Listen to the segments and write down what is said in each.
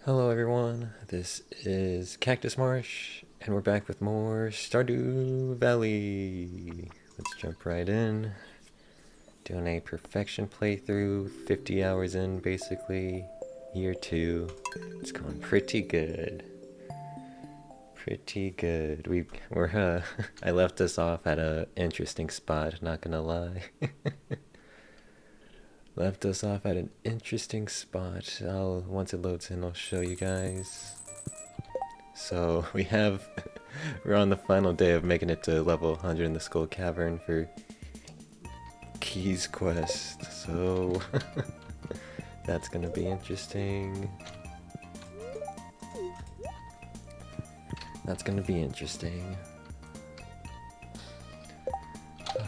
Hello everyone, this is Cactus Marsh, and we're back with more Stardew Valley. Let's jump right in. Doing a perfection playthrough, 50 hours in basically, year 2. It's going pretty good. Pretty good. I left us off at a interesting spot, not gonna lie. Left us off at an interesting spot. Once it loads in, I'll show you guys. So we're on the final day of making it to level 100 in the Skull Cavern for Keys Quest. So that's gonna be interesting. That's gonna be interesting.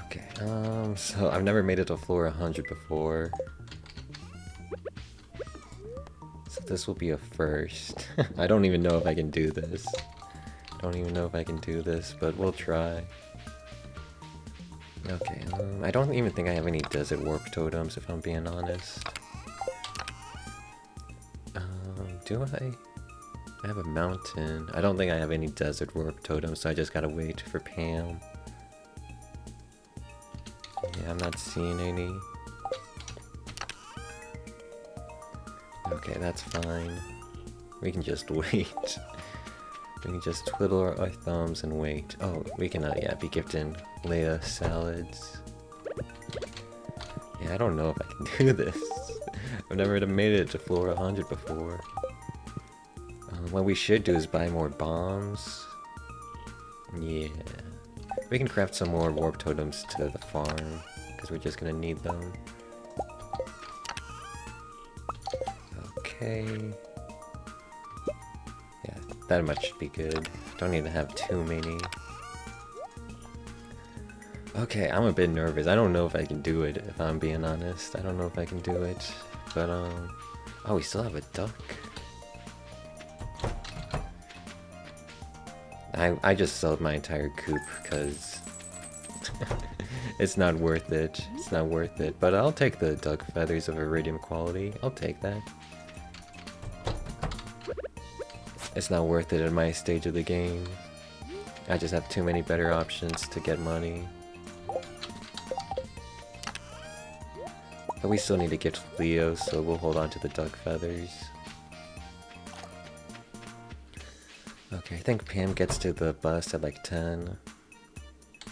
Okay, so I've never made it to floor 100 before. So this will be a first. I don't even know if I can do this. Don't even know if I can do this, but we'll try. Okay, I don't even think I have any desert warp totems, if I'm being honest. Do I? I have a mountain. I don't think I have any desert warp totems, so I just gotta wait for Pam. Yeah, I'm not seeing any. Okay, that's fine. We can just wait. We can just twiddle our thumbs and wait. Oh, we can, yeah, be gifting Leia salads. Yeah, I don't know if I can do this. I've never made it to floor 100 before. What we should do is buy more bombs. Yeah. We can craft some more warp totems to the farm, because we're just gonna need them. Okay. Yeah, that much should be good. Don't need to have too many. Okay, I'm a bit nervous. I don't know if I can do it, if I'm being honest. I don't know if I can do it. But, oh, we still have a duck. I just sold my entire coop because it's not worth it. It's not worth it. But I'll take the duck feathers of iridium quality. I'll take that. It's not worth it at my stage of the game. I just have too many better options to get money. But we still need to get Leo, so we'll hold on to the duck feathers. Okay, I think Pam gets to the bus at like 10.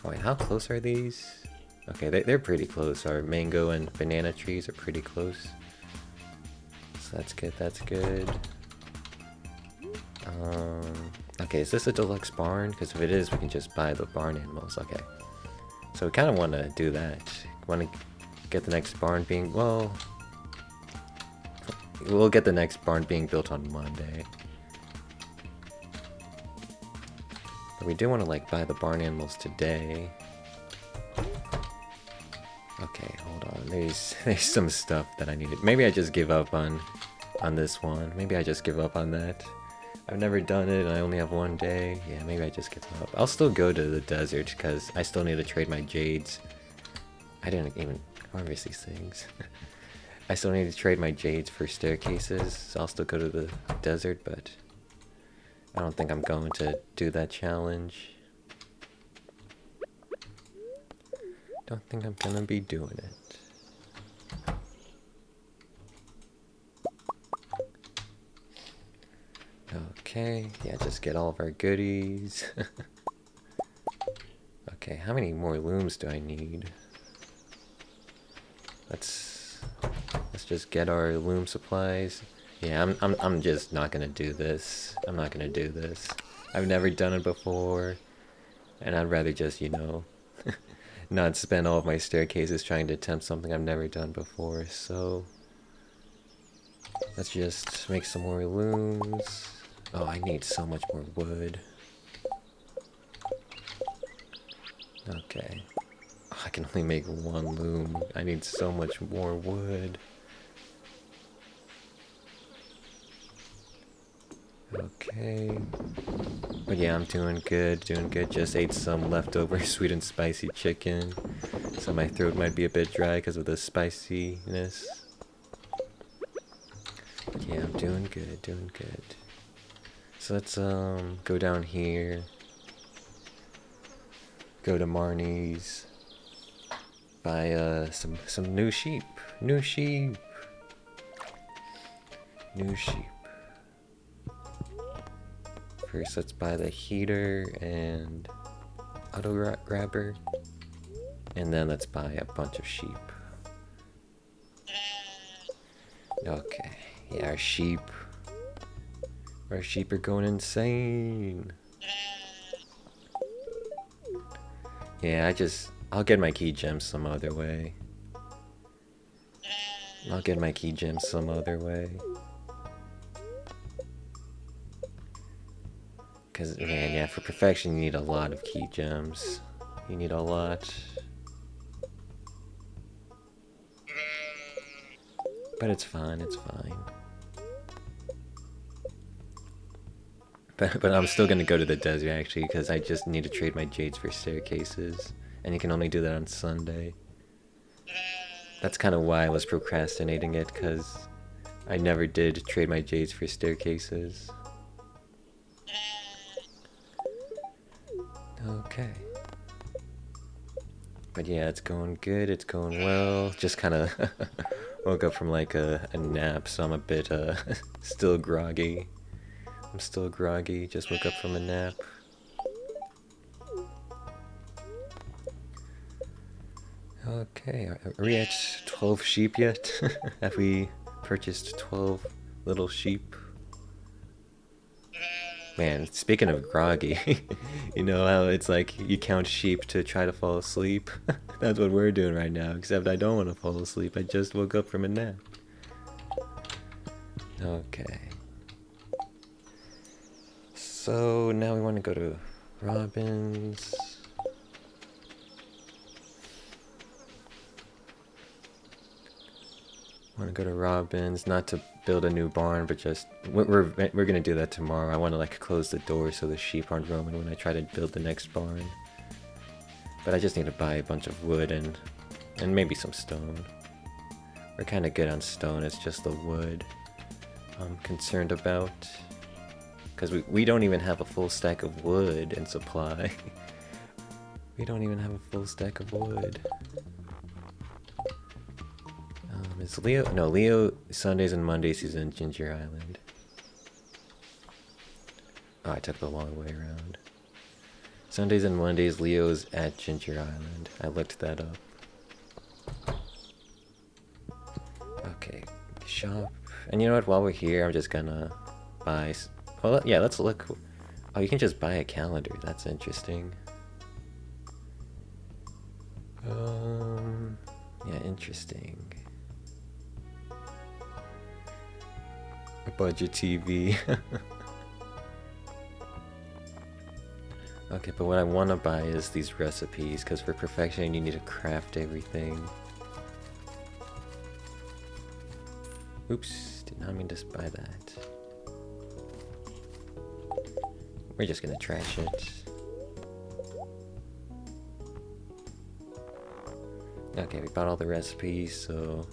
Oh wait, how close are these? Okay, they're pretty close. Our mango and banana trees are pretty close. So that's good, that's good. Okay, is this a deluxe barn? Because if it is, we can just buy the barn animals. Okay. So we kind of want to do that. Want to get the next barn being, well... We'll get the next barn being built on Monday. But we do want to, like, buy the barn animals today. Okay, hold on. There's some stuff that I needed. Maybe I just give up on this one. Maybe I just give up on that. I've never done it and I only have one day. Yeah, maybe I just give up. I'll still go to the desert because I still need to trade my jades. I didn't even harvest these things. I still need to trade my jades for staircases, so I'll still go to the desert, but I don't think I'm going to do that challenge. Don't think I'm gonna be doing it. Okay, yeah, just get all of our goodies. Okay, how many more looms do I need? Let's just get our loom supplies. Yeah, I'm just not gonna do this. I'm not gonna do this. I've never done it before, and I'd rather just, you know, not spend all of my staircases trying to attempt something I've never done before. So let's just make some more looms. Oh, I need so much more wood. Okay. Oh, I can only make one loom. I need so much more wood. Okay. But yeah, I'm doing good, doing good. Just ate some leftover sweet and spicy chicken. So my throat might be a bit dry because of the spiciness. Yeah, I'm doing good, doing good. So let's go down here. Go to Marnie's. Buy some new sheep. New sheep. New sheep. First, let's buy the heater and auto grabber. And then let's buy a bunch of sheep. Okay. Yeah, our sheep are going insane. Yeah, I'll get my key gems some other way. I'll get my key gems some other way. Cause man, yeah, for perfection you need a lot of key gems. You need a lot. But it's fine, it's fine. But I'm still gonna go to the desert actually, because I just need to trade my jades for staircases. And you can only do that on Sunday. That's kind of why I was procrastinating it, because I never did trade my jades for staircases. Okay. But yeah, it's going good, it's going well. Just kind of woke up from like a nap, so I'm a bit still groggy. I'm still groggy, just woke up from a nap. Okay, are we at 12 sheep yet? Have we purchased 12 little sheep? Man, speaking of groggy, you know how it's like you count sheep to try to fall asleep? That's what we're doing right now, except I don't want to fall asleep, I just woke up from a nap. Okay. So now we want to go to Robin's. Want to go to Robin's, not to build a new barn, but just we're gonna do that tomorrow. I want to like close the door so the sheep aren't roaming when I try to build the next barn. But I just need to buy a bunch of wood and maybe some stone. We're kind of good on stone. It's just the wood I'm concerned about, because we don't even have a full stack of wood in supply. We don't even have a full stack of wood. Is Leo? No, Leo Sundays and Mondays he's in Ginger Island. Oh, I took the long way around. Sundays and Mondays Leo's at Ginger Island. I looked that up. Okay, shop. And you know what? While we're here, I'm just gonna buy. Well, yeah, let's look. Oh, you can just buy a calendar. That's interesting. Yeah, interesting. A budget TV. Okay, but what I want to buy is these recipes, because for perfection you need to craft everything. Oops, did not mean to buy that. We're just gonna trash it. Okay, we bought all the recipes, so...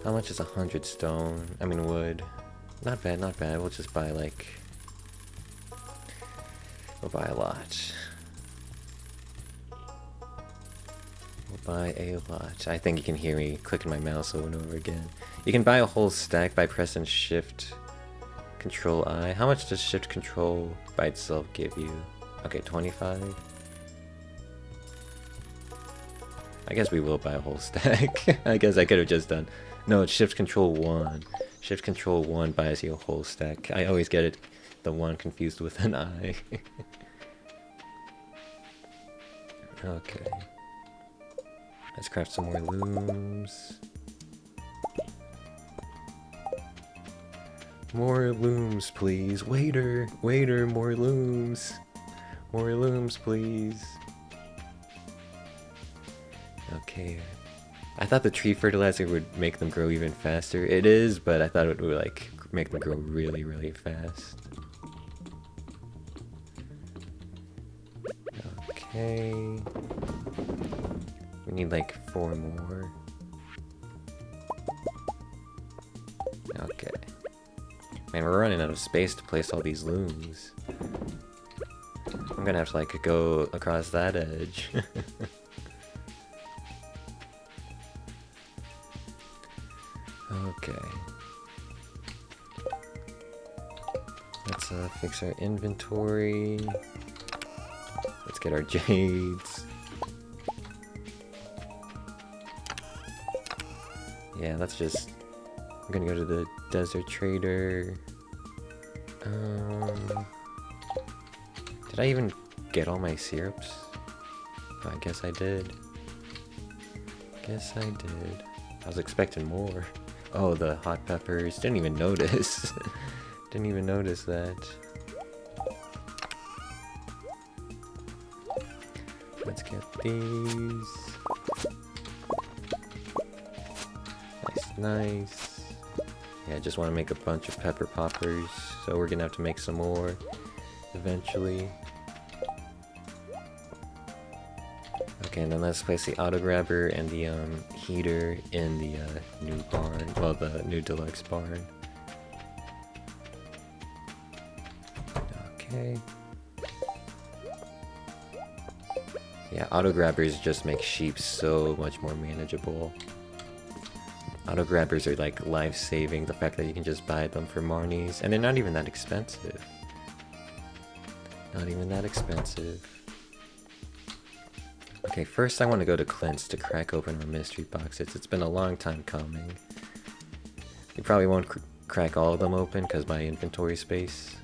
How much is 100 stone? I mean wood. Not bad, not bad. We'll just buy like... We'll buy a lot. We'll buy a lot. I think you can hear me clicking my mouse over and over again. You can buy a whole stack by pressing Shift Control I. How much does Shift Control by itself give you? Okay, 25. I guess we will buy a whole stack. I guess I could have just done... No, it's Shift Control 1. Shift Control 1 buys you a whole stack. I always get it, the 1 confused with an I. Okay. Let's craft some more looms. More looms, please. Waiter, waiter, more looms. More looms, please. Okay. I thought the tree fertilizer would make them grow even faster. It is, but I thought it would like make them grow really, really fast. Okay. We need like 4 more. Okay. Man, we're running out of space to place all these looms. I'm gonna have to, like, go across that edge. Okay. Let's fix our inventory. Let's get our jades. Yeah, let's just... I'm gonna go to the desert trader. Did I even get all my syrups? Oh, I guess I did. Guess I did. I was expecting more. Oh, the hot peppers. Didn't even notice. Didn't even notice that. Let's get these. Nice, nice. Yeah, I just want to make a bunch of pepper poppers, so we're gonna have to make some more eventually. Okay, and then let's place the auto grabber and the heater in the new barn. Well, the new deluxe barn. Okay. Yeah, auto grabbers just make sheep so much more manageable. Auto grabbers are like life-saving, the fact that you can just buy them for Marnies, and they're not even that expensive. Not even that expensive. Okay, first I want to go to Clint's to crack open our mystery boxes. It's been a long time coming. We probably won't crack all of them open because my inventory space.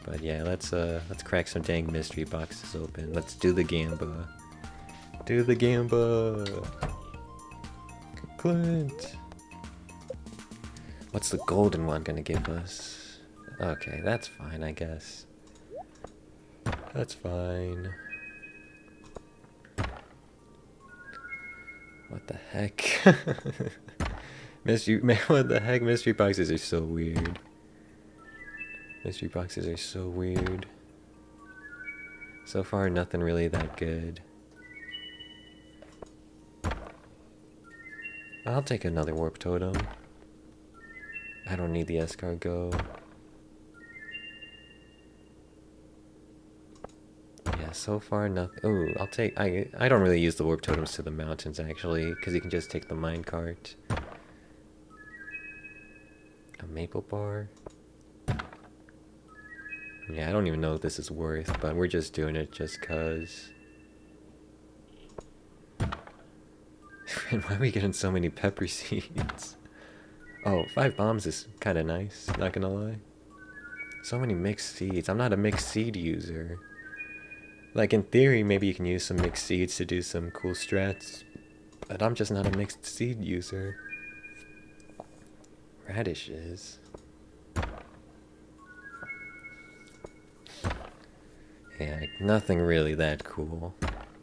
But yeah, let's crack some dang mystery boxes open. Let's do the gamba. Do the gamba. Clint. What's the golden one gonna give us? Okay, that's fine, I guess. That's fine. What the heck? What the heck? Mystery boxes are so weird. Mystery boxes are so weird. So far, nothing really that good. I'll take another warp totem. I don't need the escargot. Yeah, so far nothing. Ooh, I'll take. I don't really use the warp totems to the mountains actually, because you can just take the minecart. A maple bar. Yeah, I don't even know what this is worth, but we're just doing it just cause. And why are we getting so many pepper seeds? Oh, 5 bombs is kind of nice, not gonna lie. So many mixed seeds. I'm not a mixed seed user. Like, in theory, maybe you can use some mixed seeds to do some cool strats, but I'm just not a mixed seed user. Radishes. Yeah, nothing really that cool.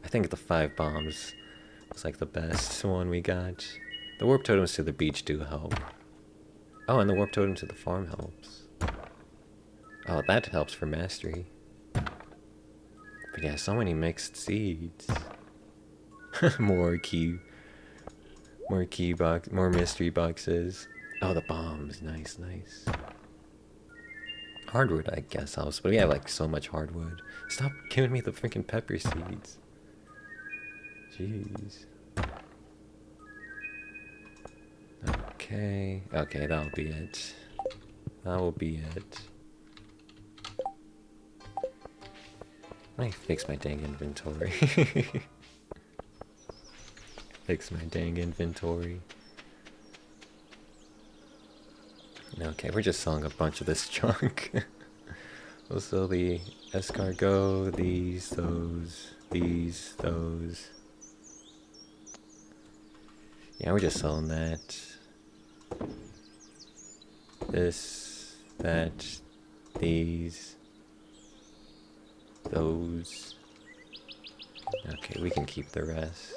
I think the 5 bombs was like the best one we got. The warp totems to the beach do help. Oh, and the warp totem to the farm helps. Oh, that helps for mastery. But yeah, so many mixed seeds. more mystery boxes. Oh, the bombs, nice, nice. Hardwood, I guess, helps, but we have like so much hardwood. Stop giving me the freaking pepper seeds. Jeez. Okay, that'll be it. That will be it. Let me fix my dang inventory. Fix my dang inventory. Okay, we're just selling a bunch of this junk. We'll sell the escargot, these, those. Yeah, we're just selling that. This, that, these, those. Okay, we can keep the rest.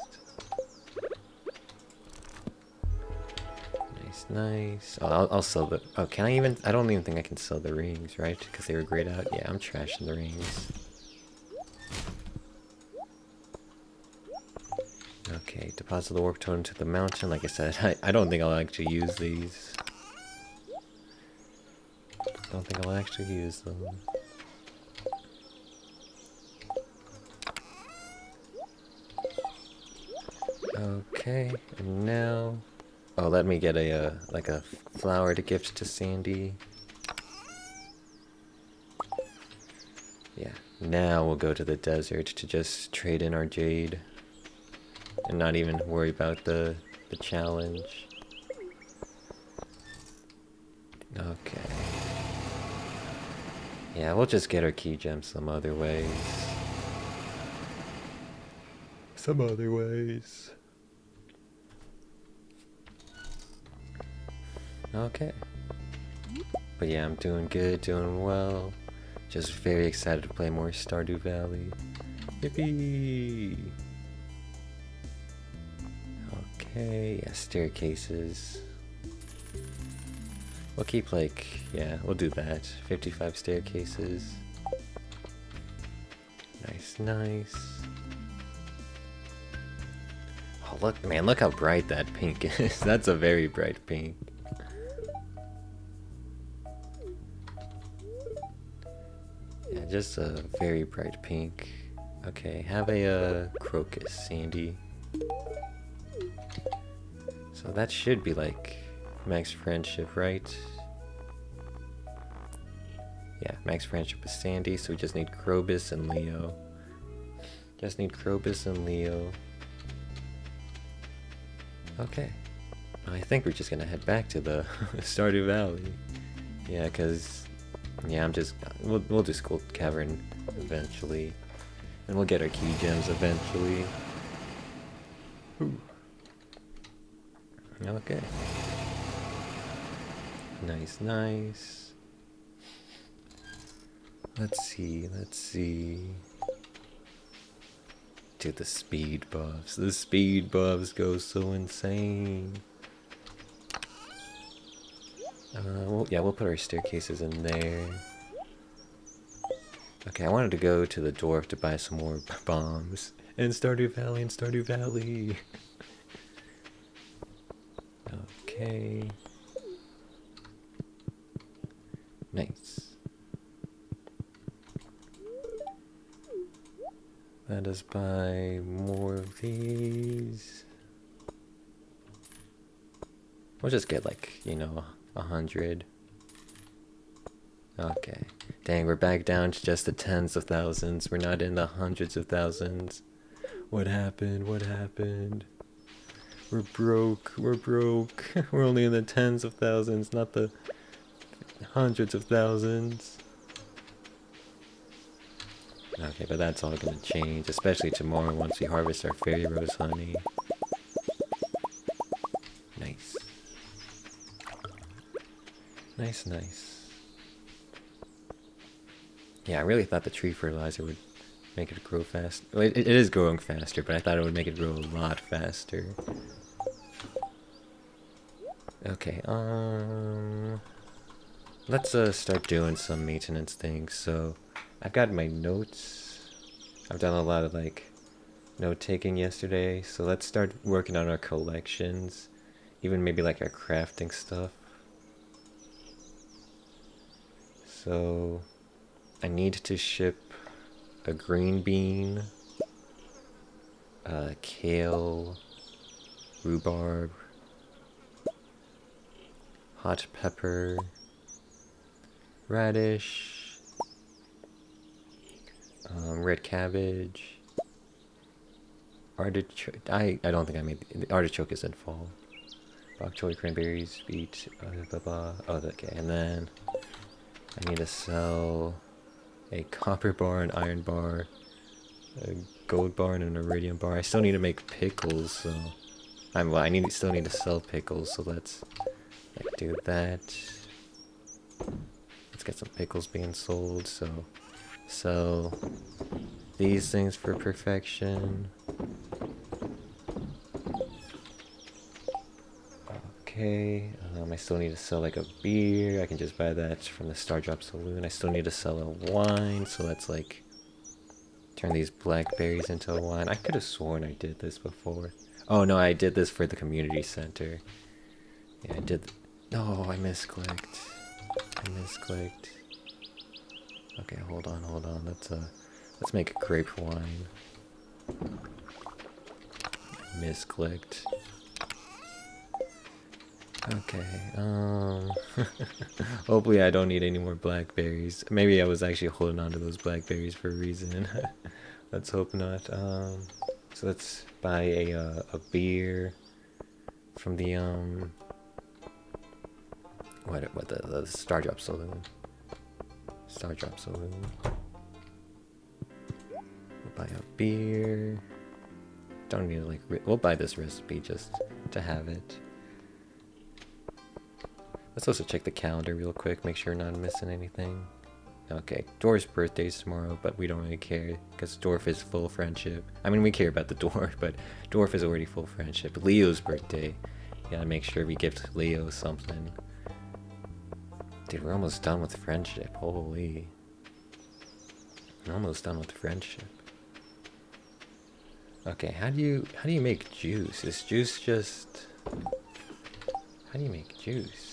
Nice. Oh, I'll sell the... Oh, can I even... I don't even think I can sell the rings, right? Because they were grayed out. Yeah, I'm trashing the rings. Okay, deposit the warp totem to the mountain. Like I said, I don't think I'll actually use these. don't think I'll actually use them. Okay, and now... Oh, let me get a, like a flower to gift to Sandy. Yeah, now we'll go to the desert to just trade in our jade. And not even worry about the challenge. Okay. Yeah, we'll just get our key gems some other ways. Some other ways. Okay. But yeah, I'm doing good, doing well. Just very excited to play more Stardew Valley. Yippee! Okay, yeah, staircases. We'll keep like, yeah, we'll do that. 55 staircases. Nice, nice. Oh, look, man, look how bright that pink is. That's a very bright pink. Yeah, just a very bright pink. Okay, have a crocus, Sandy. So that should be like max friendship, right? Yeah, max friendship with Sandy, so we just need Krobus and Leo. Just need Krobus and Leo. Okay. I think we're just gonna head back to the Stardew Valley. Yeah, cause yeah, we'll do Skull Cavern eventually, and we'll get our key gems eventually. Ooh. Okay. Nice, nice. Let's see. Dude, the speed buffs. The speed buffs go so insane. Yeah, we'll put our staircases in there. Okay, I wanted to go to the dwarf to buy some more bombs. In Stardew Valley, in Stardew Valley. Okay. Nice. Let us buy more of these. We'll just get like, you know, 100. Okay. Dang, we're back down to just the tens of thousands. We're not in the hundreds of thousands. What happened? What happened? We're broke. We're broke. We're only in the tens of thousands, not the hundreds of thousands. Okay, but that's all gonna change, especially tomorrow once we harvest our fairy rose honey. Nice. Nice, nice. Yeah, I really thought the tree fertilizer would make it grow fast. Well, it is growing faster, but I thought it would make it grow a lot faster. Okay, let's start doing some maintenance things. So, I've got my notes. I've done a lot of like note taking yesterday, so let's start working on our collections, even maybe like our crafting stuff. So, I need to ship a green bean, kale, rhubarb, hot pepper, radish, red cabbage, artichoke. I don't think I made the artichoke is in fall. Bok choy, cranberries, beet, blah blah. Oh, okay, and then I need to sell a copper bar, an iron bar, a gold bar, and an iridium bar. I still need to make pickles, so still need to sell pickles. So let's do that. Let's get some pickles being sold. So sell these things for perfection. Okay, I still need to sell like a beer. I can just buy that from the Stardrop Saloon. I still need to sell a wine, so let's like turn these blackberries into a wine. I could have sworn I did this before. Oh no, I did this for the community center. Yeah, I did. No, I misclicked. I misclicked. Okay, hold on. Let's make a grape wine. Misclicked. Okay, hopefully I don't need any more blackberries. Maybe I was actually holding on to those blackberries for a reason. Let's hope not. So let's buy a beer from the the Star Drop Saloon. Star Drop Saloon. We'll buy a beer. Don't need to like. We'll buy this recipe just to have it. Let's also check the calendar real quick, make sure we're not missing anything. Okay, Dwarf's birthday's tomorrow, but we don't really care because Dwarf is full friendship. I mean, we care about the Dwarf, but Dwarf is already full friendship. Leo's birthday. Gotta make sure we gift Leo something. Dude, we're almost done with friendship. Holy. We're almost done with friendship. Okay, how do you make juice? Is juice just... How do you make juice?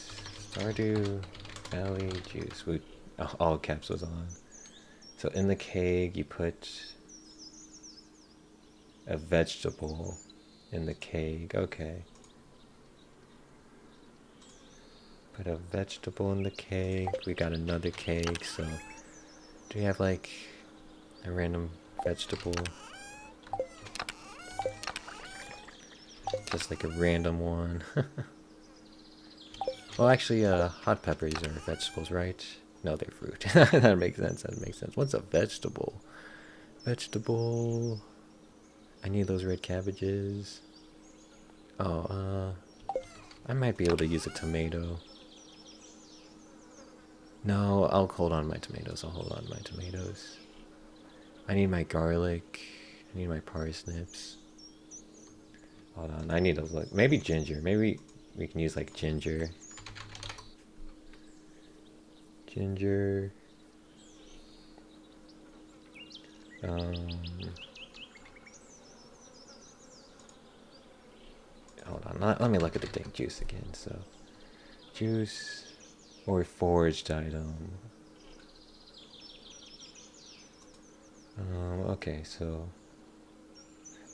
Stardew Valley juice. All caps was on. So in the keg, you put a vegetable in the keg. Okay. Put a vegetable in the keg. We got another keg. So do we have like a random vegetable? Just like a random one. Well, actually, hot peppers are vegetables, right? No, they're fruit. That makes sense. That makes sense. What's a vegetable? Vegetable. I need those red cabbages. Oh, I might be able to use a tomato. No, I'll hold on to my tomatoes. I'll hold on to my tomatoes. I need my garlic. I need my parsnips. Hold on. I need to look. Maybe ginger. Maybe we can use like ginger. Ginger. Hold on. Let me look at the dang juice again. So, juice or foraged item. Okay, so.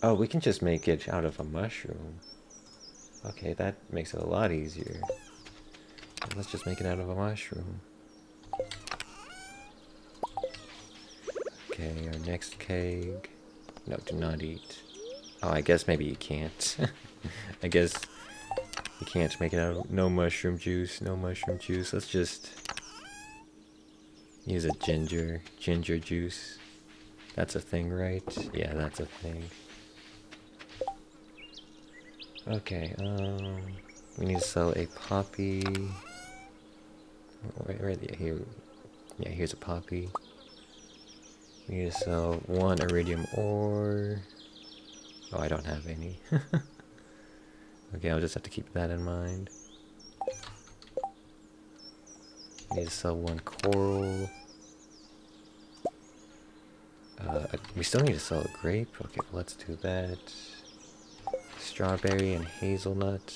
Oh, we can just make it out of a mushroom. Okay, that makes it a lot easier. Let's just make it out of a mushroom. Okay, our next keg. No, do not eat. Oh, I guess maybe you can't. I guess you can't make it out of no mushroom juice. No mushroom juice. Let's just use a ginger juice. That's a thing, right? Yeah, that's a thing. Okay, we need to sell a poppy. Where here? Yeah, here's a poppy. We need to sell one iridium ore. Oh, I don't have any. Okay, I'll just have to keep that in mind. Need to sell one coral. We still need to sell a grape. Okay, well, let's do that. Strawberry and hazelnut.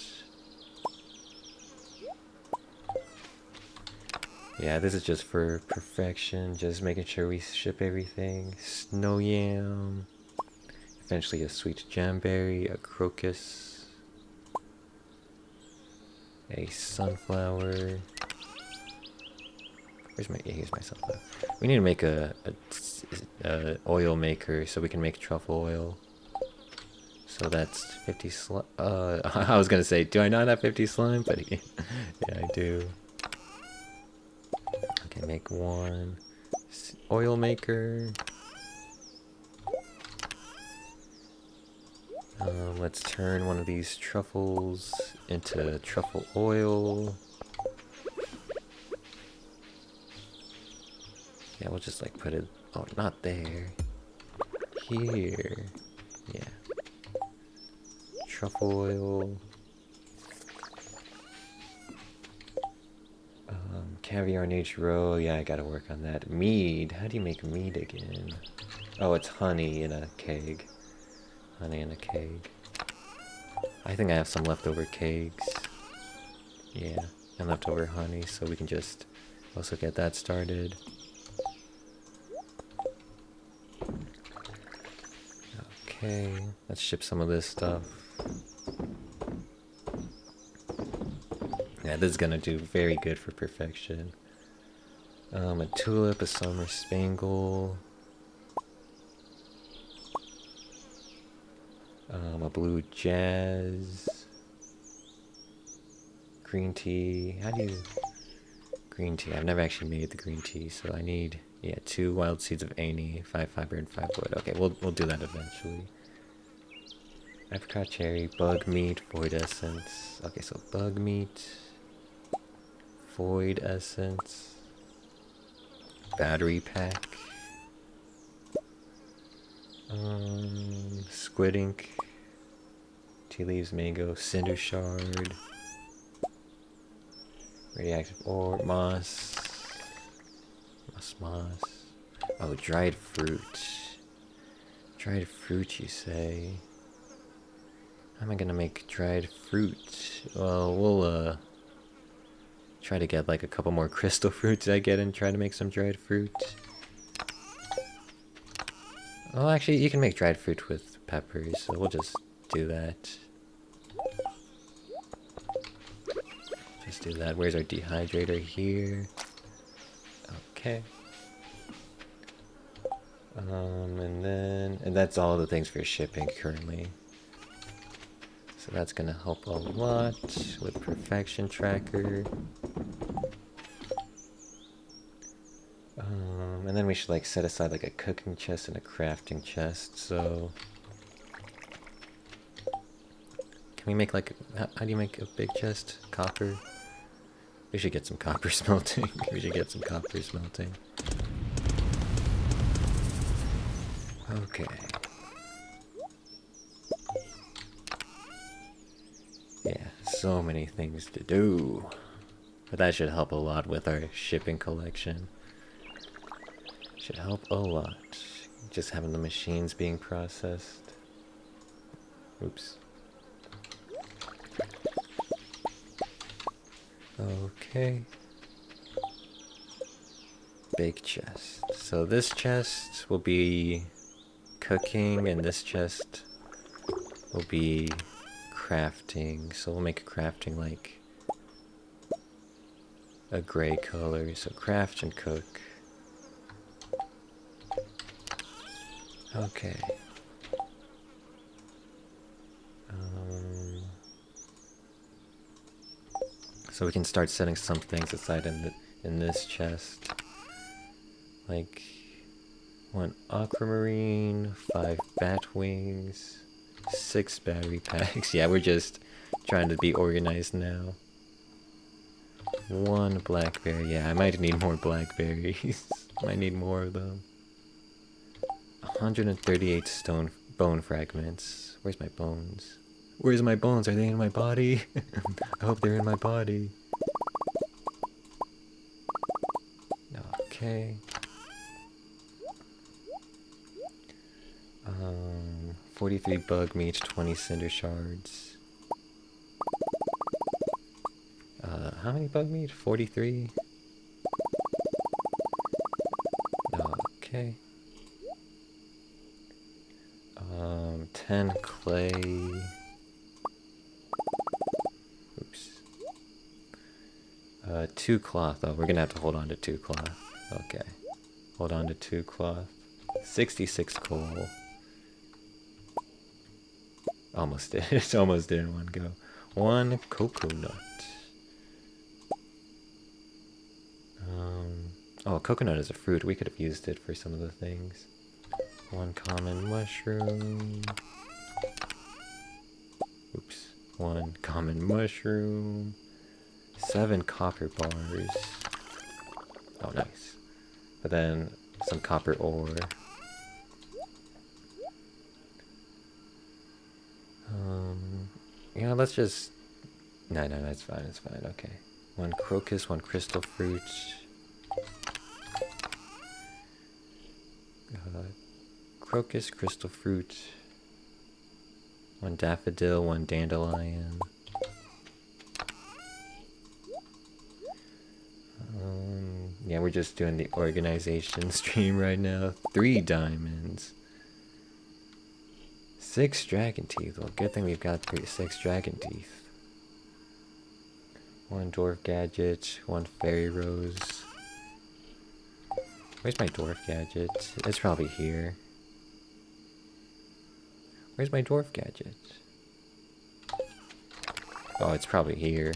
Yeah, this is just for perfection. Just making sure we ship everything. Snow yam. Eventually a sweet jamberry, a crocus. A sunflower. Here's my sunflower. We need to make a oil maker so we can make truffle oil. So that's 50 slime. I was gonna say, do I not have 50 slime? But yeah, I do. Okay, make one. Oil maker. Let's turn one of these truffles into truffle oil. Yeah, we'll just like put it, oh, not there. Here. Yeah. Truffle oil. Caviar and H-row, yeah, I gotta work on that. Mead, how do you make mead again? Oh, it's honey in a keg. Honey in a keg. I think I have some leftover kegs. Yeah, and leftover honey, so we can just Also get that started. Okay, let's ship some of this stuff. Yeah, this is gonna do very good for perfection. A tulip, a summer spangle. A blue jazz. Green tea. How do you... Green tea. I've never actually made the green tea, so I need... Yeah, 2 wild seeds of Aney, 5 fiber, and 5 wood. Okay, we'll do that eventually. Apricot cherry, bug meat, void essence. Okay, so bug meat, void essence, battery pack, squid ink, tea leaves, mango, cinder shard, radioactive ore, moss. Oh, dried fruit. Dried fruit, you say? How am I gonna make dried fruit? Well, we'll try to get like a couple more crystal fruits I get and try to make some dried fruit. Well, actually, you can make dried fruit with peppers, so we'll just do that. Just do that. Where's our dehydrator? Here. Okay. And that's all the things for shipping currently. So that's gonna help a lot with perfection tracker. And then we should like set aside like a cooking chest and a crafting chest. So can we make like how do you make a big chest? Copper. We should get some copper smelting. We should get some copper smelting. Okay. Yeah, so many things to do. But that should help a lot with our shipping collection. Should help a lot. Just having the machines being processed. Oops. Okay. Big chest. So this chest will be cooking, and this chest will be crafting. So we'll make crafting like a gray color. So craft and cook. Okay. So we can start setting some things aside in this chest. Like 1 aquamarine, 5 bat wings, 6 battery packs. Yeah, we're just trying to be organized now. 1 blackberry. Yeah, I might need more blackberries. Might need more of them. 138 bone fragments. Where's my bones? Where's my bones? Are they in my body? I hope they're in my body. Okay. 43 bug meat, 20 cinder shards. How many bug meat? 43? Okay. 10 clay. Oops. 2 cloth. Oh, we're gonna have to hold on to 2 cloth. Okay. Hold on to 2 cloth. 66 coal. Almost did. It's almost did in one go. 1 coconut. Oh, coconut is a fruit. We could have used it for some of the things. 1 common mushroom. Oops. 1 common mushroom. 7 copper bars. Oh, nice. But then some copper ore. You know, let's just... No, it's fine, it's fine, okay. 1 crocus, 1 crystal fruit. Crocus, crystal fruit. 1 daffodil, 1 dandelion. Yeah, we're just doing the organization stream right now. 3 diamonds. 6 dragon teeth. Well, good thing we've got 6 dragon teeth. 1 dwarf gadget, 1 fairy rose. Where's my dwarf gadget? It's probably here. Where's my dwarf gadget? Oh, it's probably here.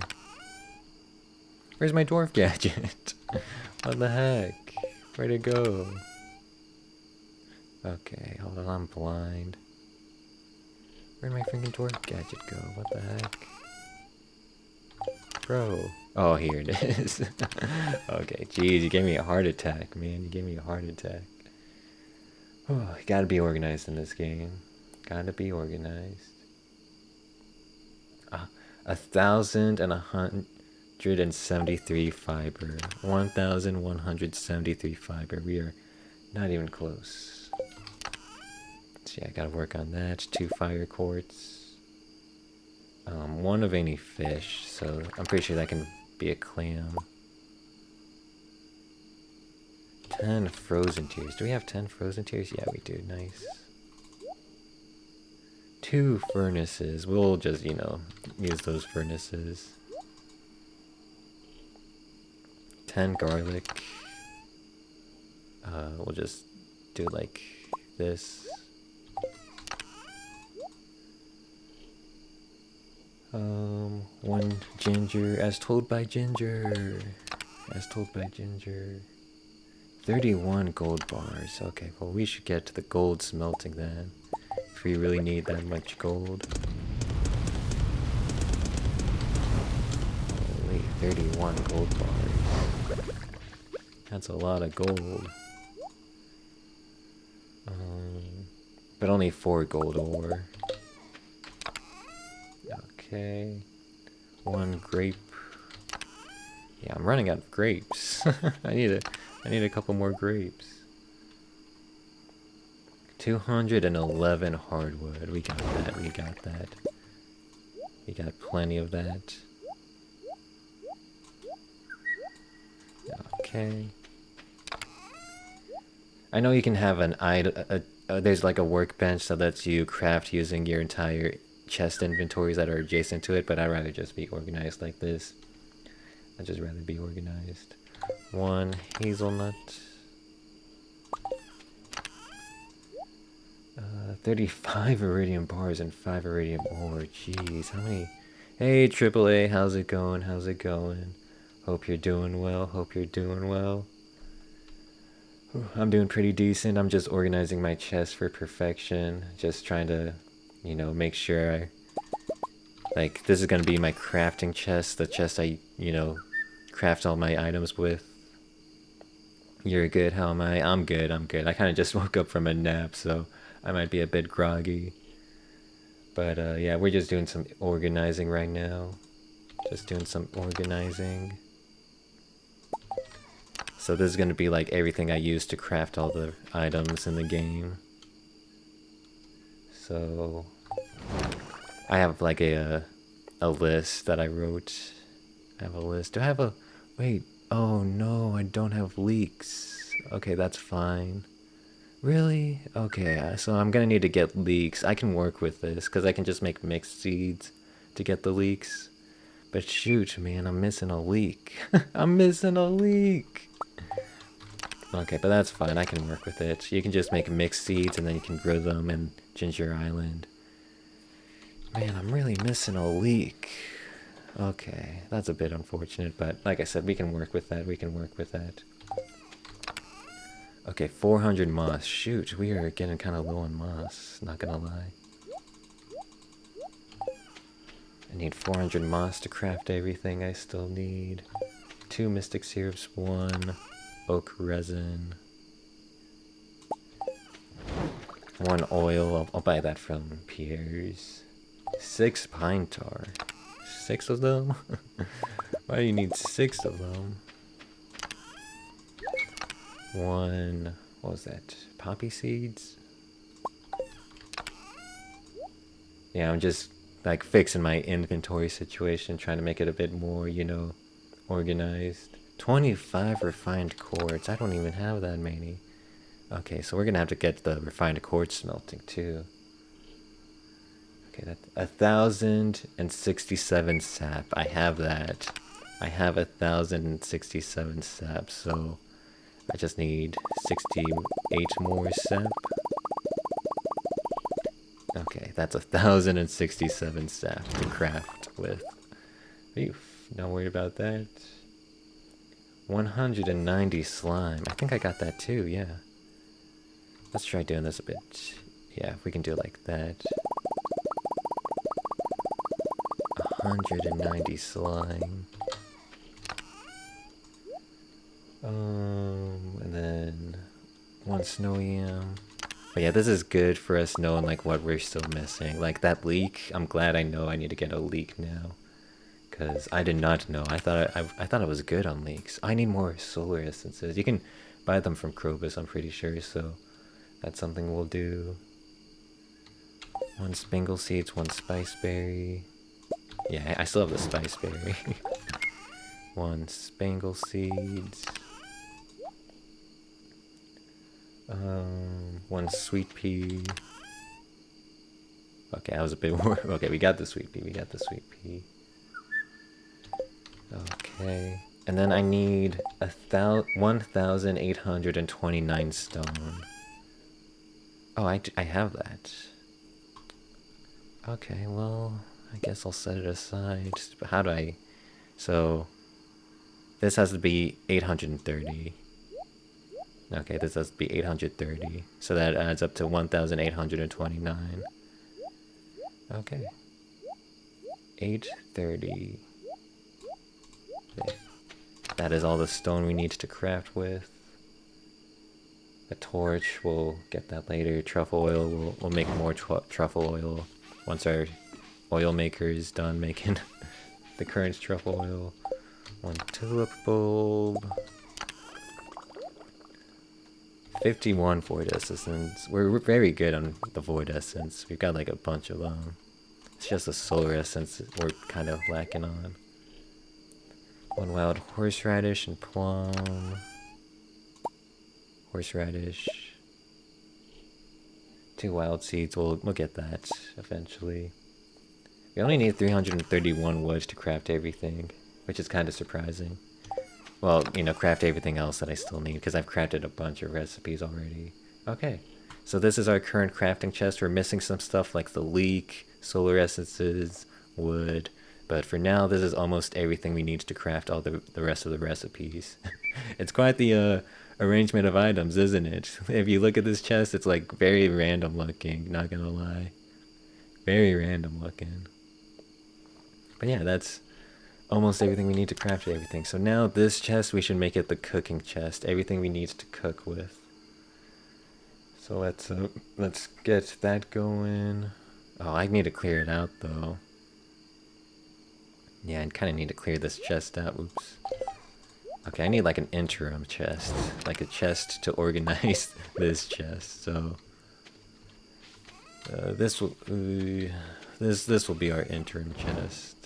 Where's my dwarf gadget? What the heck? Where'd it go? Okay, hold on, I'm blind. Where'd my freaking dwarf gadget go? What the heck? Bro. Oh, here it is. Okay, jeez, you gave me a heart attack, man. You gave me a heart attack. Oh, you gotta be organized in this game. Gotta be organized. 1,173 fiber. 1,173 fiber. We are not even close. So yeah, I gotta work on that. 2 fire quartz. 1 of any fish, so I'm pretty sure that can be a clam. 10 frozen tears. Do we have 10 frozen tears? Yeah, we do. Nice. 2 furnaces. We'll just, you know, use those furnaces. 10 garlic. We'll just do like this. 1 ginger, as told by Ginger. As told by Ginger. 31 gold bars. Okay, well we should get to the gold smelting then. If we really need that much gold. Holy, 31 gold bars. That's a lot of gold. But only 4 gold ore. Okay. 1 grape. Yeah, I'm running out of grapes. I need a couple more grapes. 211 hardwood. We got that. We got that. We got plenty of that. Okay. I know you can have an item. There's like a workbench that lets you craft using your entire chest inventories that are adjacent to it, but I'd rather just be organized like this. I'd just rather be organized. 1 hazelnut. 35 iridium bars and 5 iridium ore. Jeez, how many? Hey, AAA, how's it going? How's it going? Hope you're doing well. Hope you're doing well. I'm doing pretty decent. I'm just organizing my chest for perfection. Just trying to, you know, make sure like, this is gonna be my crafting chest. The chest I, you know, craft all my items with. You're good, how am I? I'm good, I'm good. I kind of just woke up from a nap, so I might be a bit groggy. But yeah, we're just doing some organizing right now. Just doing some organizing. So this is going to be like everything I use to craft all the items in the game. So I have like a list that I wrote. I have a list. Do I have a... Wait. Oh no, I don't have leeks. Okay, that's fine. Really? Okay, so I'm gonna need to get leeks. I can work with this, because I can just make mixed seeds to get the leeks. But shoot, man, I'm missing a leek. I'm missing a leek! Okay, but that's fine. I can work with it. You can just make mixed seeds, and then you can grow them in Ginger Island. Man, I'm really missing a leek. Okay, that's a bit unfortunate, but like I said, we can work with that. We can work with that. Okay, 400 moss. Shoot, we are getting kind of low on moss, not gonna lie. I need 400 moss to craft everything I still need. 2 mystic syrups, 1 oak resin. 1 oil, I'll buy that from Pierre's. 6 pine tar. 6 of them? Why do you need 6 of them? 1, what was that? Poppy seeds? Yeah, I'm just like fixing my inventory situation, trying to make it a bit more, you know, organized. 25 refined quartz. I don't even have that many. Okay, so we're gonna have to get the refined quartz smelting too. Okay, that's 1,067 sap. I have that. I have 1,067 sap, so I just need 68 more sap. Okay, that's 1,067 sap to craft with. Not worried about that. 190 slime. I think I got that too, yeah. Let's try doing this a bit. Yeah, if we can do it like that. 190 slime. And then 1 snow yam. But yeah, this is good for us knowing like what we're still missing. Like that leek, I'm glad I know I need to get a leek now. Cause I did not know. I thought I was good on leeks. I need more solar essences. You can buy them from Krobus, I'm pretty sure, so that's something we'll do. 1 spangle seeds, 1 spice berry. Yeah, I still have the spice berry. 1 spangle seeds. 1 sweet pea. Okay, I was a bit more. Okay, we got the sweet pea. Okay, and then I need 1,829 stone. Oh, I have that. Okay, well, I guess I'll set it aside. How do I? So, this has to be 830. Okay, this has to be 830. So that adds up to 1,829. Okay. 830. Okay. That is all the stone we need to craft with. A torch, we'll get that later. Truffle oil, we'll make more truffle oil once our oil maker is done making the current truffle oil. 1 tulip bulb. 51 void essence. We're very good on the void essence. We've got like a bunch of them. It's just the solar essence we're kind of lacking on. 1 wild horseradish and plum. Horseradish. 2 wild seeds. We'll get that eventually. We only need 331 wood to craft everything, which is kind of surprising. Well, you know, craft everything else that I still need, because I've crafted a bunch of recipes already. Okay, so this is our current crafting chest. We're missing some stuff like the leek, solar essences, wood, but for now, this is almost everything we need to craft all the rest of the recipes. It's quite the arrangement of items, isn't it? If you look at this chest, it's like very random looking, not gonna lie. Very random looking. But yeah, that's almost everything we need to craft everything. So now this chest, we should make it the cooking chest. Everything we need to cook with. So let's get that going. Oh, I need to clear it out though. Yeah, I kind of need to clear this chest out. Oops. Okay, I need like an interim chest, like a chest to organize this chest. So this will be our interim chest.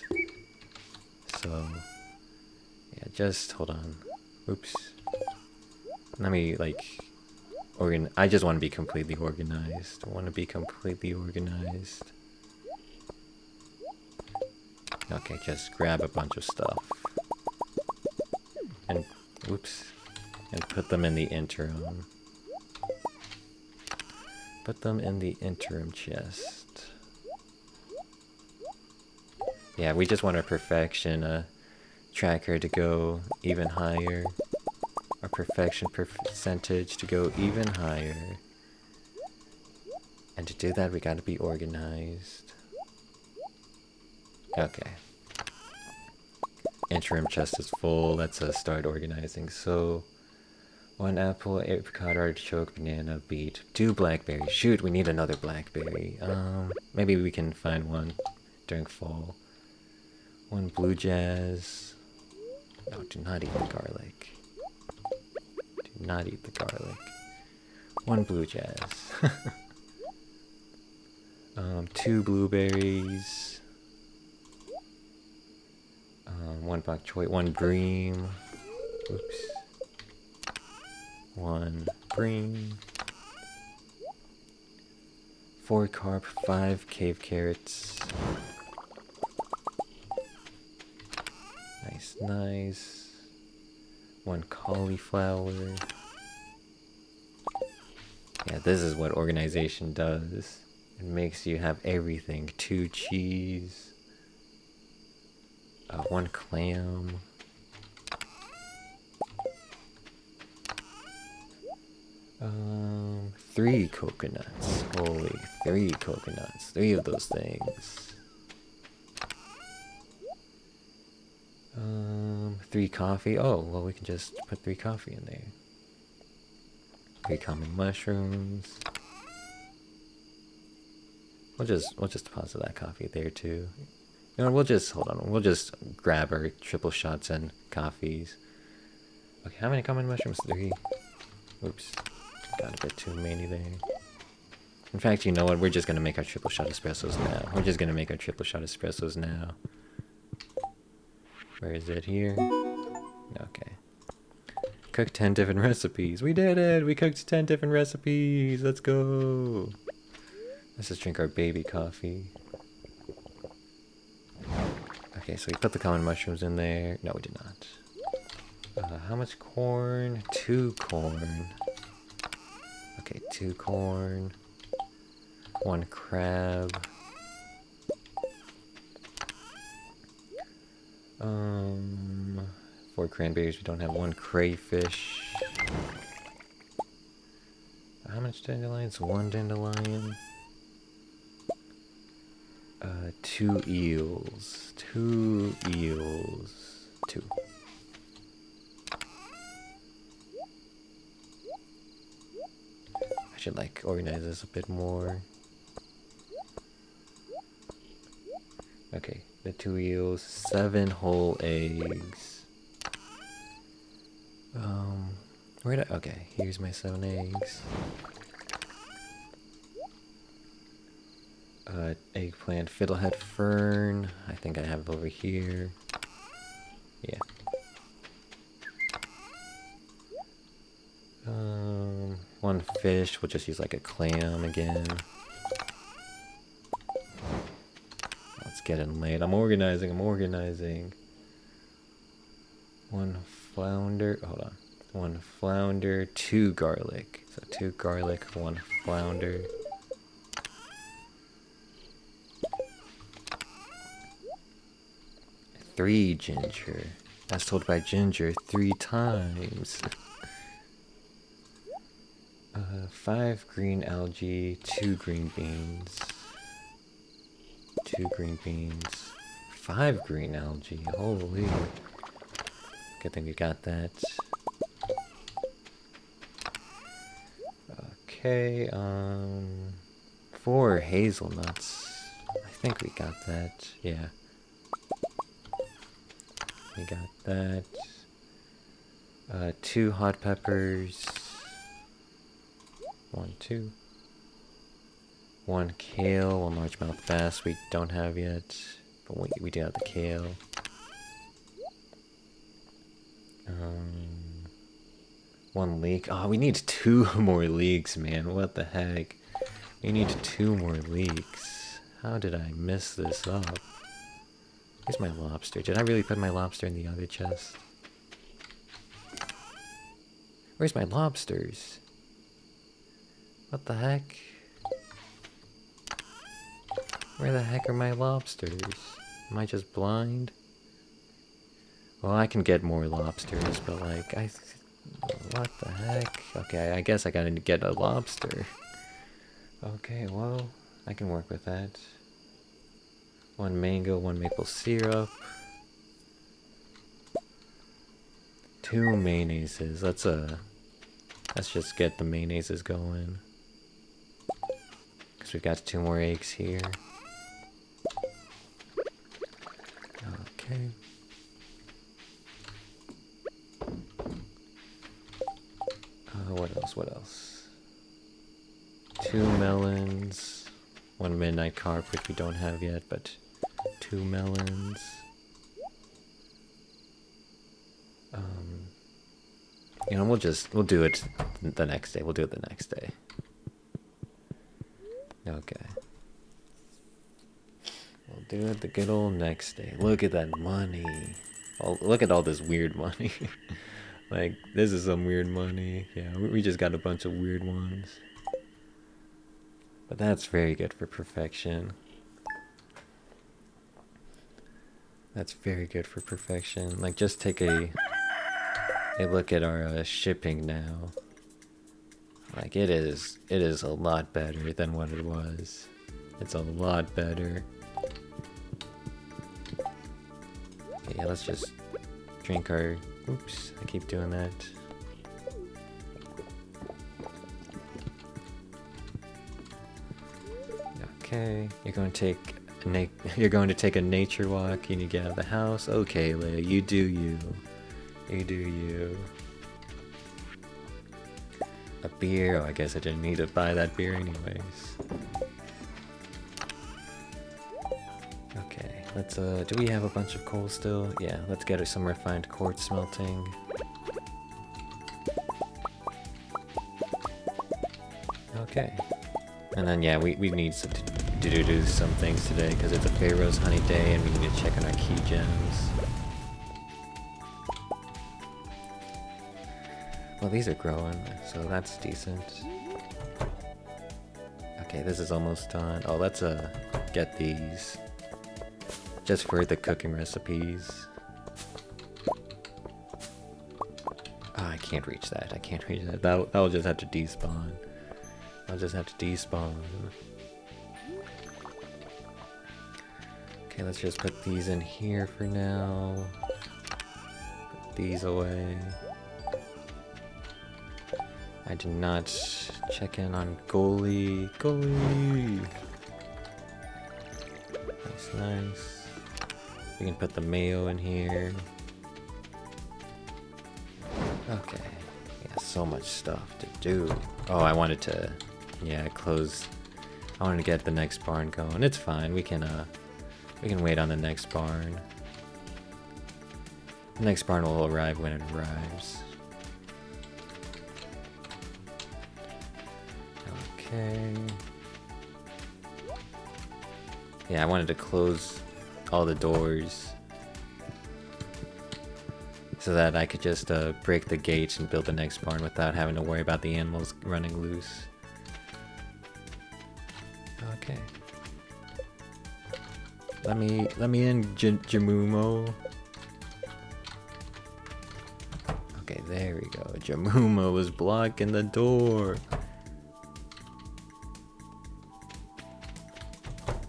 So yeah, just hold on. Oops. Let me like I just want to be completely organized. I want to be completely organized. Okay, just grab a bunch of stuff. And whoops. And put them in the interim. Put them in the interim chest. Yeah, we just want our perfection tracker to go even higher. Our perfection percentage to go even higher. And to do that, we gotta be organized. Okay. Interim chest is full. Let's start organizing. So, 1 apple, apricot, artichoke, banana, beet, 2 blackberries. Shoot, we need another blackberry. Maybe we can find one during fall. 1 blue jazz. No, do not eat the garlic. Do not eat the garlic. 1 blue jazz. 2 blueberries. 1 bok choy, 1 bream. Oops. 1 green. 4 carp, 5 cave carrots. Nice, nice. 1 cauliflower. Yeah, this is what organization does. It makes you have everything. 2 cheese. 1 clam. 3 coconuts. Holy, 3 coconuts. 3 of those things. 3 coffee. Oh, well, we can just put 3 coffee in there. 3 common mushrooms. We'll just deposit that coffee there too. You know, we'll just hold on. We'll just grab our triple shots and coffees. Okay, how many common mushrooms? 3. Oops, got a bit too many there. In fact, you know what? We're just gonna make our triple shot espressos now. We're just gonna make our triple shot espressos now. Where is it? Here? Okay. Cook 10 different recipes. We did it! We cooked 10 different recipes! Let's go! Let's just drink our baby coffee. Okay, so we put the common mushrooms in there. No, we did not. How much corn? 2 corn. Okay, 2 corn. 1 crab. 4 cranberries. We don't have 1 crayfish. How much dandelions? 1 dandelion. 2 eels. 2 eels. 2. I should like organize this a bit more. Okay, the 2 eels. 7 whole eggs. Where did okay, here's my 7 eggs. Eggplant, fiddlehead fern. I think I have it over here. Yeah. 1 fish. We'll just use like a clam again. Oh, it's getting late. I'm organizing. 1 flounder. Hold on. 1 flounder, 2 garlic. So 2 garlic, 1 flounder. 3 ginger. As told by Ginger 3 times. 5 green algae, 2 green beans. 2 green beans. 5 green algae. Holy. Good thing we got that. Okay, 4 hazelnuts. I think we got that. Yeah. We got that. 2 hot peppers. 1, 2. 1 kale, 1 largemouth bass we don't have yet, but we do have the kale. 1 leek. Oh, we need 2 more leeks, man. What the heck? We need 2 more leeks. How did I mess this up? Where's my lobster? Did I really put my lobster in the other chest? Where's my lobsters? What the heck? Where the heck are my lobsters? Am I just blind? Well, I can get more lobsters, but like, what the heck? Okay, I guess I gotta get a lobster. Okay, well, I can work with that. 1 mango, 1 maple syrup. 2 mayonnaises. Let's just get the mayonnaises going. Because we've got 2 more eggs here. Okay. What else? 2 melons. 1 midnight carp, which we don't have yet, but 2 melons. You know, we'll do it the next day. We'll do it the next day. Okay. We'll do it the good old next day. Look at that money. Oh, look at all this weird money. Like, this is some weird money. Yeah, we just got a bunch of weird ones. But that's very good for perfection. That's very good for perfection. Like, just take a look at our shipping now. Like, it is a lot better than what it was. It's a lot better. Okay, yeah, let's just drink our... Oops, I keep doing that. Okay, you're going to take a nature walk. You need to get out of the house. Okay, Leia, you do you. You do you. A beer? Oh, I guess I didn't need to buy that beer anyways. Okay, let's do we have a bunch of coal still? Yeah, let's get some refined quartz smelting. Okay. And then yeah, we need to do some things today because it's a Pharaoh's Honey day and we need to check on our key gems. Well, these are growing, so that's decent. Okay, this is almost done. Oh, let's get these. Just for the cooking recipes. Oh, I can't reach that. I can't reach that. That'll just have to despawn. I'll just have to despawn. Okay, let's just put these in here for now. Put these away. I did not check in on goalie. Goalie! Nice, nice. We can put the mayo in here. Okay. Yeah, so much stuff to do. Oh, I wanted to, yeah, close. I wanted to get the next barn going. It's fine. We can wait on the next barn. The next barn will arrive when it arrives. Okay. Yeah, I wanted to close all the doors so that I could just break the gates and build the next barn without having to worry about the animals running loose. Okay. Let me in, Jamumo. Okay, there we go. Jamumo was blocking the door.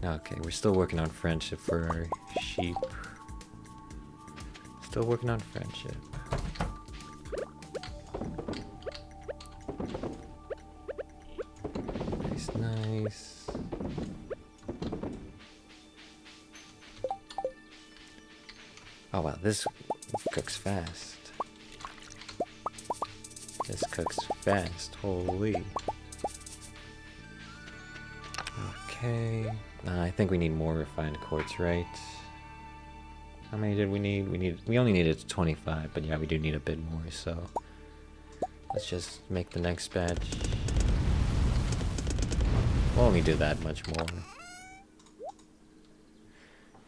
Okay, we're still working on friendship for our sheep. Still working on friendship. Nice, nice. Oh wow, this cooks fast. This cooks fast, holy. Okay. I think we need more refined quartz, right? How many did we need? We only needed 25, but yeah, we do need a bit more, so let's just make the next batch. We'll only do that much more.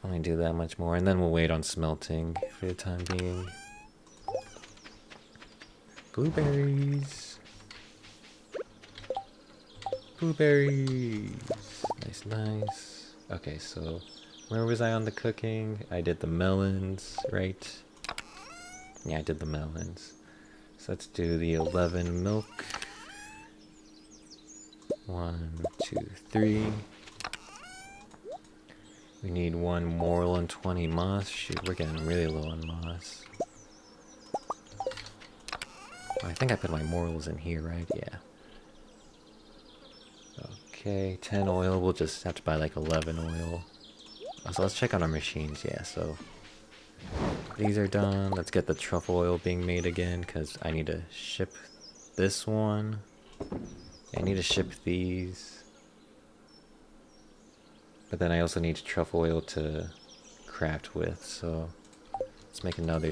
Only do that much more, and then we'll wait on smelting for the time being. Blueberries! Blueberries! Nice, nice. Okay, so where was I on the cooking? I did the melons, right? Yeah, I did the melons. So let's do the 11 milk. 1, 2, 3. We need 1 moral and 20 moss. Shoot, we're getting really low on moss. Oh, I think I put my morals in here, right? Yeah. Okay, 10 oil. We'll just have to buy like 11 oil. So let's check on our machines. Yeah, so these are done. Let's get the truffle oil being made again because I need to ship this one. I need to ship these. But then I also need truffle oil to craft with, so let's make another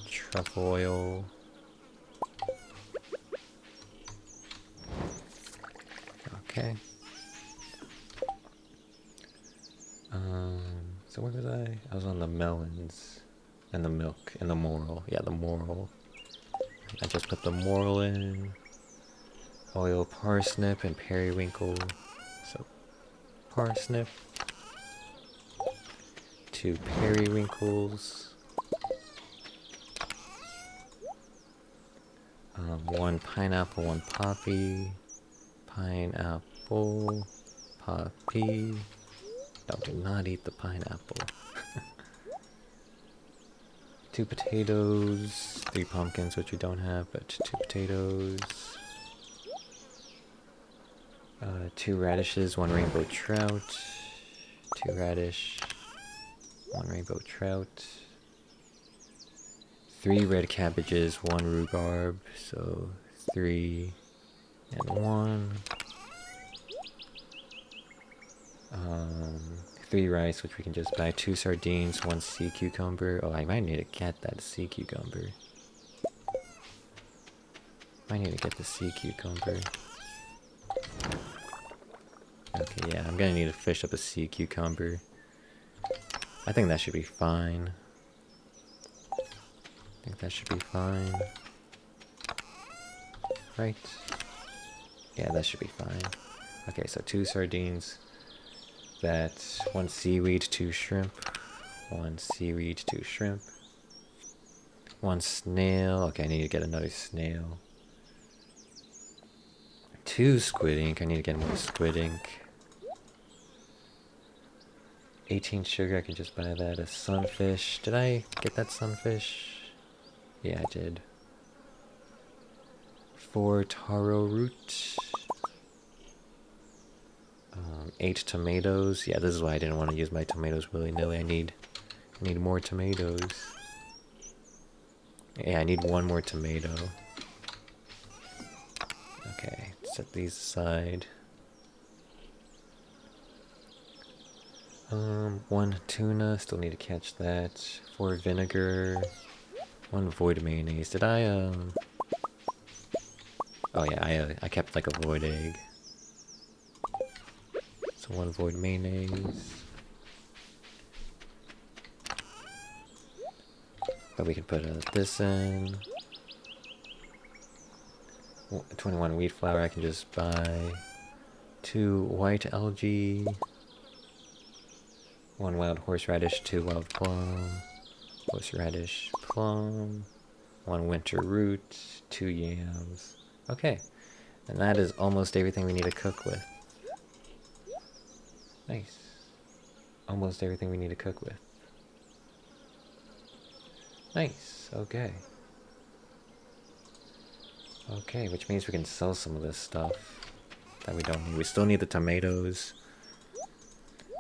truffle oil. Okay. So where was I? I was on the melons and the milk and the morel. Yeah, the morel. I just put the morel in. Oil parsnip and periwinkle. So parsnip. 2 periwinkles. 1 pineapple, 1 poppy. Pineapple, poppy. No, do not eat the pineapple. 2 potatoes, 3 pumpkins, which we don't have, but 2 potatoes. 2 radishes, 1 rainbow trout. 2 radish, 1 rainbow trout. 3 red cabbages, 1 rhubarb, so 3 and 1. 3 rice, which we can just buy. 2 sardines, 1 sea cucumber. Oh, I might need to get that sea cucumber. I need to get the sea cucumber. Okay, yeah, I'm gonna need to fish up a sea cucumber. I think that should be fine. I think that should be fine. Right? Yeah, that should be fine. Okay, so 2 sardines. That's 1 seaweed, 2 shrimp. 1 seaweed, 2 shrimp. 1 snail. Okay, I need to get another snail. 2 squid ink. I need to get more squid ink. 18 sugar. I can just buy that. A sunfish. Did I get that sunfish? Yeah, I did. 4 taro root. 8 tomatoes. Yeah, this is why I didn't want to use my tomatoes willy-nilly. I need more tomatoes. Yeah, I need 1 more tomato. Okay, set these aside. 1 tuna, still need to catch that. 4 vinegar. 1 void mayonnaise. Did I, Oh yeah, I kept like a void egg. So 1 void mayonnaise. But we can put this in. 21 wheat flour I can just buy. 2 white algae. 1 wild horseradish, 2 wild plum. Horseradish, plum. 1 winter root, 2 yams. Okay, and that is almost everything we need to cook with. Nice. Almost everything we need to cook with. Nice, okay. Okay, which means we can sell some of this stuff that we don't need. We still need the tomatoes,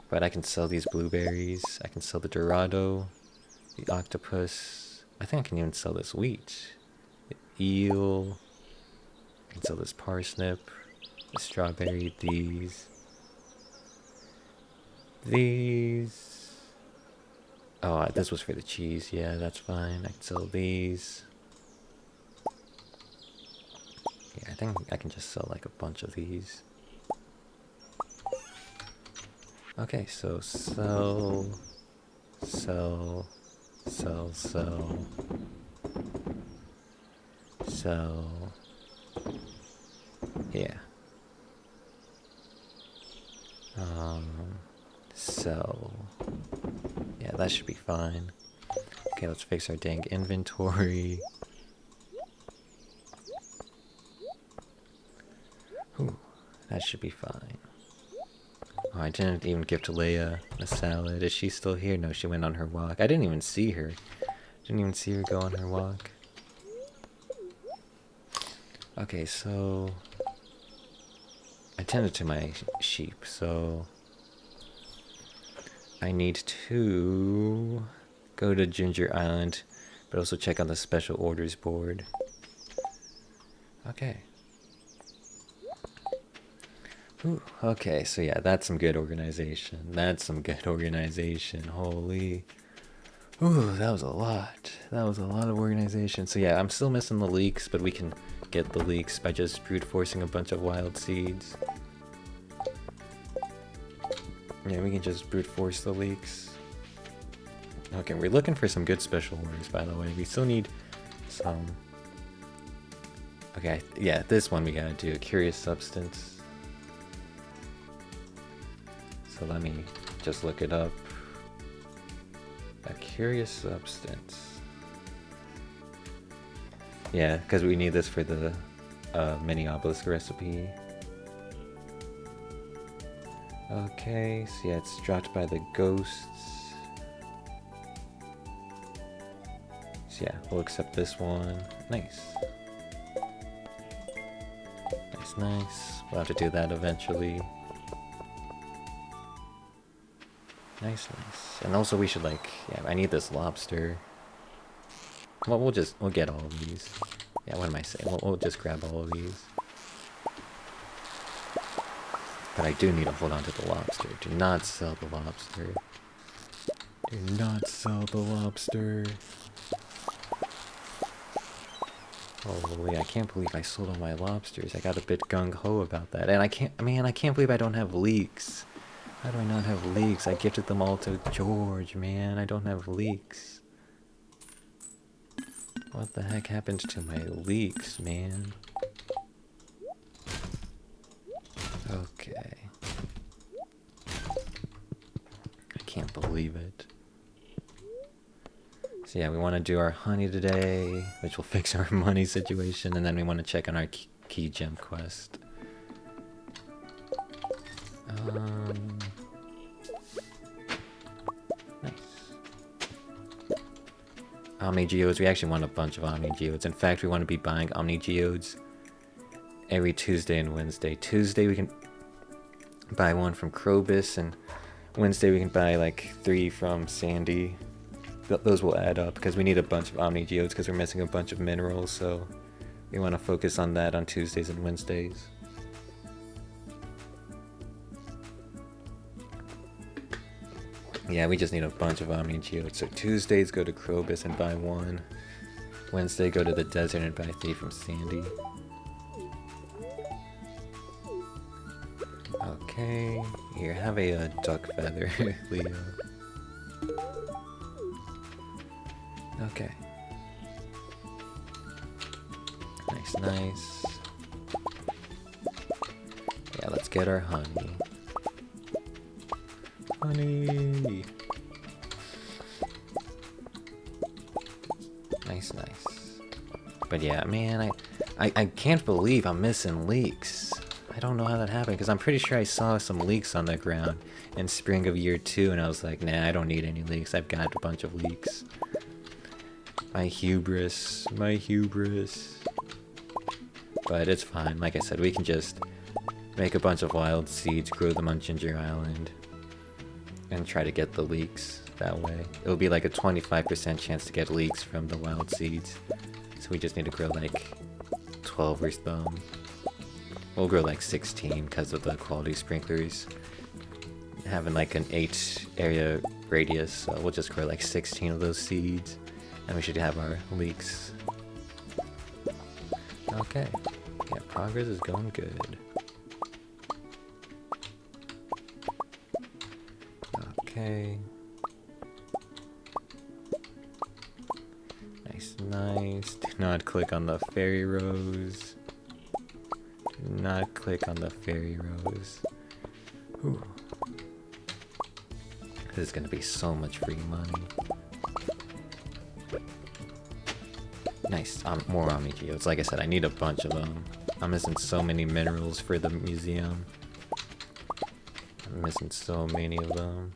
but I can sell these blueberries. I can sell the dorado, the octopus. I think I can even sell this wheat. The eel. I can sell this parsnip, the strawberry, these. Oh, this was for the cheese. Yeah, that's fine. I can sell these. Yeah, I think I can just sell like a bunch of these. Okay, so sell. Yeah. Sell. Yeah, that should be fine. Okay, let's fix our dang inventory. Whew, that should be fine. Oh, I didn't even give to Leia a salad. Is she still here? No, she went on her walk. I didn't even see her. Didn't even see her go on her walk. Okay, so I tended to my sheep, so I need to go to Ginger Island, but also check on the special orders board. Okay. Ooh, okay, so yeah, that's some good organization. That's some good organization. Holy. Ooh, that was a lot. That was a lot of organization. So yeah, I'm still missing the leeks, but we can get the leeks by just brute forcing a bunch of wild seeds. Yeah, we can just brute force the leaks. Okay, we're looking for some good special orders, by the way. We still need some... Okay, yeah, this one we gotta do. Curious Substance. So let me just look it up. A Curious Substance. Yeah, because we need this for the mini obelisk recipe. Okay, so yeah, it's dropped by the ghosts. So yeah, we'll accept this one. Nice. Nice. We'll have to do that eventually. Nice. And also we should like, yeah, I need this lobster. Well, we'll get all of these. Yeah, what am I saying? We'll just grab all of these. But I do need to hold on to the lobster. Do not sell the lobster. Do not sell the lobster. Holy, I can't believe I sold all my lobsters. I got a bit gung-ho about that. And I can't believe I don't have leeks. How do I not have leeks? I gifted them all to George, man. I don't have leeks. What the heck happened to my leeks, man? Okay. I can't believe it. So yeah, we want to do our honey today, which will fix our money situation, and then we want to check on our key gem quest. Nice. Omni Geodes, we actually want a bunch of Omni Geodes. In fact, we want to be buying Omni Geodes every Tuesday and Wednesday. Tuesday we can buy one from Krobus, and Wednesday we can buy like 3 from Sandy. Those will add up because we need a bunch of Omni Geodes because we're missing a bunch of minerals, so we want to focus on that on Tuesdays and Wednesdays. Yeah, we just need a bunch of Omni Geodes. So Tuesdays go to Krobus and buy 1. Wednesday go to the desert and buy 3 from Sandy. Okay, here, have a duck feather, Leo. Okay. Nice. Yeah, let's get our honey. Honey! Nice. But yeah, man, I can't believe I'm missing leeks. I don't know how that happened, because I'm pretty sure I saw some leeks on the ground in spring of year 2, and I was like, nah, I don't need any leeks. I've got a bunch of leeks. My hubris. But it's fine. Like I said, we can just make a bunch of wild seeds, grow them on Ginger Island, and try to get the leeks that way. It'll be like a 25% chance to get leeks from the wild seeds. So we just need to grow like 12 or so. We'll grow like 16 because of the quality sprinklers. Having like an 8 area radius, so we'll just grow like 16 of those seeds. And we should have our leeks. Okay. Yeah, progress is going good. Okay. Nice. Do not click on the fairy rose. Do not click on the fairy rose. Whew. This is gonna be so much free money. Nice. More Omni Geodes. Like I said, I need a bunch of them. I'm missing so many minerals for the museum. I'm missing so many of them.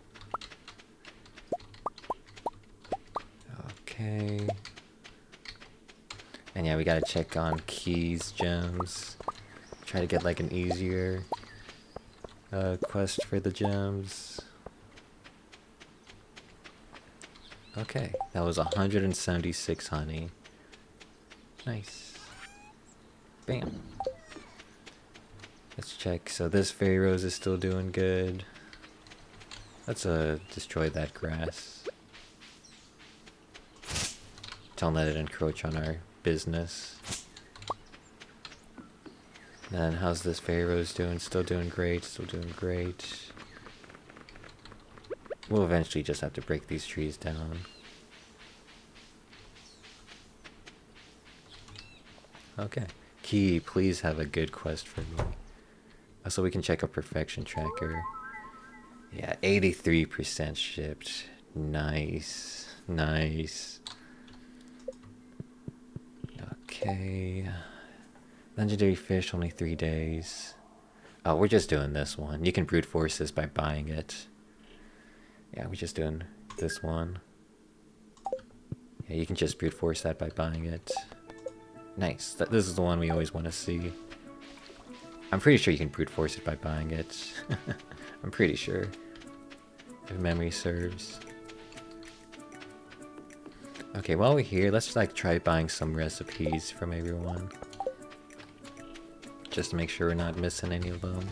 Okay. And yeah, we gotta check on keys, gems. Try to get like an easier quest for the gems. Okay, that was 176 honey. Nice. Bam. Let's check. So this fairy rose is still doing good. Let's destroy that grass. Don't let it encroach on our business. Then how's this fairy rose doing? Still doing great. We'll eventually just have to break these trees down. Okay. Key, please have a good quest for me. So we can check a perfection tracker. Yeah, 83% shipped. Nice. Nice. Okay. Legendary fish, only 3 days. Oh, we're just doing this one. You can brute force this by buying it. Yeah, we're just doing this one. Yeah, you can just brute force that by buying it. Nice. This is the one we always want to see. I'm pretty sure you can brute force it by buying it. I'm pretty sure. If memory serves. Okay, while we're here, let's like try buying some recipes from everyone. Just to make sure we're not missing any of them.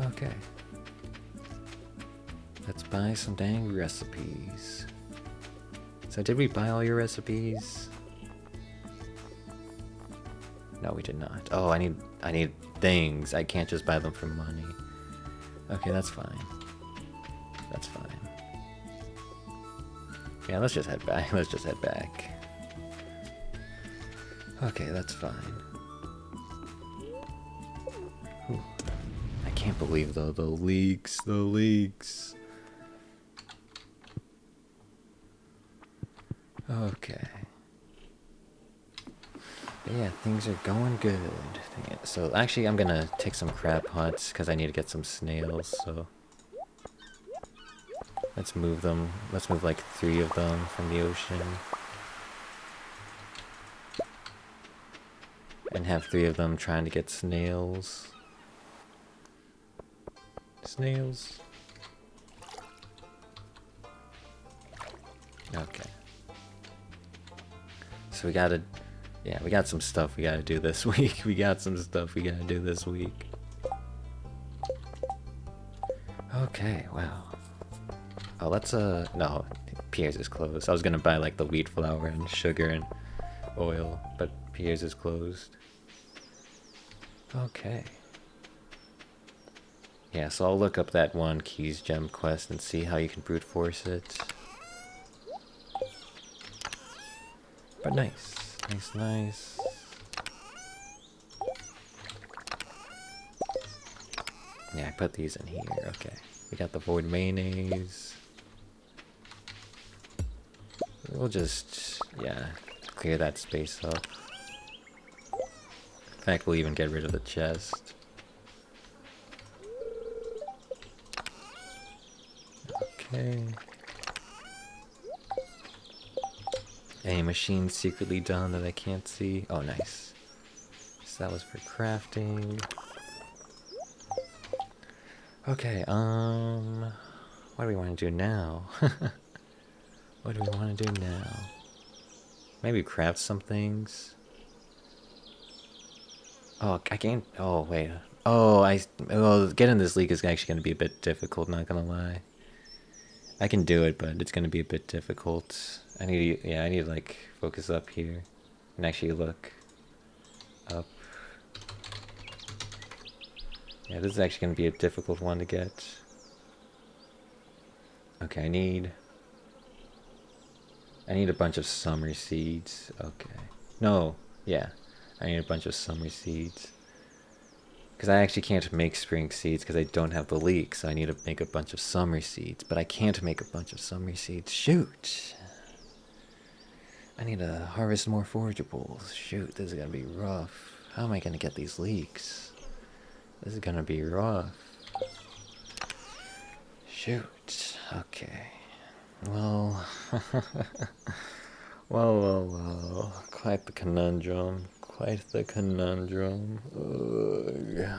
Okay. Let's buy some dang recipes. So did we buy all your recipes? No, we did not. Oh, I need things. I can't just buy them for money. Okay, that's fine. That's fine. Yeah, let's just head back. Let's just head back. Okay, that's fine. Whew. I can't believe though, the leaks. Okay. But yeah, things are going good. So actually I'm gonna take some crab pots because I need to get some snails, so let's move them. Let's move like 3 of them from the ocean. And have 3 of them trying to get snails. Snails. Okay. So we gotta... Yeah, we got some stuff we gotta do this week. We got some stuff we gotta do this week. Okay, wow. Oh, let's, no, Pierre's is closed. I was gonna buy, like, the wheat flour and sugar and oil, but Pierre's is closed. Okay. Yeah, so I'll look up that one Keys Gem quest and see how you can brute force it. But nice. Nice. Yeah, I put these in here. Okay. We got the void mayonnaise. We'll just, yeah, clear that space up. In fact, we'll even get rid of the chest. Okay. Any machine secretly done that I can't see? Oh, nice. So that was for crafting. Okay, what do we want to do now? What do we want to do now? Maybe craft some things. Oh, I can't. Oh, wait. Oh, well, getting this leak is actually going to be a bit difficult, not gonna lie. I can do it, but it's going to be a bit difficult. I need to like focus up here and actually look up. Yeah, this is actually going to be a difficult one to get. Okay, I need a bunch of summer seeds. Okay. No, yeah. I need a bunch of summer seeds. Because I actually can't make spring seeds because I don't have the leek, so I need to make a bunch of summer seeds. But I can't make a bunch of summer seeds. Shoot! I need to harvest more forageables. Shoot, this is going to be rough. How am I going to get these leeks? This is going to be rough. Shoot. Okay. Well... well. Quite the conundrum. Quite the conundrum.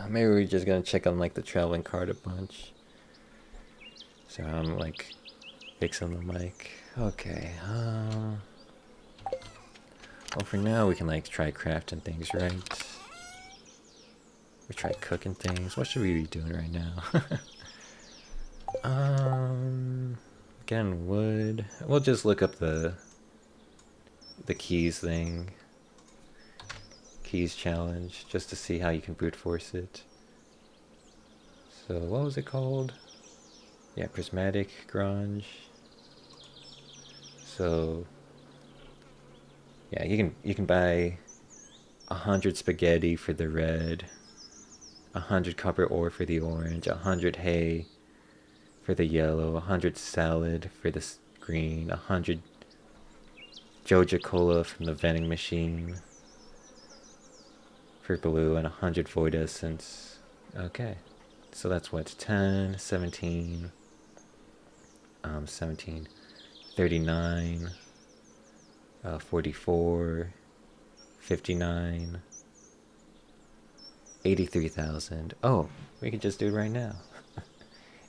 Maybe we're just gonna check on like the traveling cart a bunch. So I'm like fixing the mic. Okay. Well, for now we can like try crafting things, right? We try cooking things. What should we be doing right now? Getting wood. We'll just look up the keys thing. Keys challenge, just to see how you can brute force it. So what was it called? Yeah, prismatic grunge. So yeah, you can buy 100 spaghetti for the red, 100 copper ore for the orange, 100 hay for the yellow, 100 salad for the green, 100 Joja Cola from the vending machine for blue, and 100 Void Essence. Okay, so that's what, 10, 17, 17, 39, 44, 59, 83,000. Oh, we could just do it right now.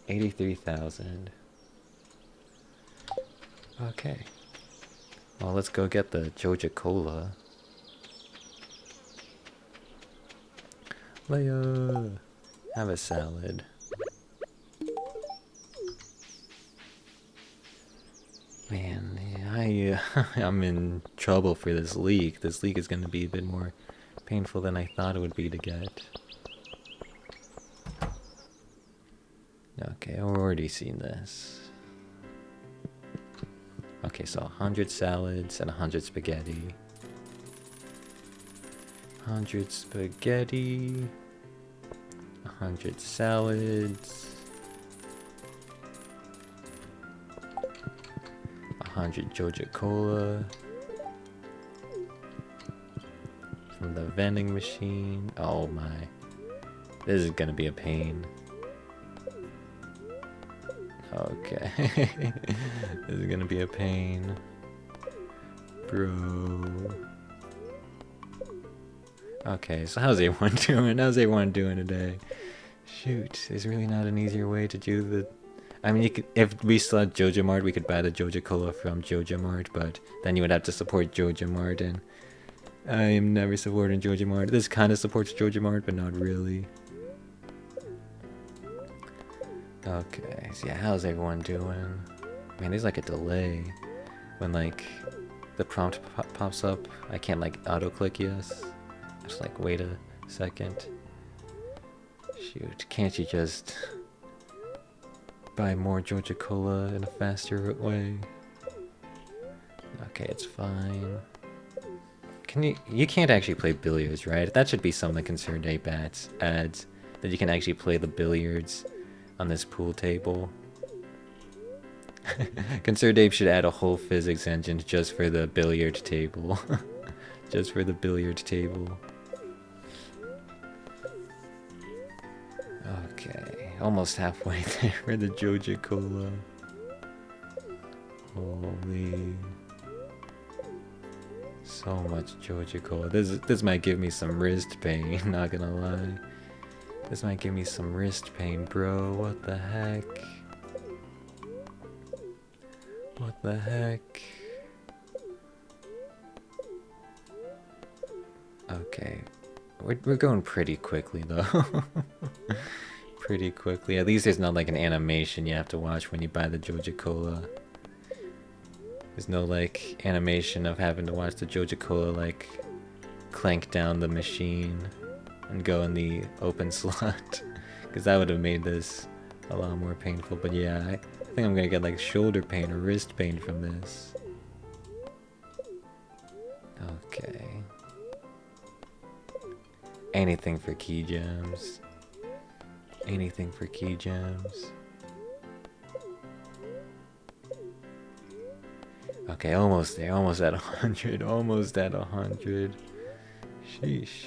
83,000. Okay. Well, let's go get the Joja Cola. Leia, have a salad. Man, I'm in trouble for this leak. This leak is going to be a bit more painful than I thought it would be to get. Okay, I've already seen this. Okay, so 100 salads and 100 spaghetti. 100 spaghetti. 100 salads. 100 Joja Cola. From the vending machine. Oh my. This is gonna be a pain. Okay. This is gonna be a pain. Bro. Okay, so how's everyone doing? How's everyone doing today? Shoot, there's really not an easier way to do the... I mean, you could, if we still had Joja Mart, we could buy the Joja Cola from Joja Mart, but then you would have to support Joja Mart, and I am never supporting Joja Mart. This kind of supports Joja Mart, but not really. Okay, so yeah, how's everyone doing? Man, there's like a delay when like the prompt pops up. I can't like auto-click yes. Just like wait a second. Shoot, can't you just buy more Joja Cola in a faster way? Okay, it's fine. You can't actually play billiards, right? That should be some of the Concerned Ape ads that you can actually play the billiards on this pool table. Concerned Ape should add a whole physics engine just for the billiard table. Just for the billiard table. Okay, almost halfway there for the Joja Cola. Holy. So much Joja Cola. This might give me some wrist pain, not gonna lie. This might give me some wrist pain, bro. What the heck? What the heck? Okay. We're going pretty quickly, though. Pretty quickly. At least there's not like an animation you have to watch when you buy the Joja Cola. There's no like animation of having to watch the Joja Cola like clank down the machine and go in the open slot. Because that would have made this a lot more painful. But yeah, I think I'm gonna get like shoulder pain or wrist pain from this. Okay. Anything for key gems. Anything for key gems. Okay, almost there. Almost at 100. Almost at 100. Sheesh.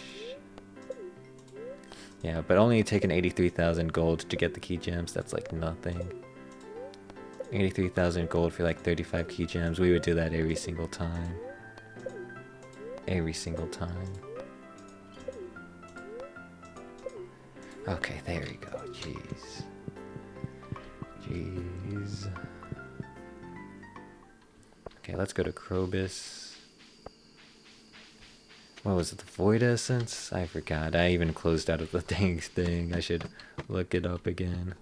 Yeah, but only taking 83,000 gold to get the key gems. That's like nothing. 83,000 gold for like 35 key gems. We would do that every single time. Every single time. Okay, there we go. Jeez. Jeez. Okay, let's go to Krobus. What was it, the Void Essence? I forgot. I even closed out of the dang thing. I should look it up again.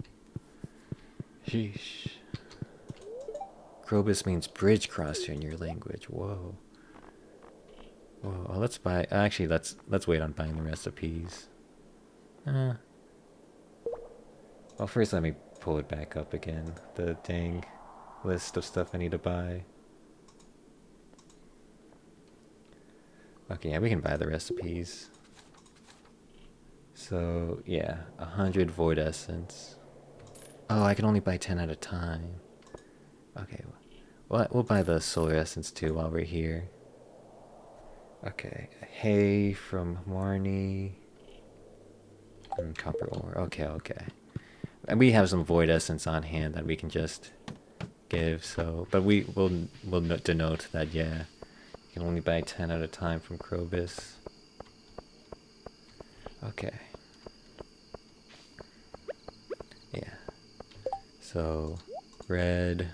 Sheesh. Krobus means bridge crosser in your language. Whoa. Whoa. Oh, let's buy. Actually, let's wait on buying the recipes. Well, first let me pull it back up again. The dang list of stuff I need to buy. Okay, yeah, we can buy the recipes. So, yeah, 100 Void Essence. Oh, I can only buy 10 at a time. Okay, well, we'll buy the Solar Essence too while we're here. Okay, hay from Marnie. And copper ore. Okay, okay. And we have some Void Essence on hand that we can just give, so... But we'll denote that, yeah, you can only buy 10 at a time from Krobus. Okay. Yeah. So, red.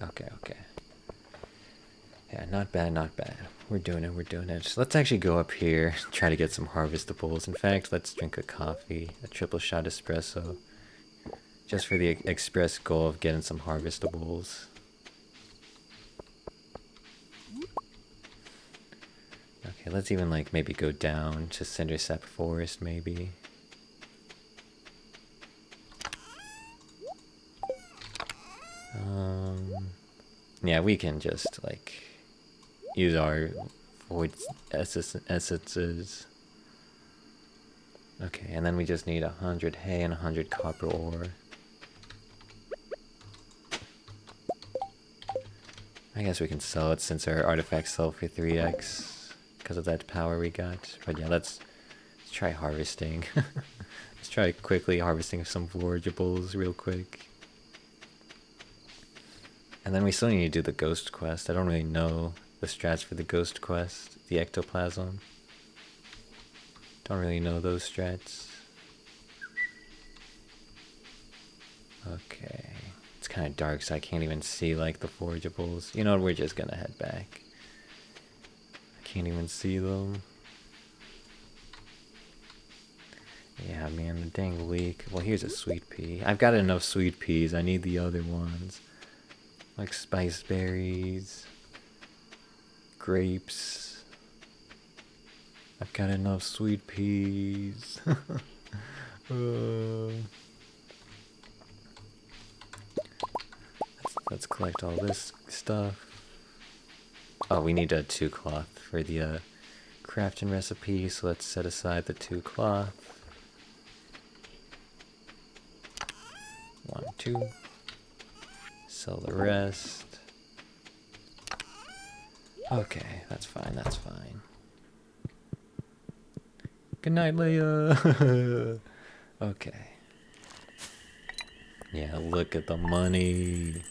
Okay, okay. Yeah, not bad, not bad. We're doing it, we're doing it. So let's actually go up here, try to get some harvestables. In fact, let's drink a coffee, a triple shot espresso. Just for the express goal of getting some harvestables. Okay, let's even like maybe go down to Cindersap Forest maybe. Yeah, we can just like use our void essences. Okay, and then we just need 100 hay and 100 copper ore. I guess we can sell it since our artifacts sell for 3x because of that power we got. But yeah, let's try harvesting. Let's try quickly harvesting some forageables real quick. And then we still need to do the ghost quest. I don't really know the strats for the ghost quest, the ectoplasm. Don't really know those strats. Okay. It's kind of dark, so I can't even see like the forageables. You know what, we're just gonna head back. I can't even see them. Yeah, man, the dang leek. Well, here's a sweet pea. I've got enough sweet peas. I need the other ones. Like spice berries. Grapes. I've got enough sweet peas. Let's collect all this stuff. Oh, we need a 2 cloth for the crafting recipe, so let's set aside the 2 cloth. 1, 2. Sell the rest. Okay, that's fine, that's fine. Good night, Leia! Okay. Yeah, look at the money.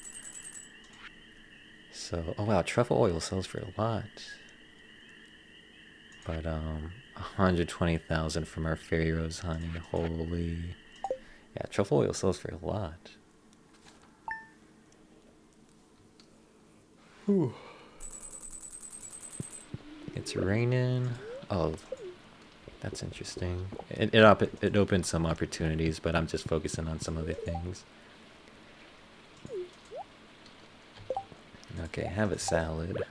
So, oh wow, truffle oil sells for a lot. But 120,000 from our fairy rose honey. Holy. Yeah, truffle oil sells for a lot. Whew. It's raining. Oh, that's interesting. It opened some opportunities, but I'm just focusing on some other things. Okay, have a salad.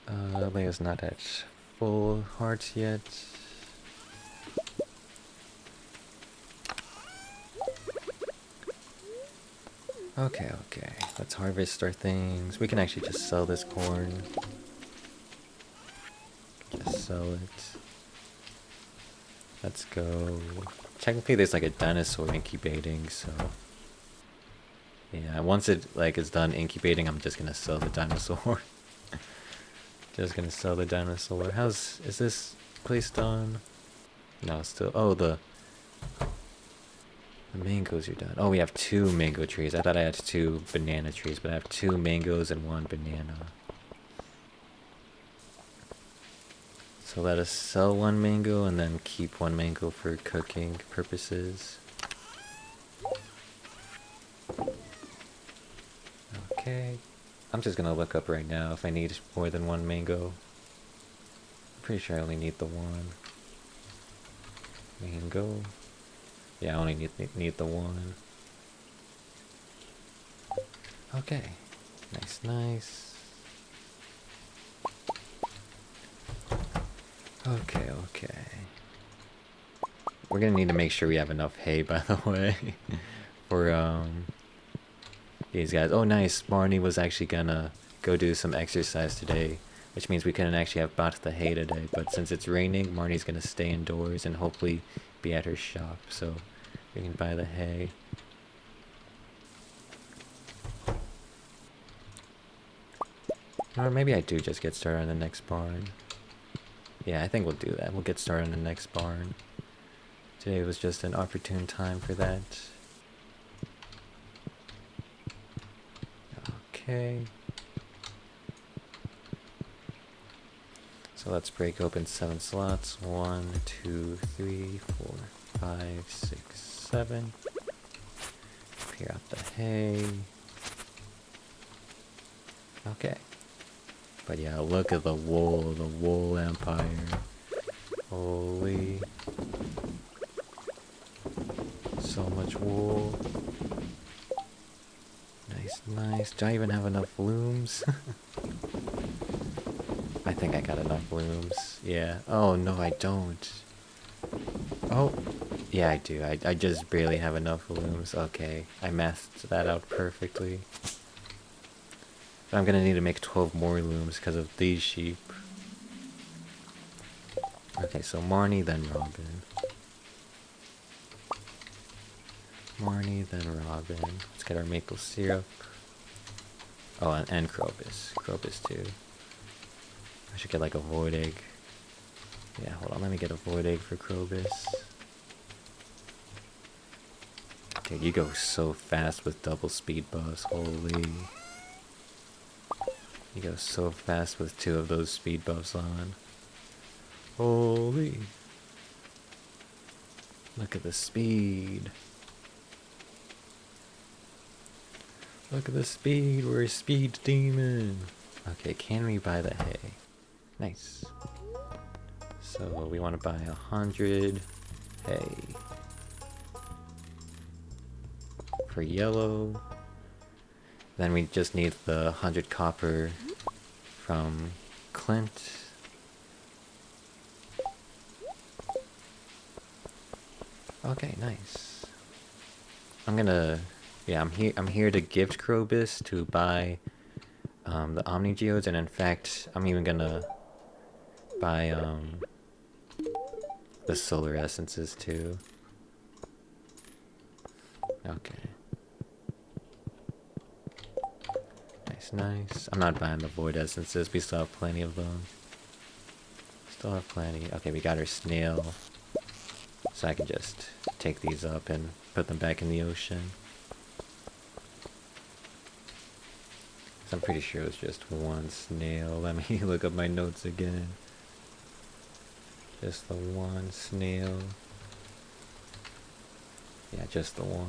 Leia's not at full hearts yet. Okay, okay. Let's harvest our things. We can actually just sell this corn. Just sell it. Let's go. Technically, there's like a dinosaur incubating, so yeah. Once it like is done incubating, I'm just gonna sell the dinosaur. Just gonna sell the dinosaur. Is this place done? No, still. Oh, the mangoes are done. Oh, we have 2 mango trees. I thought I had 2 banana trees, but I have 2 mangoes and 1 banana. So let us sell 1 mango and then keep 1 mango for cooking purposes. Okay. I'm just gonna look up right now if I need more than 1 mango. I'm pretty sure I only need the 1. Mango. Yeah, I only need the 1. Okay. Nice, nice. Okay, okay. We're gonna need to make sure we have enough hay, by the way, for these guys. Oh, nice. Marnie was actually gonna go do some exercise today, which means we couldn't actually have bought the hay today. But since it's raining, Marnie's gonna stay indoors and hopefully be at her shop, so we can buy the hay. Or maybe I do just get started on the next barn. Yeah, I think we'll do that. We'll get started on the next barn. Today was just an opportune time for that. Okay. So let's break open 7 slots. 1, 2, 3, 4, 5, 6, 7. Clear out the hay. Okay. But yeah, look at the wool empire. Holy. So much wool. Nice, nice. Do I even have enough looms? I think I got enough looms. Yeah. Oh, no, I don't. Oh. Yeah, I do. I just barely have enough looms. Okay. I mathed that out perfectly. But I'm gonna need to make 12 more looms because of these sheep. Okay, so Marnie, then Robin. Marnie, then Robin. Let's get our maple syrup. Oh, and Krobus. Krobus too. I should get like a void egg. Yeah, hold on, let me get a void egg for Krobus. Dude, you go so fast with double speed buffs, holy. You go so fast with 2 of those speed buffs on. Holy. Look at the speed. Look at the speed, we're a speed demon. Okay, can we buy the hay? Nice. So we want to buy 100 hay. For yellow. Then we just need the 100 copper from Clint. Okay, nice. Yeah, I'm here to gift Krobus to buy the Omni Geodes, and in fact, I'm even gonna buy the solar essences too. Okay. Nice, nice. I'm not buying the void essences, we still have plenty of them. Still have plenty. Okay, we got our snail. So I can just take these up and put them back in the ocean. I'm pretty sure it was just 1 snail. Let me look up my notes again. Just the 1 snail. Yeah, just the 1.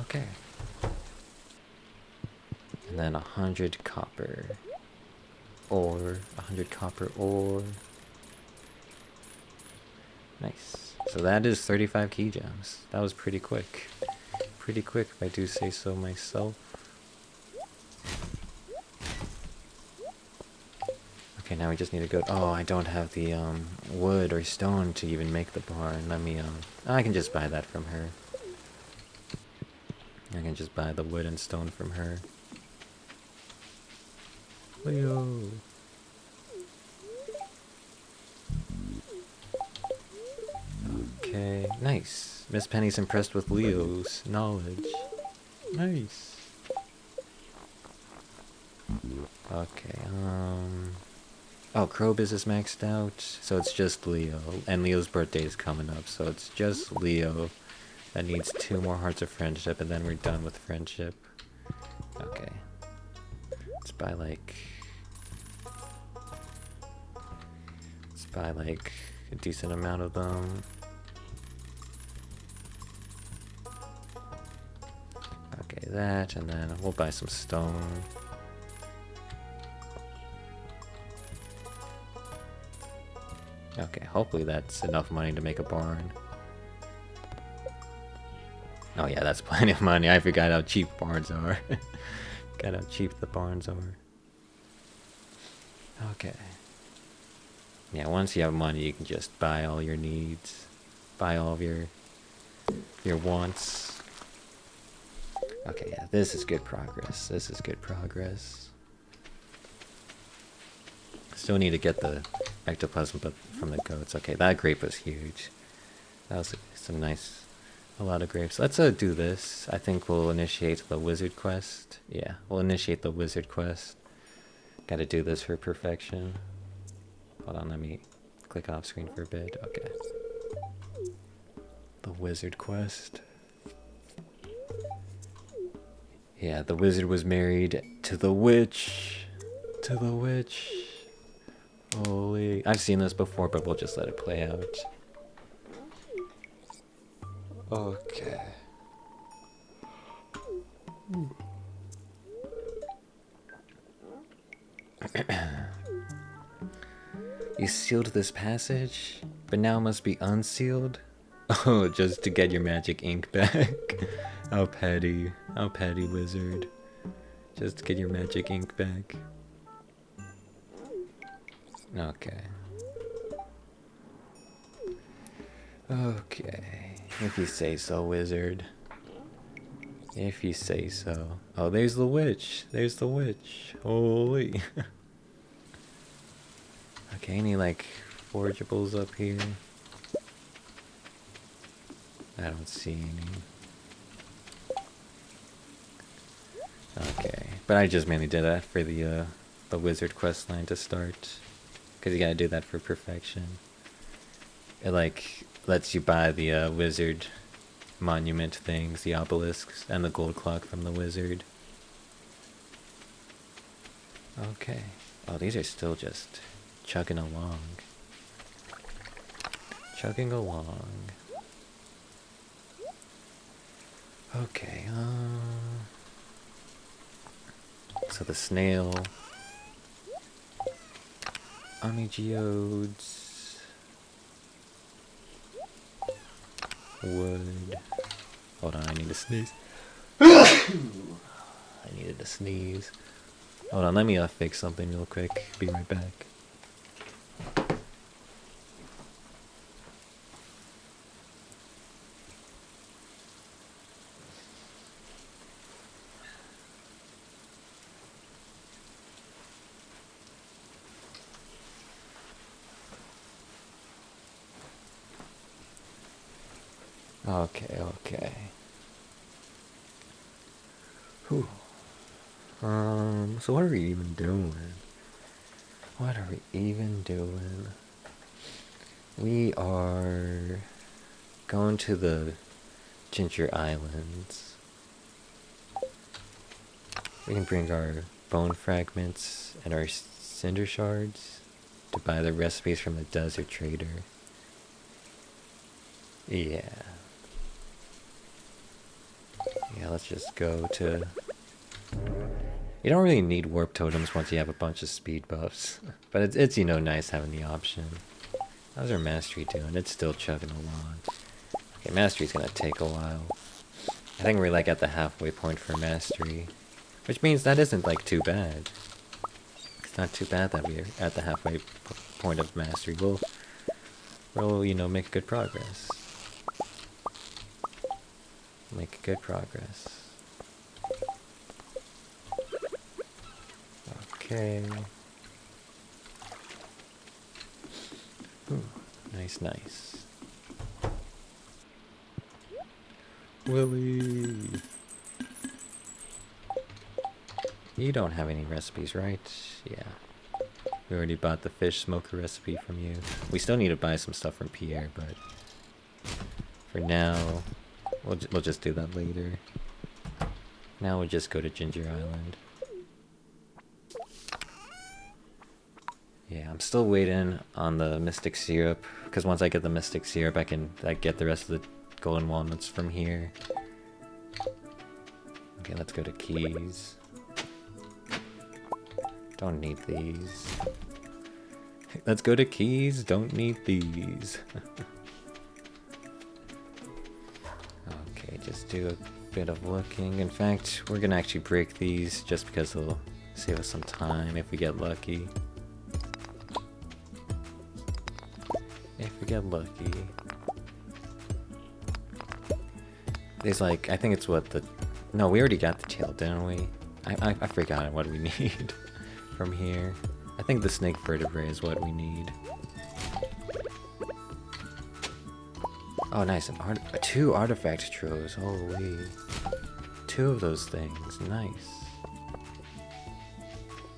Okay. And then 100 copper. Ore. 100 copper ore. Nice. So that is 35 key gems. That was pretty quick. Pretty quick if I do say so myself. Okay, now we just need to go. Oh, I don't have the wood or stone to even make the barn. Let me I can just buy that from her. I can just buy the wood and stone from her. Leo. Okay, nice. Miss Penny's impressed with Leo's knowledge. Nice. Okay, oh, Krobus is maxed out, so it's just Leo. And Leo's birthday is coming up, so it's just Leo that needs 2 more hearts of friendship, and then we're done with friendship. Okay. Let's buy like a decent amount of them. Okay, that, and then we'll buy some stone. Okay, hopefully that's enough money to make a barn. Oh yeah, that's plenty of money. I forgot how cheap barns are. Forgot how cheap the barns are. Okay. Yeah, once you have money, you can just buy all your needs, buy all of your wants. Okay, yeah, this is good progress. This is good progress. Still need to get the ectoplasm from the goats. Okay, that grape was huge. That was a lot of grapes. Let's do this. I think we'll initiate the wizard quest. Yeah, we'll initiate the wizard quest. Gotta do this for perfection. Hold on, let me click off screen for a bit. Okay. The wizard quest. Yeah, the wizard was married to the witch. To the witch. Holy. I've seen this before, but we'll just let it play out. Okay. You sealed this passage, but now must be unsealed? Oh, just to get your magic ink back. How petty. How petty, wizard. Just to get your magic ink back. Okay. Okay. If you say so, wizard. If you say so. Oh, there's the witch. There's the witch. Holy. Okay, any like forageables up here? I don't see any. Okay, but I just mainly did that for the wizard quest line to start, because you gotta do that for perfection. It like lets you buy the wizard monument things, the obelisks, and the gold clock from the wizard. Okay. Oh, these are still just chugging along. Chugging along. Okay, so the snail. Army geodes. Wood. Hold on, I need to sneeze. I needed to sneeze. Hold on, let me fix something real quick. Be right back. Okay, okay. Whew. So what are we even doing? What are we even doing? We are going to the Ginger Islands. We can bring our bone fragments and our cinder shards to buy the recipes from the desert trader. Yeah. Yeah, let's just go to... You don't really need warp totems once you have a bunch of speed buffs. But it's you know, nice having the option. How's our mastery doing? It's still chugging along. Okay, mastery's gonna take a while. I think we're like at the halfway point for mastery. Which means that isn't like too bad. It's not too bad that we're at the halfway point of mastery. We'll, you know, make good progress. Make good progress. Okay. Ooh, nice, nice. Willy! You don't have any recipes, right? Yeah. We already bought the fish smoker recipe from you. We still need to buy some stuff from Pierre, but... For now, we'll just do that later. Now we'll just go to Ginger Island. Yeah, I'm still waiting on the Mystic Syrup, because once I get the Mystic Syrup, I can get the rest of the golden walnuts from here. Okay, let's go to Keys. Don't need these. Let's go to Keys, don't need these. Okay, just do a bit of looking. In fact, we're gonna actually break these just because it'll save us some time if we get lucky. get lucky. There's like, I think it's what the... No, we already got the tail, didn't we? I forgot what we need from here. I think the snake vertebrae is what we need. Oh, nice. Two artifact troves. Holy. 2 of those things. Nice.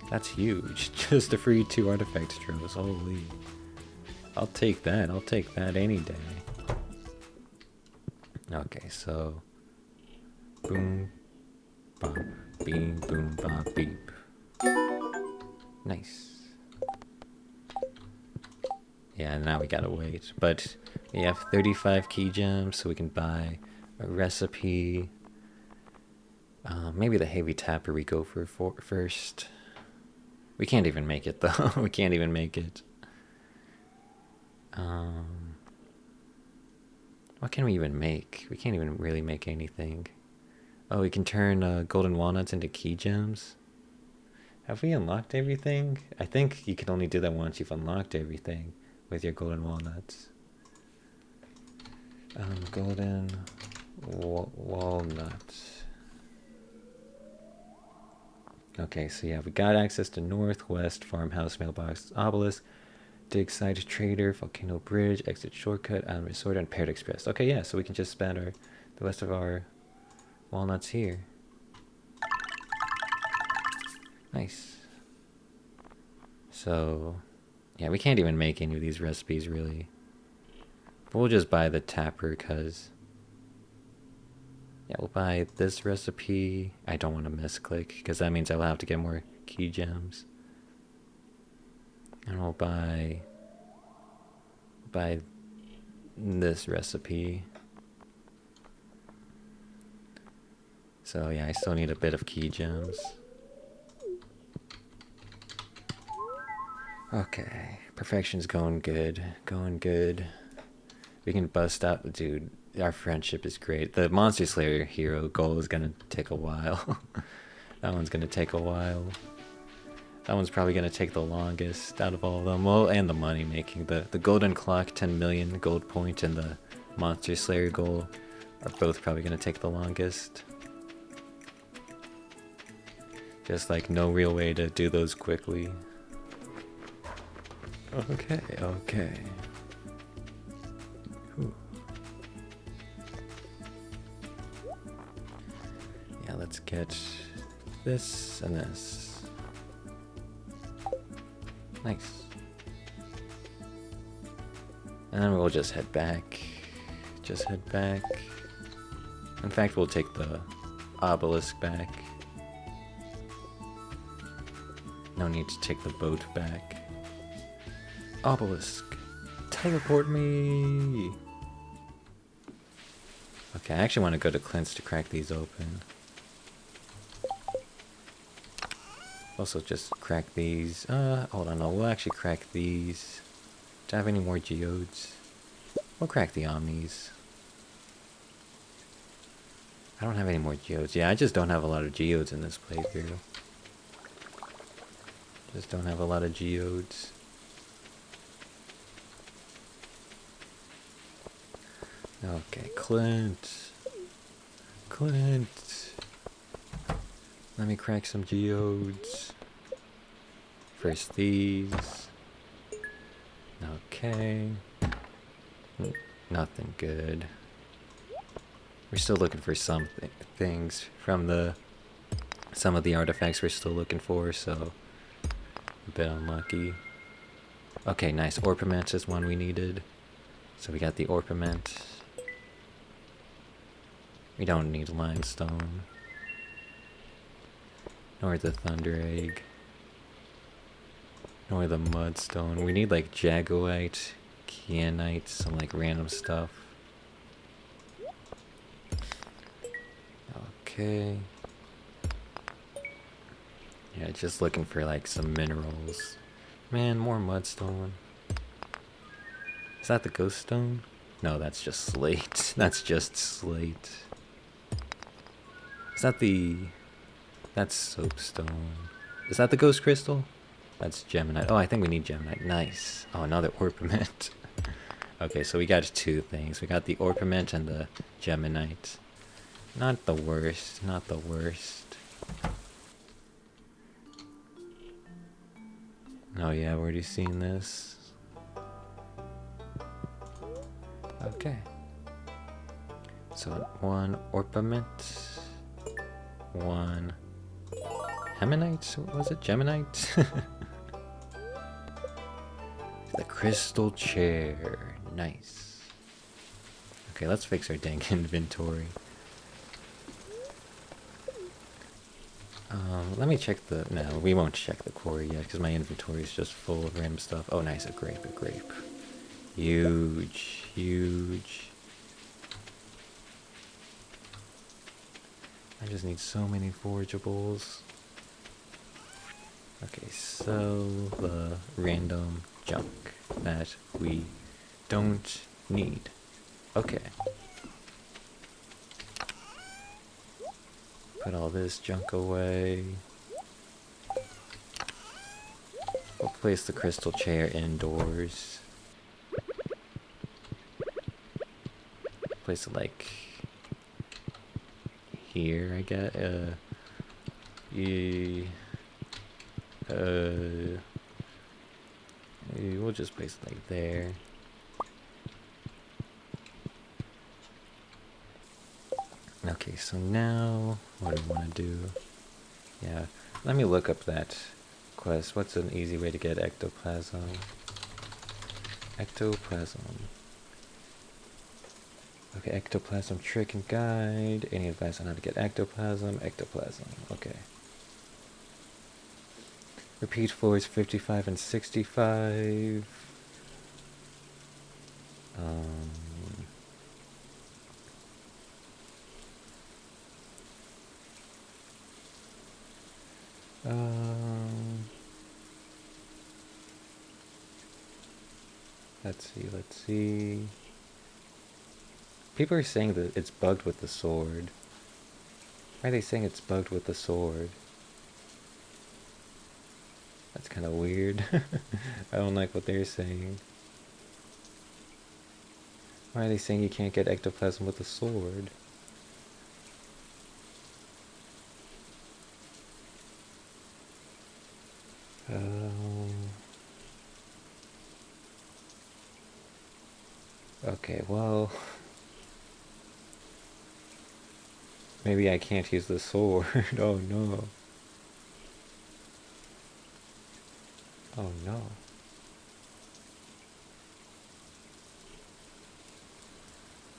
That's huge. Just a free 2 artifact troves. Holy. I'll take that. I'll take that any day. Okay, so... Boom. Bop. Beam. Boom. Bop. Beep. Nice. Yeah, now we gotta wait. But we have 35 key gems, so we can buy a recipe. Maybe the heavy tapper we go for first. We can't even make it though. We can't even make it. What can we even make? We can't even really make anything. Oh, we can turn golden walnuts into key gems. Have we unlocked everything? I think you can only do that once you've unlocked everything with your golden walnuts. Golden walnuts. Okay, so yeah, we got access to Northwest, Farmhouse, Mailbox, Obelisk, Dig Site, Trader, Volcano Bridge, Exit Shortcut, Island Resort, and Parrot Express. Okay, yeah, so we can just spend the rest of our walnuts here. Nice. So, yeah, we can't even make any of these recipes, really. But we'll just buy the tapper, because... Yeah, we'll buy this recipe. I don't want to misclick, because that means I'll have to get more key gems. And we'll buy this recipe. So yeah, I still need a bit of key gems. Okay, perfection's going good, going good. We can bust out, dude. Our friendship is great. The Monster Slayer hero goal is gonna take a while. That one's gonna take a while. That one's probably gonna take the longest out of all of them. Well, and the money making. The Golden Clock 10 million gold point and the Monster Slayer goal are both probably gonna take the longest. Just like no real way to do those quickly. Okay, okay. Whew. Yeah, let's get this and this. Nice. And then we'll just head back. Just head back. In fact, we'll take the obelisk back. No need to take the boat back. Obelisk, teleport me! Okay, I actually want to go to Clint's to crack these open. Also, just crack these. Hold on, no, we'll actually crack these. Do I have any more geodes? We'll crack the omnis. I don't have any more geodes. Yeah, I just don't have a lot of geodes in this playthrough. Just don't have a lot of geodes. Okay, Clint. Clint. Let me crack some geodes. First these. Okay. Nothing good. We're still looking for some things from some of the artifacts we're still looking for, so a bit unlucky. Okay, nice. Orpiment is one we needed. So we got the Orpiment. We don't need limestone. Nor the thunder egg. Nor the mudstone. We need like jagoite, kyanite, some like random stuff. Okay. Yeah, just looking for like some minerals. Man, more mudstone. Is that the ghost stone? No, that's just slate. That's just slate. Is that the... That's soapstone. Is that the ghost crystal? That's geminite. Oh, I think we need geminite. Nice. Oh, another orpiment. Okay, so we got two things. We got the orpiment and the geminite. Not the worst, not the worst. Oh yeah, I've already seen this. Okay. So one orpiment, one hemonite, what was it? Geminite? The crystal chair. Nice. Okay, let's fix our dang inventory. Let me check the... No, we won't check the quarry yet, because my inventory is just full of random stuff. Oh, nice, a grape, a grape. Huge, huge. I just need so many forageables. Okay, so the random junk that we don't need. Okay. Put all this junk away. We'll place the crystal chair indoors. Place it like here, I guess. We'll just place it like there. Okay, so now, what do we want to do? Yeah, let me look up that quest. What's an easy way to get ectoplasm? Ectoplasm. Okay, ectoplasm trick and guide. Any advice on how to get ectoplasm? Ectoplasm, okay. Repeat floors 55 and 65. Let's see. People are saying that it's bugged with the sword. Why are they saying it's bugged with the sword? That's kind of weird. I don't like what they're saying. Why are they saying you can't get ectoplasm with a sword? Okay, well... Maybe I can't use the sword. Oh no. Oh no.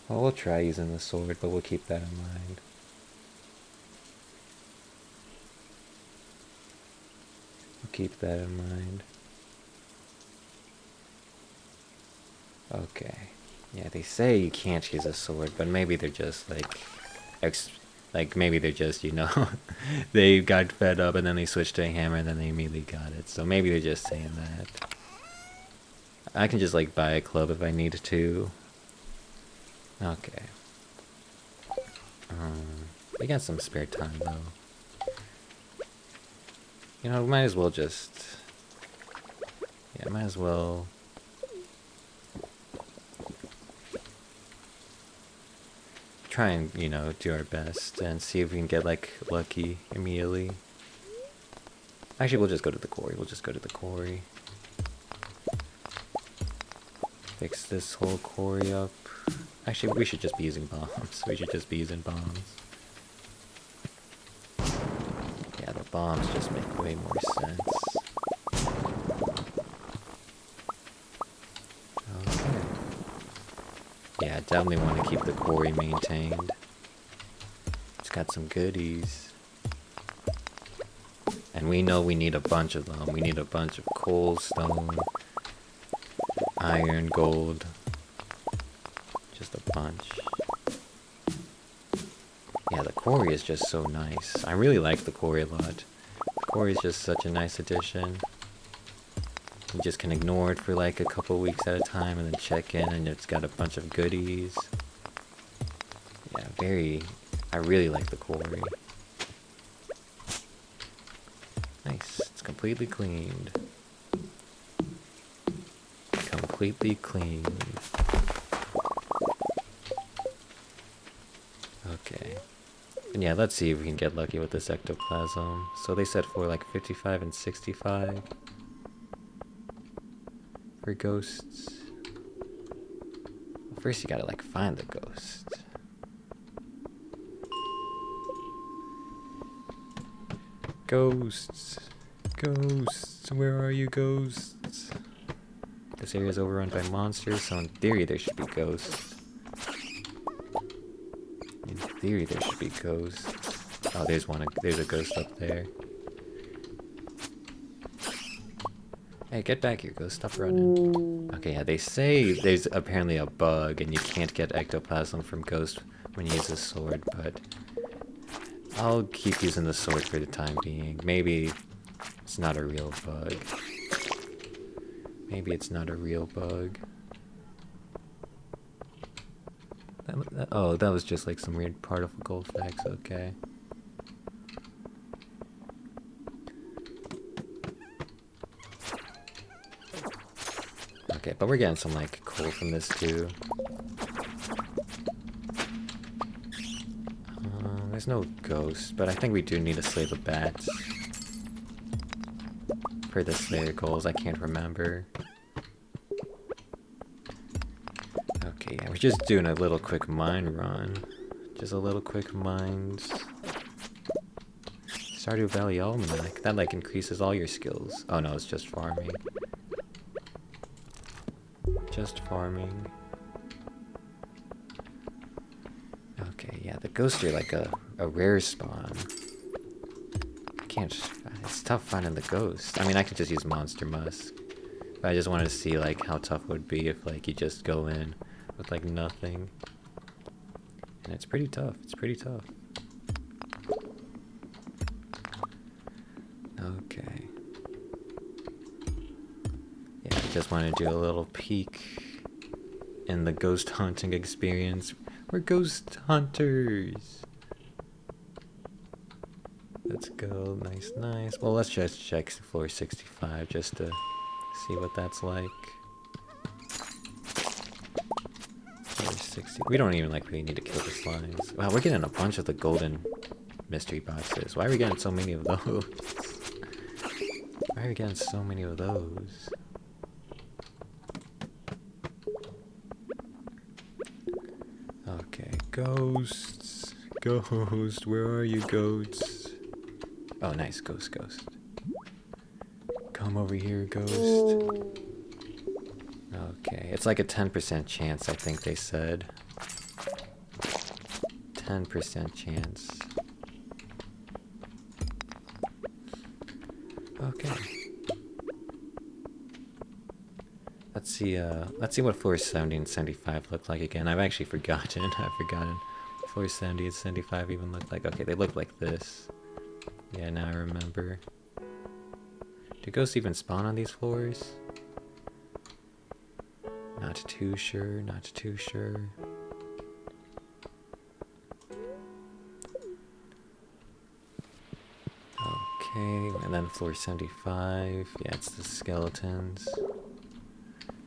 Well, we'll try using the sword, but we'll keep that in mind. We'll keep that in mind. Okay. Yeah, they say you can't use a sword, but maybe they're just like maybe they're just, you know, they got fed up and then they switched to a hammer and then they immediately got it. So maybe they're just saying that. I can just like buy a club if I need to. Okay. We got some spare time though. You know, we might as well just... Yeah, might as well... Try and, you know, do our best and see if we can get, like, lucky immediately. Actually, we'll just go to the quarry. We'll just go to the quarry. Fix this whole quarry up. Actually, we should just be using bombs. We should just be using bombs. Yeah, the bombs just make way more sense. Yeah, definitely want to keep the quarry maintained. It's got some goodies. And we know we need a bunch of them. We need a bunch of coal, stone, iron, gold. Just a bunch. Yeah, the quarry is just so nice. I really like the quarry a lot. The quarry is just such a nice addition. You just can ignore it for like a couple weeks at a time and then check in and it's got a bunch of goodies. Yeah, I really like the quarry. Nice, it's completely cleaned. completely clean. Okay. And yeah, let's see if we can get lucky with this ectoplasm. So they said for like 55 and 65 for ghosts. Well, first you gotta like find the ghost. Ghosts. Ghosts. Where are you, ghosts? This area is overrun by monsters, so in theory there should be ghosts. In theory there should be ghosts. Oh, there's one. There's a ghost up there. Hey, get back here, ghost. Stop running. Okay, yeah, they say there's apparently a bug and you can't get ectoplasm from ghosts when you use a sword, but I'll keep using the sword for the time being. Maybe it's not a real bug. Maybe it's not a real bug. Oh, that was just like some weird particle effects, okay. Okay, but we're getting some like coal from this too. There's no ghost, but I think we do need to slay the bats. For the Slayer goals, I can't remember. Okay, yeah, we're just doing a little quick mine run. Just a little quick mines. Stardew Valley Almanac. That like increases all your skills. Oh no, it's just farming. Just farming. Okay, yeah, the ghosts are like a rare spawn. It's tough finding the ghost. I mean, I could just use Monster Musk. But I just wanted to see like how tough it would be if like you just go in with like nothing. And it's pretty tough. It's pretty tough. Okay. Yeah, I just wanted to do a little peek in the ghost hunting experience. We're ghost hunters. Let's go. Nice, nice. Well, let's just check floor 65 just to see what that's like. Floor 60. We don't even like really need to kill the slimes. Wow, we're getting a bunch of the golden mystery boxes. Why are we getting so many of those? Why are we getting so many of those? Okay, ghosts. Ghost, where are you, ghosts? Oh, nice, ghost. Come over here, ghost. Okay, it's like a 10% chance, I think they said. 10% chance. Okay. Let's see what floors 70 and 75 look like again. I've actually forgotten. I've forgotten floors 70 and 75 even look like. Okay, they look like this. Yeah, now I remember. Do ghosts even spawn on these floors? Not too sure, not too sure. Okay, and then floor 75. Yeah, it's the skeletons.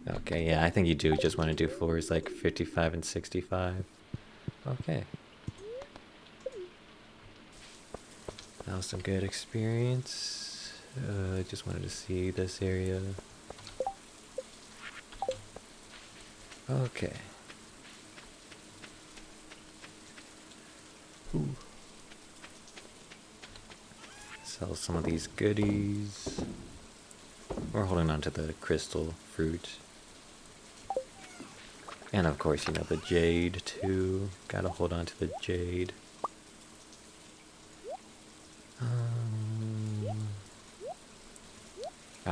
Okay, yeah, I think you do just want to do floors like 55 and 65. Okay. That was some good experience. I just wanted to see this area. Okay. Ooh. Sell some of these goodies. We're holding on to the crystal fruit. And of course, you know, the jade too. Gotta hold on to the jade.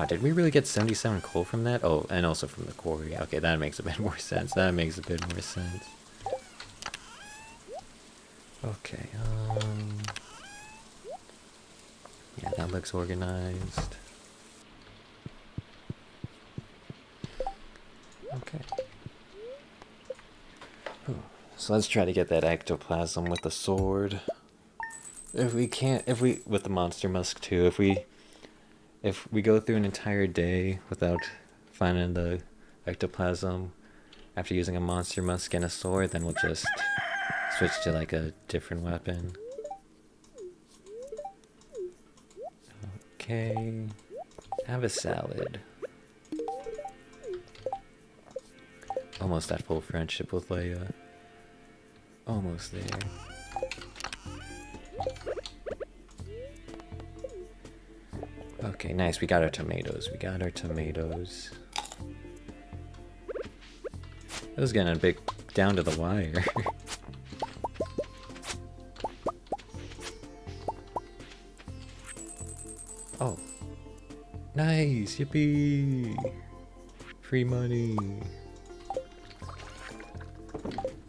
Did we really get 77 coal from that? Oh, and also from the quarry. Okay, that makes a bit more sense. That makes a bit more sense. Okay, yeah, that looks organized. Okay. So let's try to get that ectoplasm with the sword. If we can't, with the monster musk too, if we go through an entire day without finding the ectoplasm after using a monster musk and a sword, then we'll just switch to like a different weapon. Okay, have a salad. Almost at full friendship with Leia. Almost there. Okay, nice. We got our tomatoes. We got our tomatoes. It was getting a bit down to the wire. Oh. Nice! Yippee! Free money!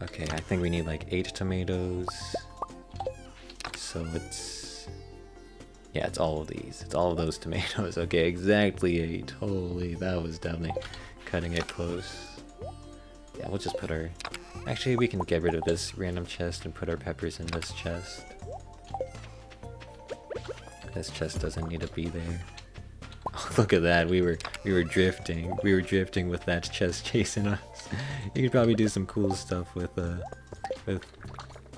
Okay, I think we need like 8 tomatoes. So it's... yeah, it's all of these. It's all of those tomatoes. Okay, exactly 8. Holy, that was definitely cutting it close. Yeah, we'll just put our... actually, we can get rid of this random chest and put our peppers in this chest. This chest doesn't need to be there. Oh, look at that. We were drifting. We were drifting with that chest chasing us. You could probably do some cool stuff with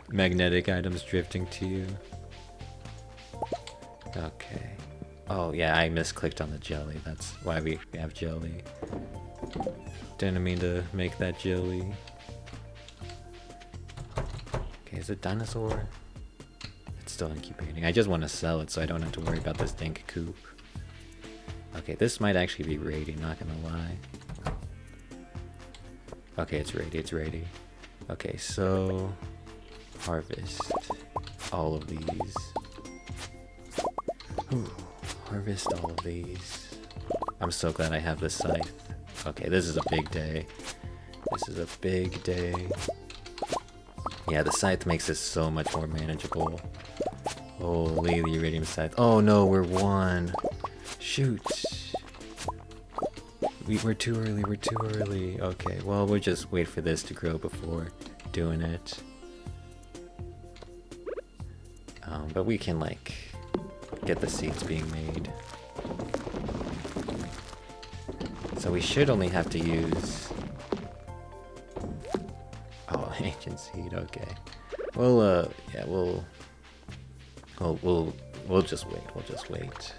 magnetic items drifting to you. Okay. Oh yeah, I misclicked on the jelly. That's why we have jelly. Didn't mean to make that jelly. Okay, is it dinosaur? It's still incubating. I just want to sell it so I don't have to worry about this dank coop. Okay, this might actually be ready, not gonna lie. Okay, it's ready, it's ready. Okay, so... harvest all of these. Ooh, harvest all of these. I'm so glad I have this scythe. Okay, this is a big day. This is a big day. Yeah, the scythe makes this so much more manageable. Holy, the iridium scythe. Oh no, we're 1. Shoot. We're too early, we're too early. Okay, well, we'll just wait for this to grow before doing it. But we can, like, get the seeds being made. So we should only have to use... oh, ancient seed, okay. Well, yeah, we'll just wait, we'll just wait.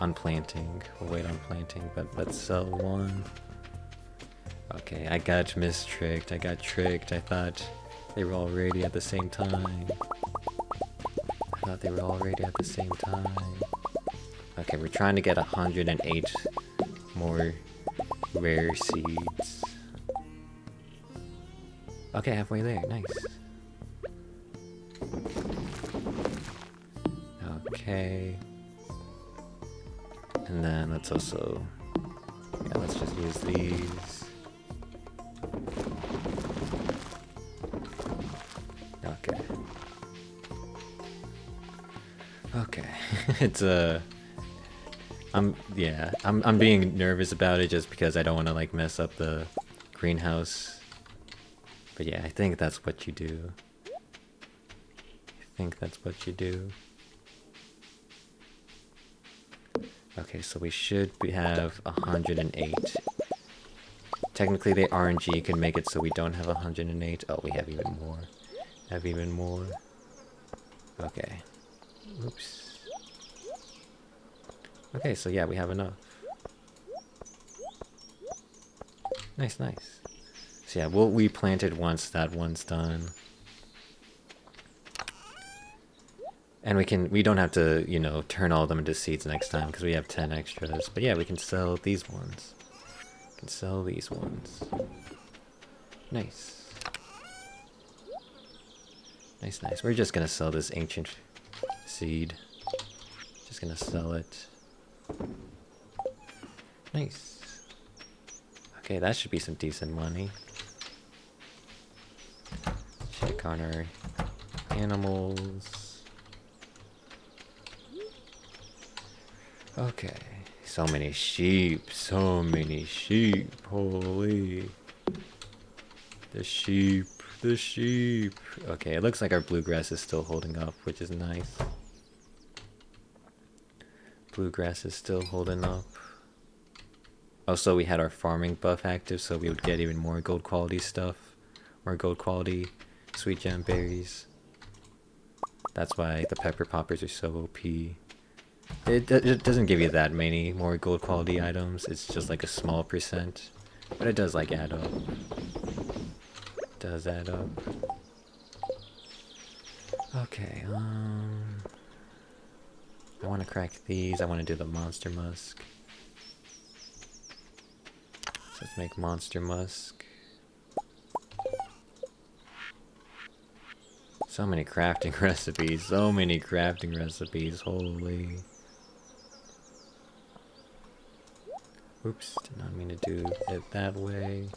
On planting. We'll wait on planting, but let's sell 1. Okay, I got mistricked. I got tricked. I thought they were all ready at the same time. I thought they were all ready at the same time. Okay, we're trying to get 108 more rare seeds. Okay, halfway there. Nice. Okay. And then let's also, yeah, let's just use these. Okay. Okay. It's I'm being nervous about it just because I don't want to like mess up the greenhouse. But yeah, I think that's what you do. I think that's what you do. Okay, so we should have 108. Technically, the RNG can make it so we don't have 108. Oh, we have even more. Have even more. Okay. Oops. Okay, so yeah, we have enough. Nice, nice. So yeah, we planted once that one's done. And we don't have to, you know, turn all of them into seeds next time because we have 10 extras. But yeah, we can sell these ones. We can sell these ones. Nice. Nice, nice. We're just gonna sell this ancient seed. Just gonna sell it. Nice. Okay, that should be some decent money. Check on our animals. Okay, so many sheep, so many sheep, holy. The sheep, the sheep. Okay, it looks like our bluegrass is still holding up, which is nice. Bluegrass is still holding up. Also, we had our farming buff active, so we would get even more gold quality stuff. More gold quality sweet gem berries. That's why the pepper poppers are so OP. It doesn't give you that many more gold quality items. It's just like a small percent. But it does like add up. Does add up. Okay, I want to crack these. I want to do the monster musk. So let's make monster musk. So many crafting recipes. So many crafting recipes. Holy. Oops, did not mean to do it that way.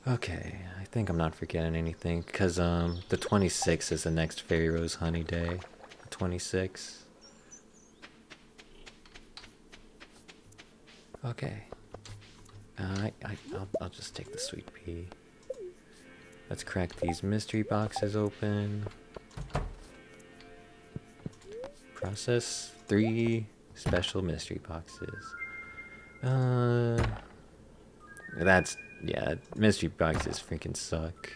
Okay, I think I'm not forgetting anything, because the 26th is the next Fairy Rose Honey Day. The 26th. Okay. I'll just take the sweet pea. Let's crack these mystery boxes open. Process 3 special mystery boxes. Yeah, mystery boxes freaking suck.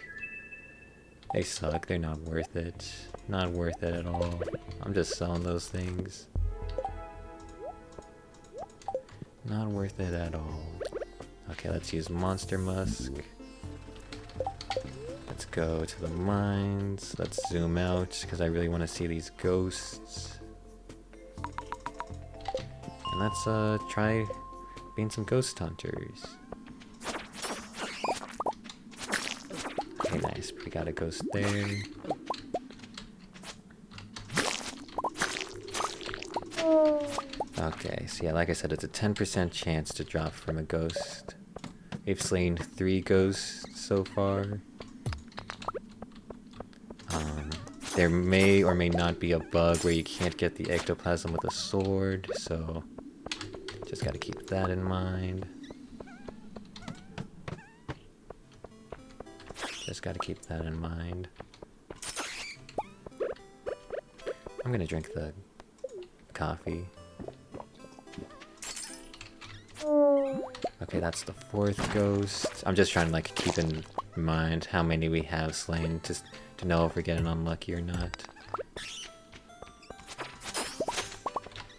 They suck, they're not worth it. Not worth it at all. I'm just selling those things. Not worth it at all. Okay, let's use Monster Musk. Let's go to the mines. Let's zoom out, because I really want to see these ghosts. And let's try being some ghost hunters. Okay, nice. We got a ghost there. Okay, so yeah, like I said, it's a 10% chance to drop from a ghost. We've slain 3 ghosts so far. There may or may not be a bug where you can't get the ectoplasm with a sword, so just gotta keep that in mind. Just gotta keep that in mind. I'm gonna drink the coffee. Okay, that's the 4th ghost. I'm just trying to like keep in mind how many we have slain to know if we're getting unlucky or not.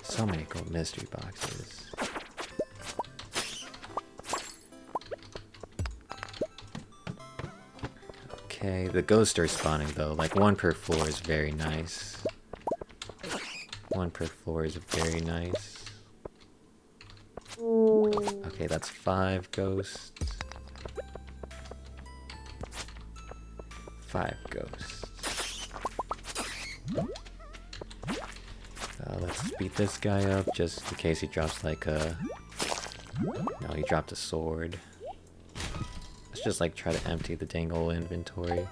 So many gold mystery boxes. Okay, the ghosts are spawning though. Like 1 per floor is very nice. 1 per floor is very nice. Okay, that's 5 ghosts. 5 ghosts. Let's beat this guy up just in case he drops like a... No, he dropped a sword. Let's just like try to empty the dang old inventory.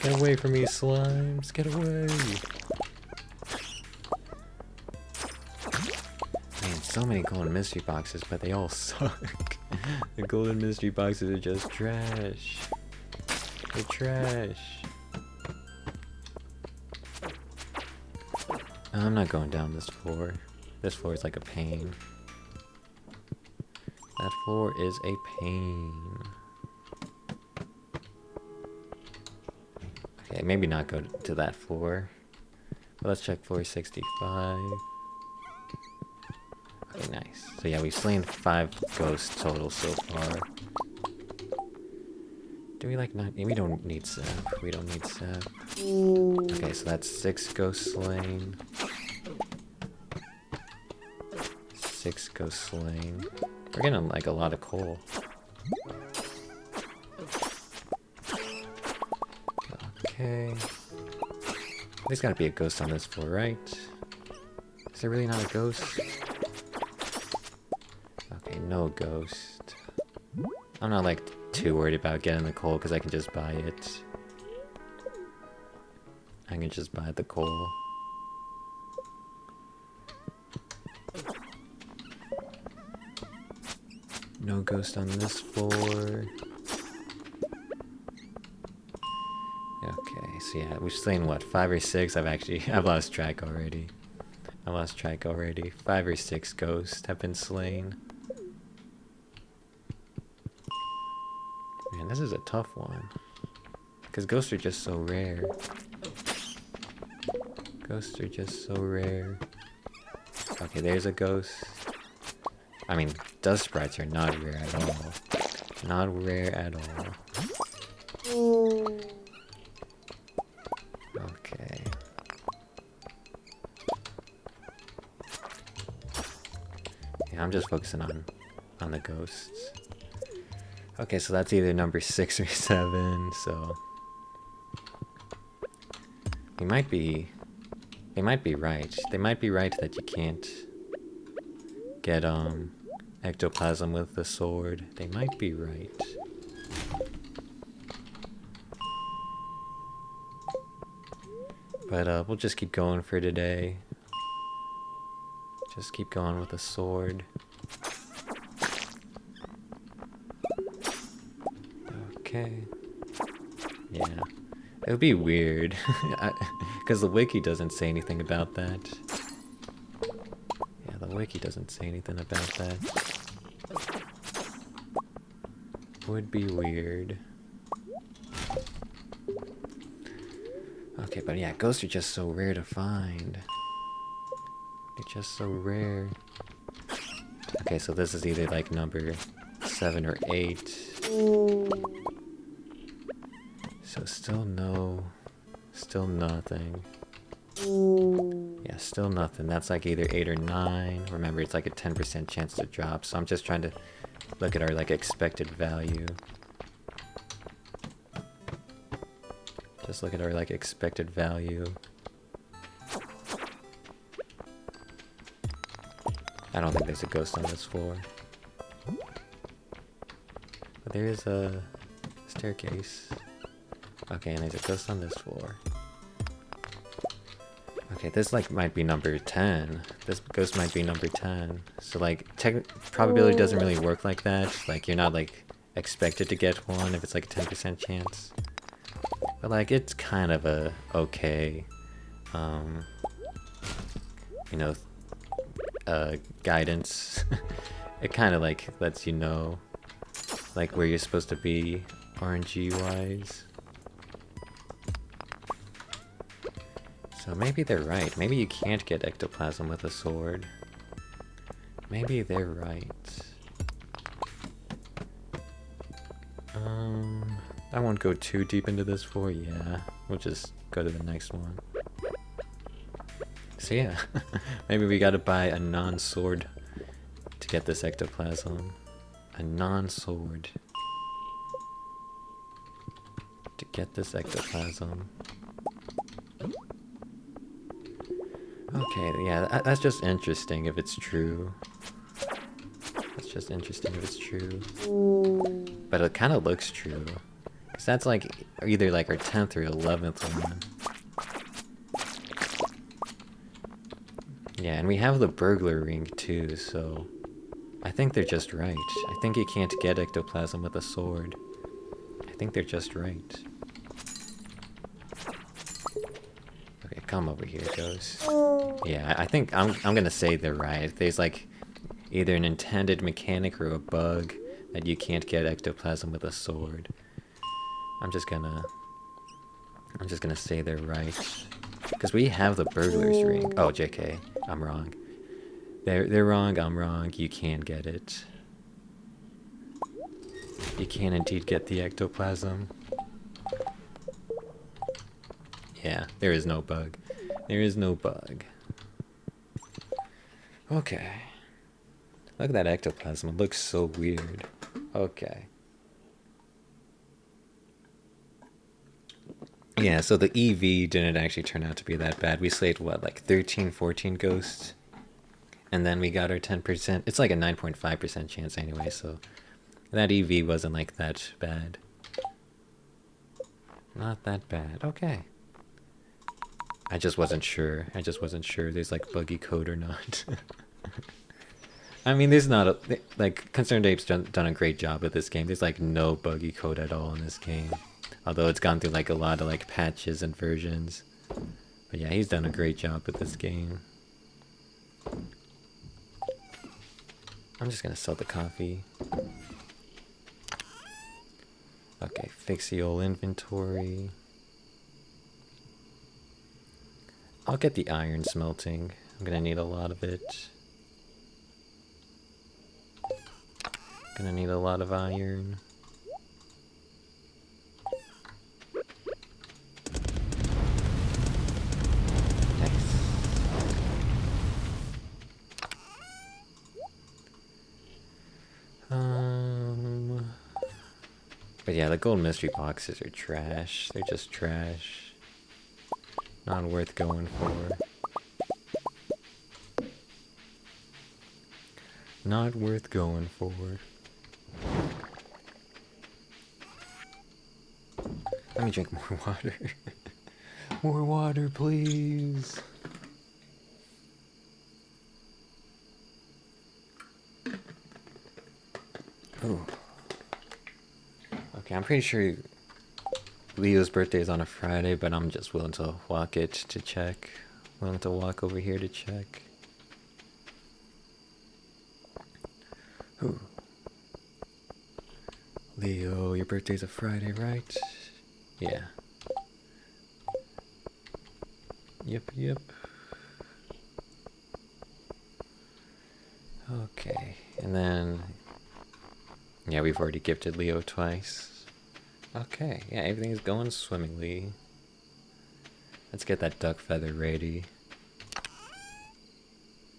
Get away from me, slimes! Get away! Man, so many golden mystery boxes, but they all suck. The golden mystery boxes are just trash. They're trash. I'm not going down this floor. This floor is like a pain. That floor is a pain. Okay, maybe not go to that floor. But let's check floor 65. Okay, nice. So yeah, we've slain 5 ghosts total so far. Do we like not? We don't need sap. We don't need sap. Okay, so that's 6 ghosts slain. 6 ghosts slain. We're getting like a lot of coal. Okay. There's gotta be a ghost on this floor, right? Is there really not a ghost? Okay, no ghost. I'm not like too worried about getting the coal because I can just buy it. I can just buy the coal. No ghost on this floor. Okay, so yeah, we've slain what, 5 or 6? I've lost track already. I lost track already. 5 or 6 ghosts have been slain. Man, this is a tough one. Because ghosts are just so rare. Ghosts are just so rare. Okay, there's a ghost. I mean, dust sprites are not rare at all. Not rare at all. Okay. Yeah, I'm just focusing on the ghosts. Okay, so that's either number 6 or 7, so they might be right. They might be right that you can't get ectoplasm with the sword. They might be right. But we'll just keep going for today. Just keep going with the sword. Okay. Yeah. It would be weird. Because the wiki doesn't say anything about that. Yeah, the wiki doesn't say anything about that. Would be weird. Okay, but yeah, ghosts are just so rare to find. They're just so rare. Okay, so this is either like number 7 or 8. So still nothing. Yeah, still nothing. That's like either 8 or 9. Remember, it's like a 10% chance to drop. So I'm just trying to look at our like expected value. Just look at our like expected value. I don't think there's a ghost on this floor. But there is a staircase. Okay, and there's a ghost on this floor. Okay, this like might be number 10. This ghost might be number 10. So like probability doesn't really work like that. Like you're not like expected to get one if it's like a 10% chance. But like it's kind of a okay you know, guidance. It kind of like lets you know like where you're supposed to be RNG wise. So maybe they're right. Maybe you can't get ectoplasm with a sword. Maybe they're right. I won't go too deep into this floor. Yeah, we'll just go to the next one. So yeah, maybe we gotta buy a non-sword to get this ectoplasm. A non-sword to get this ectoplasm. Okay, yeah, that's just interesting if it's true. That's just interesting if it's true. But it kind of looks true. Because that's like either like our 10th or 11th one. Yeah, and we have the burglar ring too, so I think they're just right. I think you can't get ectoplasm with a sword. I think they're just right. Okay, come over here, Ghost. Yeah, I think I'm gonna say they're right. There's like either an intended mechanic or a bug that you can't get ectoplasm with a sword. I'm just gonna say they're right. Because we have the burglar's ring. Oh, JK. I'm wrong. They're wrong, I'm wrong. You can get it. You can indeed get the ectoplasm. Yeah, there is no bug. There is no bug. Okay. Look at that ectoplasm. It looks so weird. Okay. Yeah, so the EV didn't actually turn out to be that bad. We slayed, what, like 13, 14 ghosts? And then we got our 10%. It's like a 9.5% chance anyway, so that EV wasn't like that bad. Not that bad. Okay. I just wasn't sure. I just wasn't sure there's like buggy code or not. I mean, there's not a... Like, Concerned Ape's done a great job with this game. There's like no buggy code at all in this game. Although it's gone through like a lot of like patches and versions. But yeah, he's done a great job with this game. I'm just gonna sell the coffee. Okay, fix the old inventory. I'll get the iron smelting. I'm gonna need a lot of it. Gonna need a lot of iron. Nice. But yeah, the gold mystery boxes are trash. They're just trash. Not worth going for. Not worth going for. Let me drink more water. More water, please. Oh. Okay, I'm pretty sure Leo's birthday is on a Friday, but I'm just willing to walk it to check. Willing to walk over here to check. Ooh. Leo, your birthday's a Friday, right? Yeah. Yep. Okay, and then... yeah, we've already gifted Leo twice. Okay, yeah, everything's going swimmingly. Let's get that duck feather ready.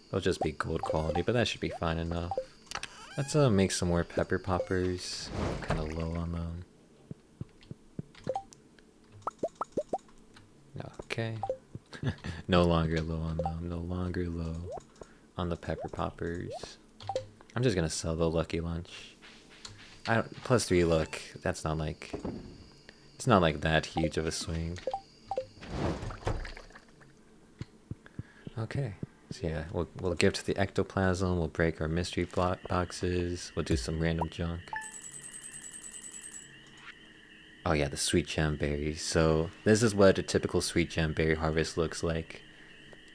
It'll just be gold quality, but that should be fine enough. Let's make some more pepper poppers. I'm kind of low on them. Okay. No longer low on them. No longer low on the pepper poppers. I'm just gonna sell the lucky lunch. Plus 3 luck. That's not like... it's not like that huge of a swing. Okay. So yeah, we'll gift the ectoplasm, we'll break our mystery boxes, we'll do some random junk. Oh yeah, the sweet gem berries. So this is what a typical sweet gem berry harvest looks like.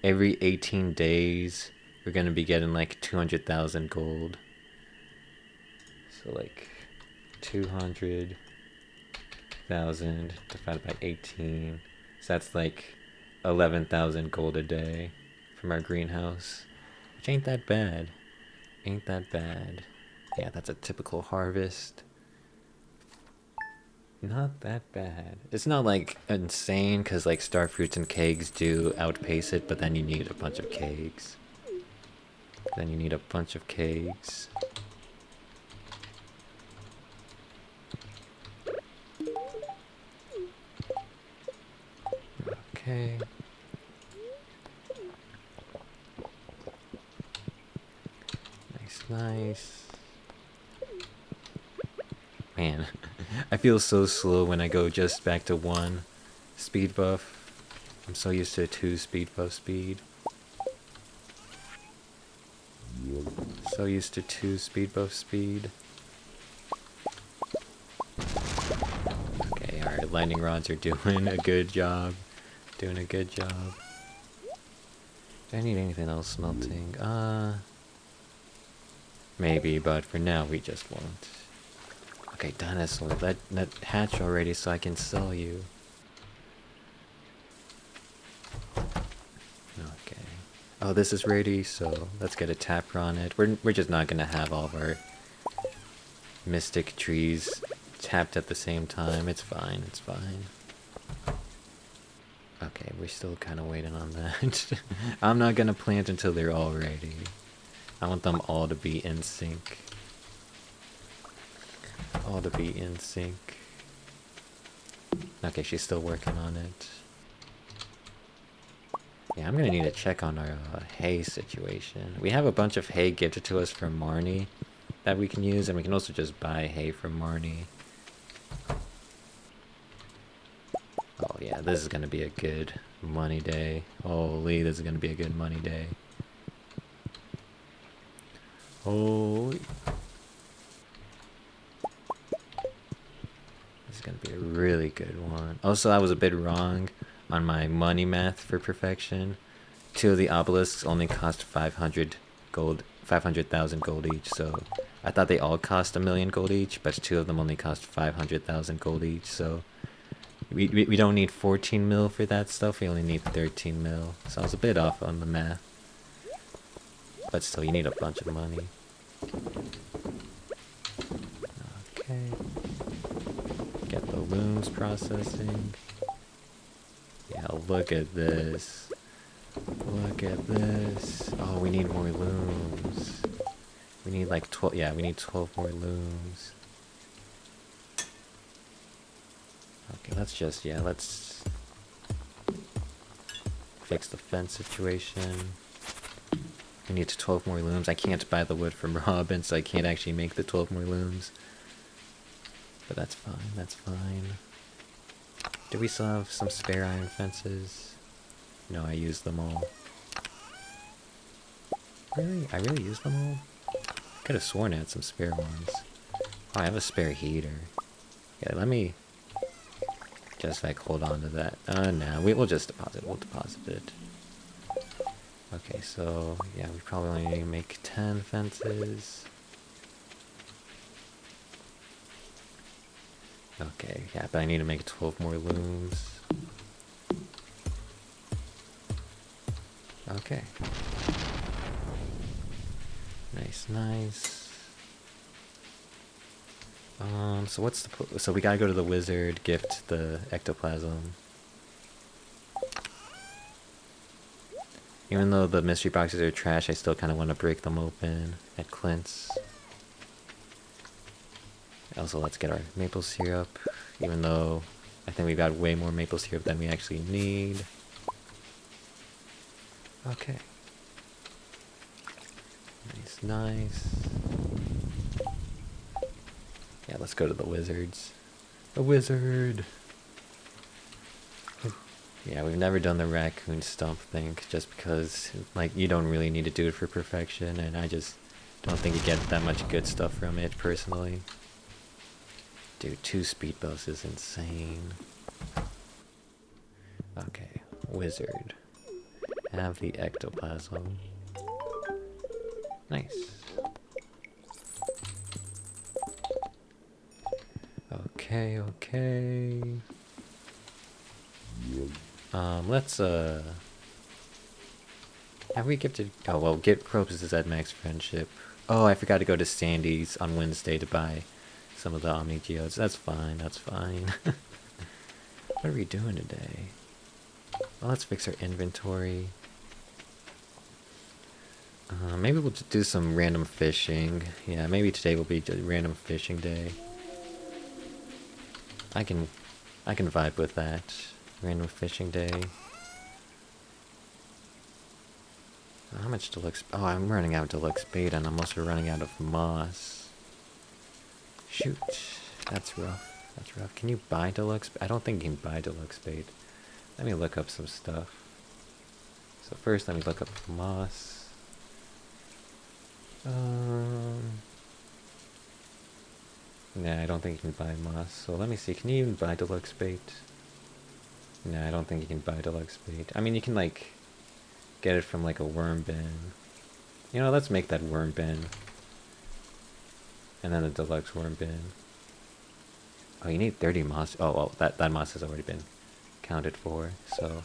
Every 18 days, we're gonna be getting like 200,000 gold. So like 200,000 divided by 18. So that's like 11,000 gold a day from our greenhouse, which ain't that bad. Ain't that bad. Yeah, that's a typical harvest. Not that bad. It's not like insane, because like star fruits and kegs do outpace it, but then you need a bunch of kegs. Okay. Nice. Man, I feel so slow when I go just back to 1 speed buff. I'm so used to 2 speed buff speed. So used to 2 speed buff speed. Okay, alright, lightning rods are doing a good job. Do I need anything else smelting? Maybe, but for now we just won't. Okay, dinosaur, let hatch already so I can sell you. Okay. Oh, this is ready, so let's get a tapper on it. We're just not gonna have all of our mystic trees tapped at the same time. It's fine. Okay, we're still kind of waiting on that. I'm not gonna plant until they're all ready. I want them all to be in sync. Okay, she's still working on it. Yeah, I'm gonna need to check on our hay situation. We have a bunch of hay gifted to us from Marnie that we can use, and we can also just buy hay from Marnie. Oh yeah, this is gonna be a good money day. Holy, this is gonna be a good money day. Holy. This is gonna be a really good one. Also, I was a bit wrong on my money math for perfection. two of the obelisks only cost 500 gold, 500,000 gold each. So I thought they all cost 1,000,000 gold each, but two of them only cost 500,000 gold each. So we don't need 14 mil for that stuff. We only need 13 mil. So I was a bit off on the math. But still, you need a bunch of money. Okay. Get the looms processing. Yeah, look at this. Look at this. Oh, we need more looms. We need like 12. Yeah, we need 12 more looms. Okay, let's just, yeah, let's fix the fence situation. We need 12 more looms. I can't buy the wood from Robin, so I can't actually make the 12 more looms. But that's fine, that's fine. Do we still have some spare iron fences? No, I used them all. Really? I really used them all? Could have sworn I had some spare ones. Oh, I have a spare heater. Yeah, let me just like hold on to that. No, we'll just deposit. We'll deposit it. Okay, so yeah, we probably only need to make 10 fences. Okay, yeah, but I need to make 12 more looms. Okay. Nice, nice. So what's the so we gotta go to the wizard, gift the ectoplasm. Even though the mystery boxes are trash, I still kind of want to break them open at Clint's. Also, let's get our maple syrup, even though I think we've got way more maple syrup than we actually need. Okay. Nice, nice. Yeah, let's go to the wizards. The wizard! Yeah, we've never done the raccoon stump thing, just because, like, you don't really need to do it for perfection, and I just don't think you get that much good stuff from it, personally. Dude, 2 speed bows is insane. Okay, wizard. Have the ectoplasm. Nice. Okay, okay. Let's, have we gifted... Oh, well, get Probus is at max friendship. Oh, I forgot to go to Sandy's on Wednesday to buy some of the Omni Geodes. That's fine, that's fine. What are we doing today? Well, let's fix our inventory. Maybe we'll just do some random fishing. Yeah, maybe today will be a random fishing day. I can vibe with that. Random fishing day. How much deluxe... Oh, I'm running out of deluxe bait, and I'm also running out of moss. Shoot. That's rough. That's rough. Can you buy deluxe... I don't think you can buy deluxe bait. Let me look up some stuff. So first, let me look up moss. Nah, I don't think you can buy moss. So let me see. Can you even buy deluxe bait? Nah, I don't think you can buy deluxe bait. I mean, you can, like, get it from, like, a worm bin. You know, let's make that worm bin. And then a deluxe worm bin. Oh, you need 30 moss. Oh, well, that moss has already been counted for, so...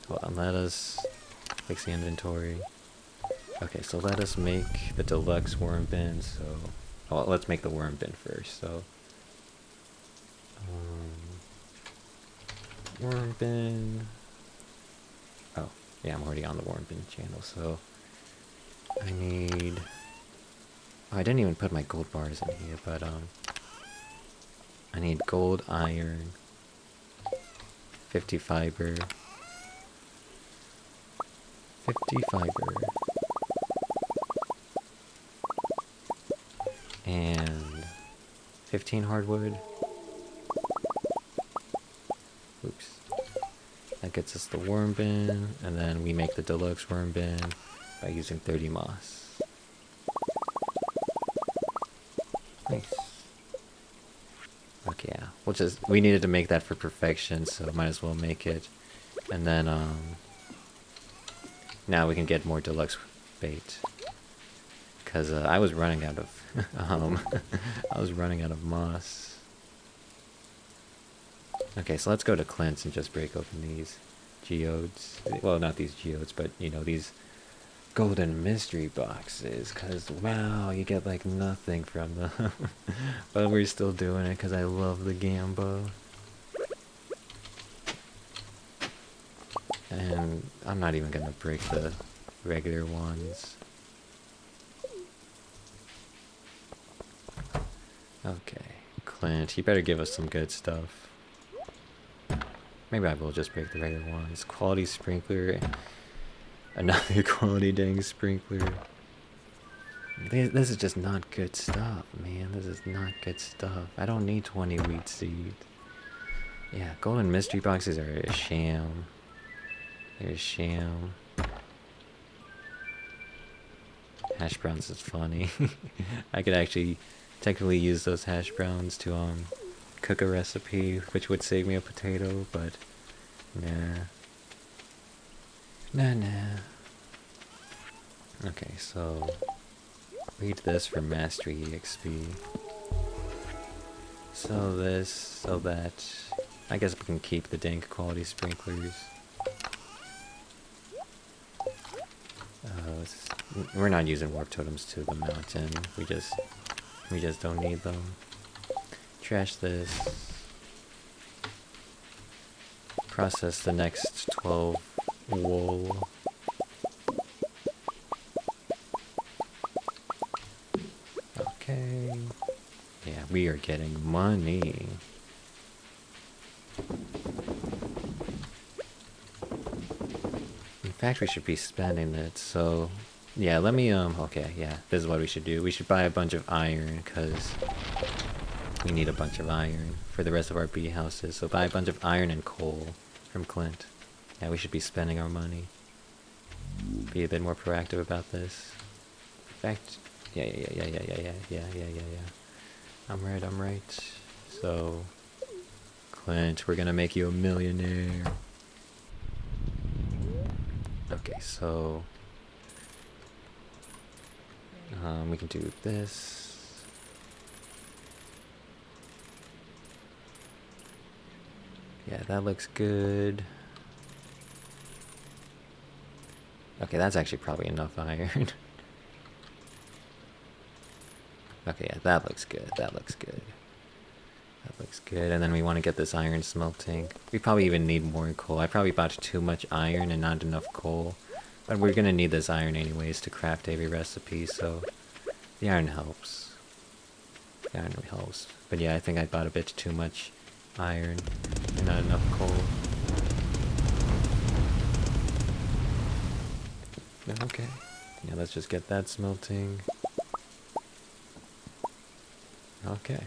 Hold on, let us fix the inventory. Okay, so let us make the deluxe worm bin, so... Well, let's make the worm bin first, so... worm bin... Oh, yeah, I'm already on the worm bin channel, so... I need... Oh, I didn't even put my gold bars in here, but, I need gold, iron, 50 fiber, 50 fiber, and 15 hardwood. Oops. That gets us the worm bin, and then we make the deluxe worm bin by using 30 moss. Nice. Okay, yeah. We needed to make that for perfection, so might as well make it. And then now we can get more deluxe bait. Cause I was running out of I was running out of moss. Okay, so let's go to Clint's and just break open these geodes. Well, not these geodes, but you know, these golden mystery boxes. Cause wow, you get like nothing from them. But we're still doing it cause I love the Gambo. And I'm not even gonna break the regular ones. Okay, Clint, you better give us some good stuff. Maybe I will just break the regular ones. Quality sprinkler. Another quality dang sprinkler. This is just not good stuff, man. This is not good stuff. I don't need 20 wheat seeds. Yeah, golden mystery boxes are a sham. They're a sham. Hash browns is funny. I could actually technically use those hash browns to cook a recipe, which would save me a potato, but nah. Nah. Okay, so read this for Mastery EXP. So this, so that. I guess we can keep the dank quality sprinklers. We're not using warp totems to the mountain. We just don't need them. Trash this. Process the next 12 wool. Okay. Yeah, we are getting money. In fact, we should be spending it, so... Yeah, let me, okay, yeah, this is what we should do. We should buy a bunch of iron, because we need a bunch of iron for the rest of our bee houses. So buy a bunch of iron and coal from Clint. Yeah, we should be spending our money. Be a bit more proactive about this. In fact, yeah. I'm right. So, Clint, we're gonna make you a millionaire. Okay, so... we can do this. Yeah, that looks good. Okay, that's actually probably enough iron. Okay, yeah, that looks good. That looks good. And then we want to get this iron smelting. We probably even need more coal. I probably bought too much iron and not enough coal. But we're gonna need this iron anyways to craft every recipe, so the iron helps. But yeah, I think I bought a bit too much iron and not enough coal. Okay. Yeah, let's just get that smelting. Okay.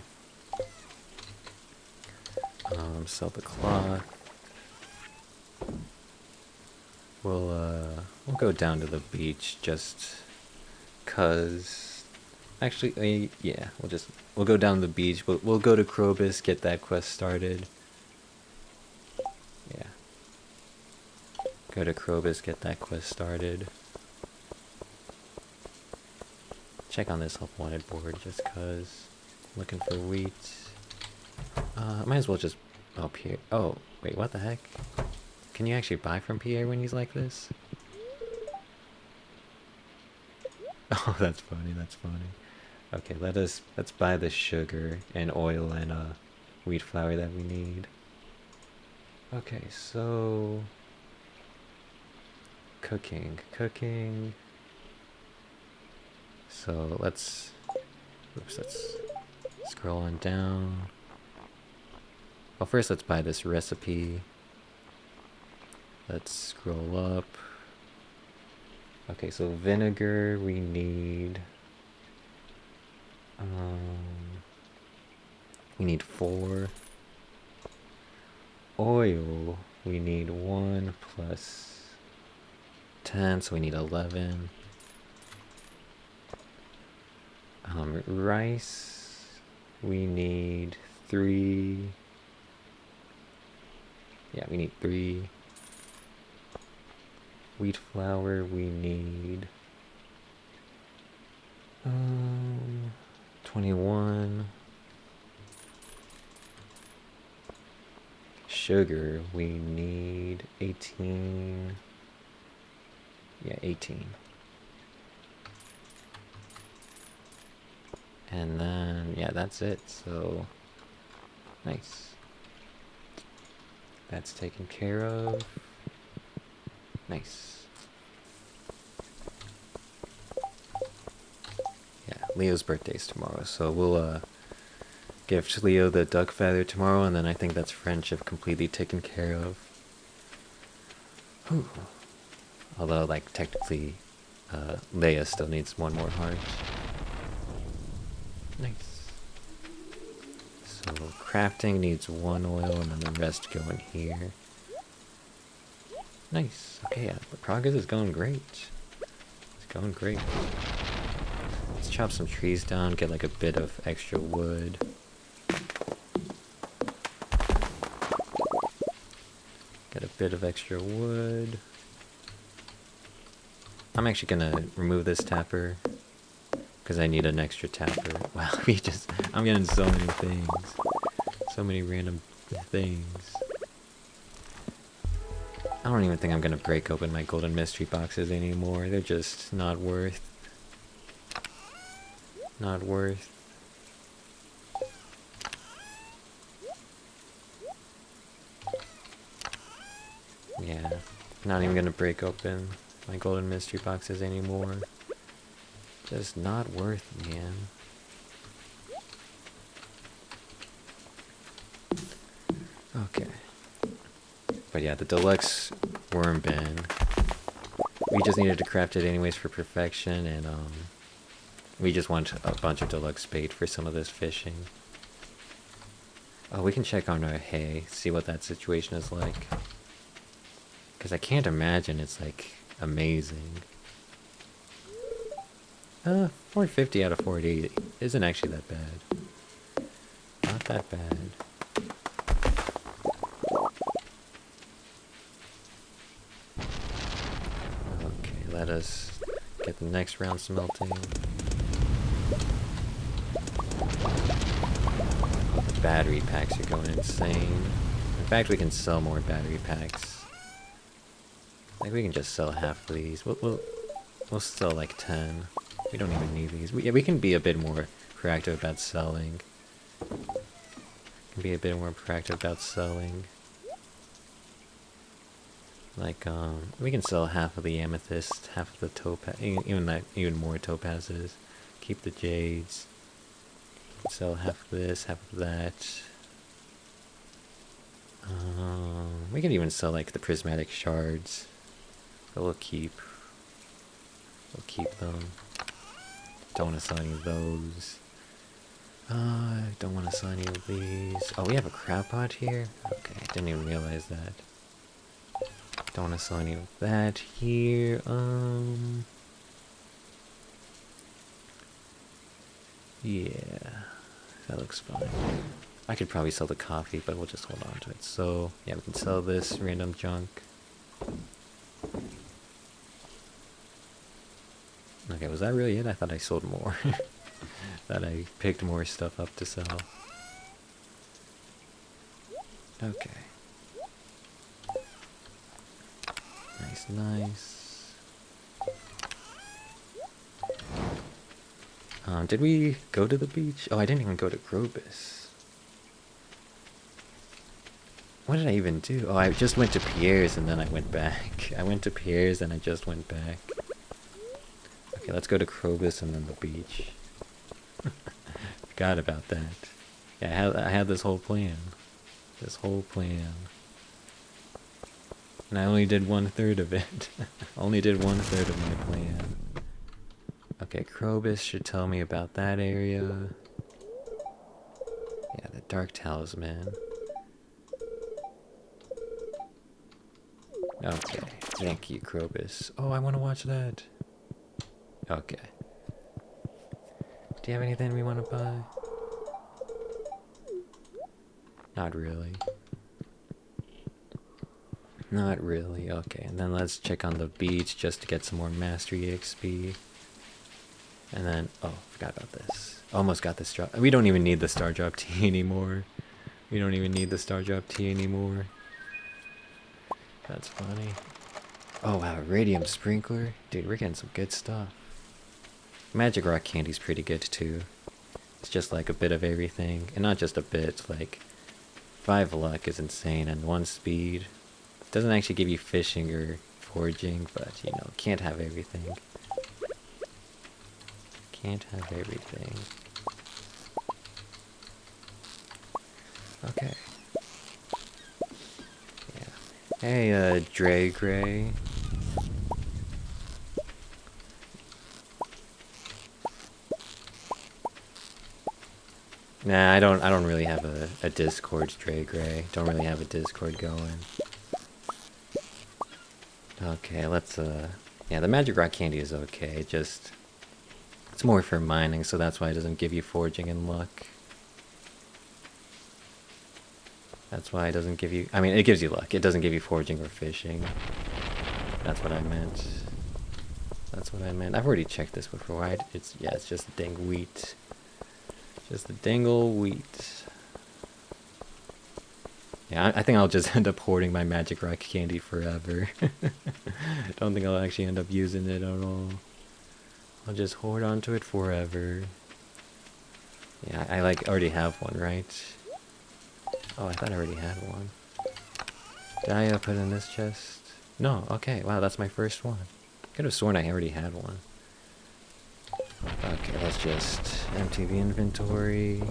Sell the cloth. We'll go down to the beach just 'cause... Actually, yeah, we'll go down to the beach. We'll go to Krobus, get that quest started. Yeah. Go to Krobus, get that quest started. Check on this help wanted board just 'cause looking for wheat. Might as well just... Oh, Pierre. Oh, wait, what the heck? Can you actually buy from Pierre when he's like this? Oh, that's funny. Okay, let's buy the sugar and oil and wheat flour that we need. Okay, so cooking. So let's scroll on down. Well, first let's buy this recipe. Let's scroll up. Okay, so vinegar we need... we need 4. Oil, we need 1 plus 10, so we need 11. Rice, we need 3. Yeah, we need 3. Wheat flour we need 21. Sugar we need 18. Yeah, 18. And then, yeah, that's it. So, nice. That's taken care of. Nice. Yeah, Leo's birthday's tomorrow, so we'll gift Leo the duck feather tomorrow, and then I think that's friendship completely taken care of. Whew. Although, like, technically, Leia still needs one more heart. Nice. So, crafting needs 1 oil, and then the rest go in here. Nice. Okay, yeah, the progress is going great. It's going great. Let's chop some trees down, get like a bit of extra wood. Get a bit of extra wood. I'm actually gonna remove this tapper because I need an extra tapper. Wow, I'm getting so many things. So many random things. I don't even think I'm gonna break open my golden mystery boxes anymore. They're just not worth. Not worth. Yeah, not even gonna break open my golden mystery boxes anymore. Just not worth, man. Okay. But yeah, the deluxe worm bin. We just needed to craft it anyways for perfection, and we just want a bunch of deluxe bait for some of this fishing. Oh, we can check on our hay, see what that situation is like. Because I can't imagine it's like amazing. 450 out of 40 isn't actually that bad. Not that bad. Okay, let us get the next round smelting. The battery packs are going insane. In fact, we can sell more battery packs. Like, we can just sell half of these. We'll sell like 10. We don't even need these. We can be a bit more proactive about selling. Can be a bit more proactive about selling. Like, we can sell half of the amethyst, half of the topaz, even more topazes. Keep the jades. Sell half of this, half of that. We can even sell like the prismatic shards. But we'll keep them. Don't want to sell any of those. Don't want to sell any of these. Oh, we have a crab pot here? Okay, I didn't even realize that. Don't want to sell any of that here. Yeah, that looks fine. I could probably sell the coffee, but we'll just hold on to it. So, yeah, we can sell this random junk. Okay, was that really it? I thought I sold more. That I picked more stuff up to sell. Okay. Nice, nice. Did we go to the beach? Oh, I didn't even go to Krobus. What did I even do? Oh, I just went to Pierre's and then I went back. I went to Pierre's and I just went back. Okay, let's go to Krobus and then the beach. Forgot about that. Yeah, I had this whole plan. This whole plan. And I only did 1/3 of it. Only did 1/3 of my plan. Okay, Krobus should tell me about that area. Yeah, the Dark Talisman. Okay, thank you, Krobus. Oh, I want to watch that. Okay. Do you have anything we want to buy? Not really. Not really. Okay, and then let's check on the beach just to get some more mastery XP. And then, oh, forgot about this. Almost got the star. We don't even need the star drop tea anymore. We don't even need the star drop tea anymore. That's funny. Oh wow, radium sprinkler. Dude, we're getting some good stuff. Magic rock candy's pretty good too. It's just like a bit of everything. And not just a bit, like 5 luck is insane and 1 speed. Doesn't actually give you fishing or foraging, but you know, can't have everything. Can't have everything. Okay. Yeah. Hey, Dre Gray. Nah, I don't really have a Discord, Dre Gray. Don't really have a Discord going. Okay, let's yeah, the magic rock candy is okay. Just it's more for mining, so that's why it doesn't give you foraging and luck. That's why it doesn't give you... I mean, it gives you luck. It doesn't give you foraging or fishing. That's what I meant. That's what I meant. I've already checked this before, right? It's just the dang wheat. Just the dangle wheat. Yeah, I think I'll just end up hoarding my magic rock candy forever. Don't think I'll actually end up using it at all. I'll just hoard onto it forever. Yeah, I like already have one, right? Oh, I thought I already had one. Did I put it in this chest? No, okay, wow, that's my first one. Could have sworn I already had one. Okay, let's just empty the inventory.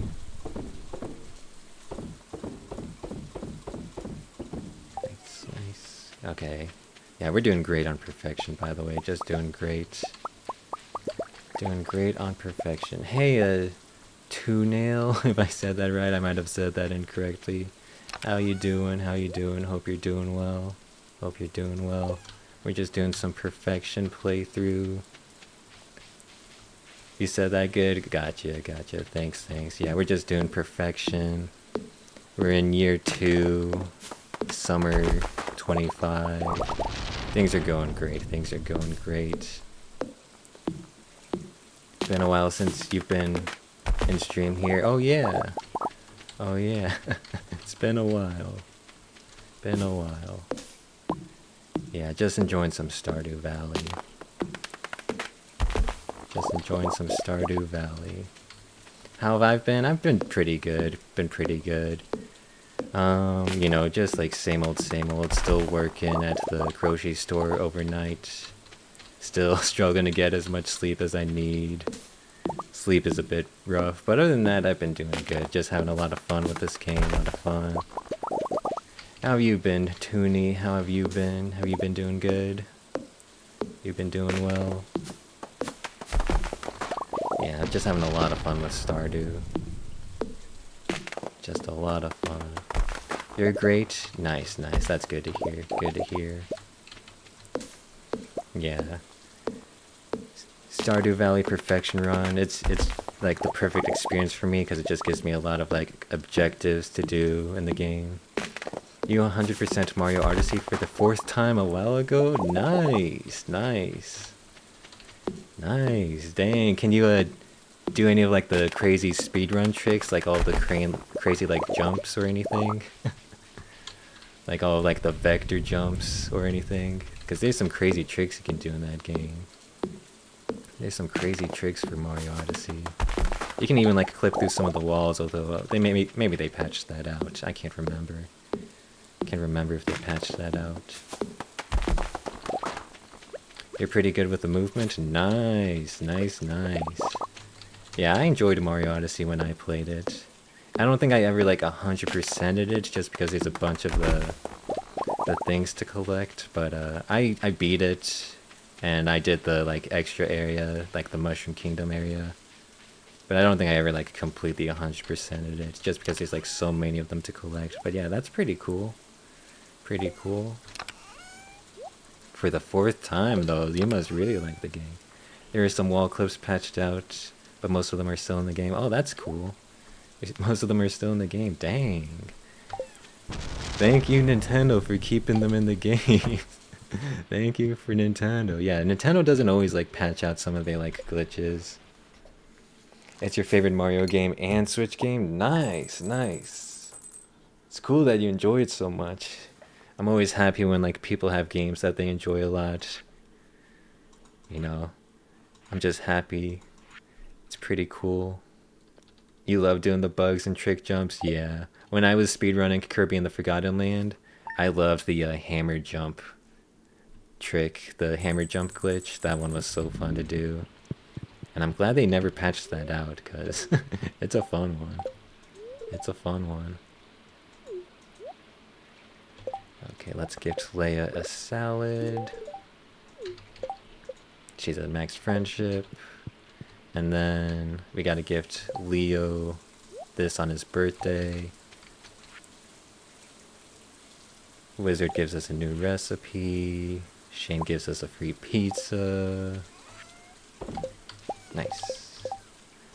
Nice. Okay. Yeah, we're doing great on perfection, by the way. Just doing great. Doing great on perfection. Hey, Two-Nail, if I said that right, I might have said that incorrectly. How you doing? How you doing? Hope you're doing well. Hope you're doing well. We're just doing some perfection playthrough. You said that good? Gotcha, gotcha. Thanks. Yeah, we're just doing perfection. We're in year 2, summer 25. Things are going great. Things are going great. It's been a while since you've been in stream here. Oh yeah. Oh yeah. It's been a while. Been a while. Yeah, just enjoying some Stardew Valley. Just enjoying some Stardew Valley. How have I been? I've been pretty good. Been pretty good. You know, just like same old, still working at the grocery store overnight. Still struggling to get as much sleep as I need. Sleep is a bit rough, but other than that, I've been doing good. Just having a lot of fun with this game, a lot of fun. How have you been, Toonie? How have you been? Have you been doing good? You've been doing well? Yeah, just having a lot of fun with Stardew. Just a lot of fun. You're great? Nice, nice. That's good to hear. Good to hear. Yeah. Stardew Valley Perfection Run. It's like the perfect experience for me because it just gives me a lot of like objectives to do in the game. You 100% Mario Odyssey for the 4th time a while ago? Nice, nice. Nice, dang. Can you do any of like the crazy speedrun tricks, like all the crazy like jumps or anything? Like all like the vector jumps or anything? Because there's some crazy tricks you can do in that game. There's some crazy tricks for Mario Odyssey. You can even like clip through some of the walls, although they maybe they patched that out. I can't remember. Can't remember if they patched that out. You're pretty good with the movement? Nice, nice, nice. Yeah, I enjoyed Mario Odyssey when I played it. I don't think I ever like 100%ed it just because there's a bunch of the things to collect, but I beat it and I did the like extra area, like the Mushroom Kingdom area. But I don't think I ever like completely 100%ed it just because there's like so many of them to collect. But yeah, that's pretty cool. Pretty cool. For the 4th time though, you must really like the game. There are some wall clips patched out, but most of them are still in the game. Oh, that's cool. Most of them are still in the game. Dang. Thank you, Nintendo, for keeping them in the game. Thank you for Nintendo. Yeah, Nintendo doesn't always like patch out some of their like glitches. It's your favorite Mario game and Switch game? Nice, nice. It's cool that you enjoy it so much. I'm always happy when like people have games that they enjoy a lot. You know, I'm just happy. It's pretty cool. You love doing the bugs and trick jumps? Yeah. When I was speedrunning Kirby in the Forgotten Land, I loved the hammer jump trick, the hammer jump glitch. That one was so fun to do. And I'm glad they never patched that out, because it's a fun one. It's a fun one. Okay, let's gift Leia a salad. She's a max friendship. And then we gotta gift Leo this on his birthday. Wizard gives us a new recipe. Shane gives us a free pizza. Nice.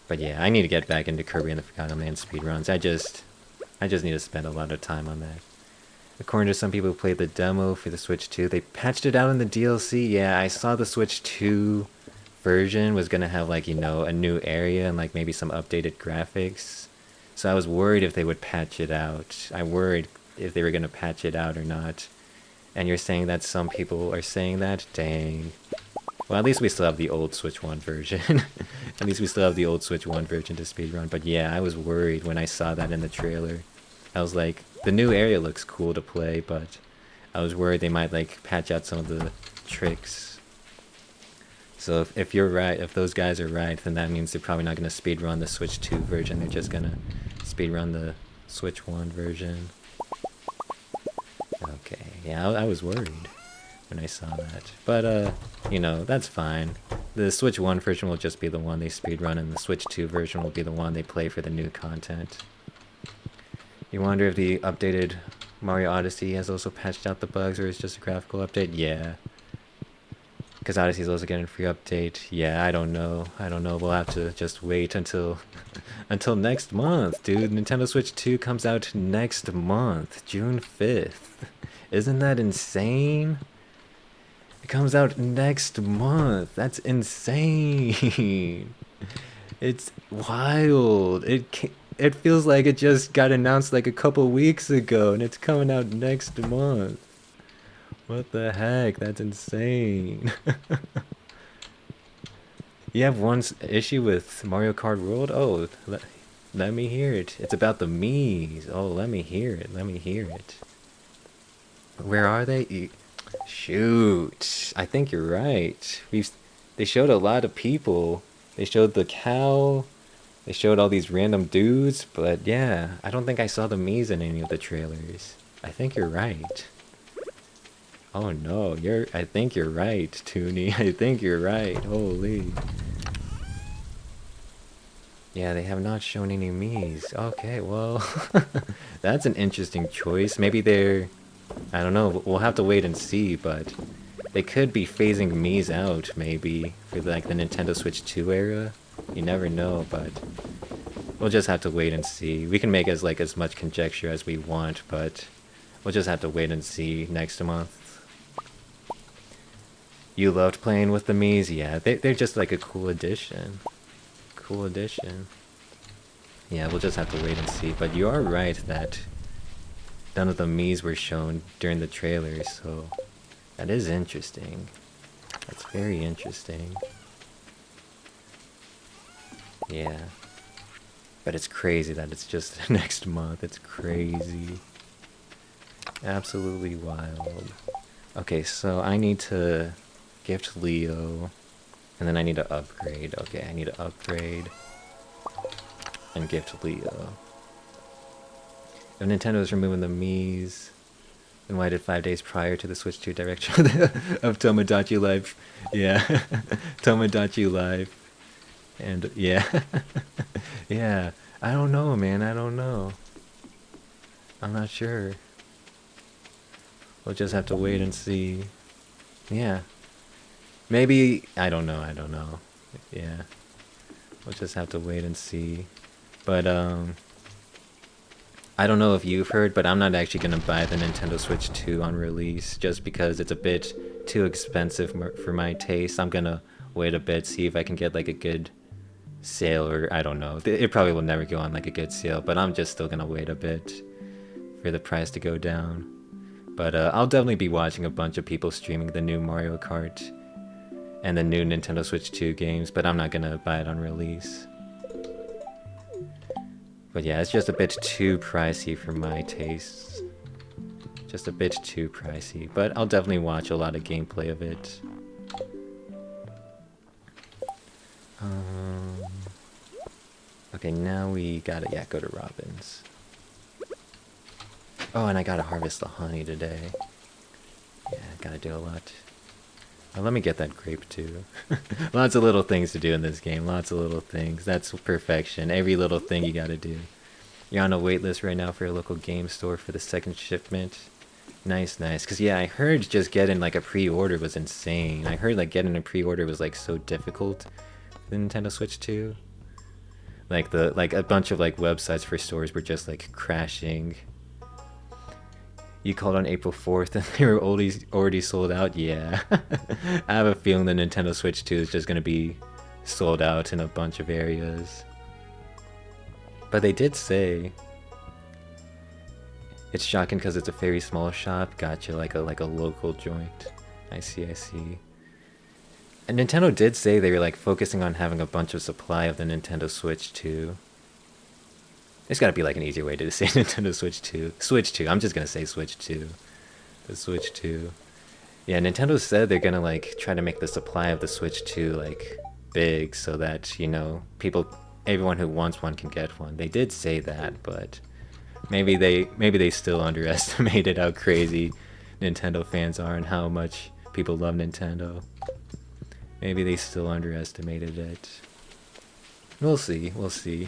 But yeah, I need to get back into Kirby and the Forgotten Land speedruns. I just need to spend a lot of time on that. According to some people who played the demo for the Switch 2, they patched it out in the DLC. Yeah, I saw the Switch 2 version was gonna have like, you know, a new area and like maybe some updated graphics. So I was worried if they would patch it out. I worried if they were gonna patch it out or not. And you're saying that some people are saying that? Dang. Well, at least we still have the old Switch 1 version. At least we still have the old Switch 1 version to speedrun. But yeah, I was worried when I saw that in the trailer. I was like, the new area looks cool to play, but I was worried they might like patch out some of the tricks. So if you're right, if those guys are right, then that means they're probably not going to speedrun the Switch 2 version. They're just going to speedrun the Switch 1 version. Okay, yeah, I was worried when I saw that. But, you know, that's fine. The Switch 1 version will just be the one they speedrun, and the Switch 2 version will be the one they play for the new content. You wonder if the updated Mario Odyssey has also patched out the bugs, or it's just a graphical update? Yeah. Because Odyssey's also getting a free update. Yeah, I don't know. I don't know. We'll have to just wait until until next month, dude. Nintendo Switch 2 comes out next month, June 5th. Isn't that insane? It comes out next month. That's insane. It's wild. It feels like it just got announced like a couple weeks ago, and it's coming out next month. What the heck? That's insane. You have one issue with Mario Kart World? Oh, let me hear it. It's about the Miis. Oh, let me hear it. Let me hear it. Where are they? Shoot. I think you're right. They showed a lot of people. They showed the cow. They showed all these random dudes, but yeah, I don't think I saw the Miis in any of the trailers. I think you're right. Oh no, I think you're right, Toonie. I think you're right. Holy. Yeah, they have not shown any Miis. Okay, well, that's an interesting choice. Maybe they're, I don't know, we'll have to wait and see, but they could be phasing Miis out, maybe, for like the Nintendo Switch 2 era. You never know, but we'll just have to wait and see. We can make as much conjecture as we want, but we'll just have to wait and see next month. You loved playing with the Miis? Yeah, they're just like a cool addition. Cool addition. Yeah, we'll just have to wait and see. But you are right that none of the Miis were shown during the trailer, so that is interesting. That's very interesting. Yeah. But it's crazy that it's just next month. It's crazy. Absolutely wild. Okay, so I need to gift Leo, and then I need to upgrade. Okay, I need to upgrade and gift Leo. If Nintendo is removing the Miis, then why did 5 days prior to the Switch 2 Direct of Tomodachi Life? Yeah, Tomodachi Life. And yeah, yeah, I don't know, man, I don't know. I'm not sure. We'll just have to wait and see. Yeah. Maybe, I don't know. Yeah. We'll just have to wait and see. But, I don't know if you've heard, but I'm not actually gonna buy the Nintendo Switch 2 on release just because it's a bit too expensive for my taste. I'm gonna wait a bit, see if I can get like a good sale, or I don't know. It probably will never go on like a good sale, but I'm just still gonna wait a bit for the price to go down. But I'll definitely be watching a bunch of people streaming the new Mario Kart and the new Nintendo Switch 2 games, but I'm not gonna buy it on release. But yeah, it's just a bit too pricey for my tastes. Just a bit too pricey, but I'll definitely watch a lot of gameplay of it. Okay, now we gotta, yeah, go to Robin's. Oh, and I gotta harvest the honey today. Yeah, gotta do a lot. Oh, let me get that grape too. Lots of little things to do in this game. Lots of little things. That's perfection. Every little thing you gotta do. You're on a wait list right now for a local game store for the second shipment. Nice, nice. Cause yeah, I heard just getting like a pre-order was insane. I heard like getting a pre-order was like so difficult for the Nintendo Switch 2. Like a bunch of like websites for stores were just like crashing. You called on April 4th and they were already sold out? Yeah. I have a feeling the Nintendo Switch 2 is just going to be sold out in a bunch of areas. But they did say it's shocking because it's a very small shop. Gotcha, like a local joint. I see, I see. And Nintendo did say they were like focusing on having a bunch of supply of the Nintendo Switch 2. There's gotta be like an easier way to say Nintendo Switch 2. Switch 2, I'm just gonna say Switch 2. The Switch 2. Yeah, Nintendo said they're gonna like try to make the supply of the Switch 2 like big so that, you know, everyone who wants one can get one. They did say that, but maybe they still underestimated how crazy Nintendo fans are and how much people love Nintendo. Maybe they still underestimated it. We'll see, we'll see.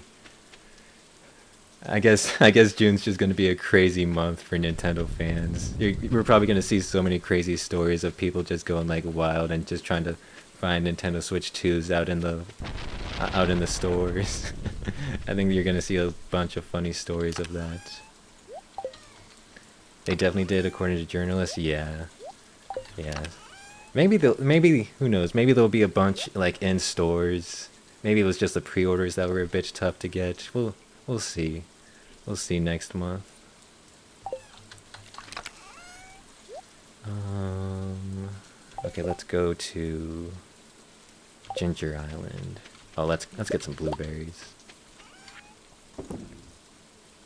I guess June's just gonna be a crazy month for Nintendo fans. We're probably gonna see so many crazy stories of people just going like wild and just trying to find Nintendo Switch 2s out in the stores. I think you're gonna see a bunch of funny stories of that. They definitely did, according to journalists. Yeah, yeah. Maybe who knows? Maybe there'll be a bunch like in stores. Maybe it was just the pre-orders that were a bit tough to get. We'll see. We'll see next month. Okay, let's go to Ginger Island. Oh, let's get some blueberries.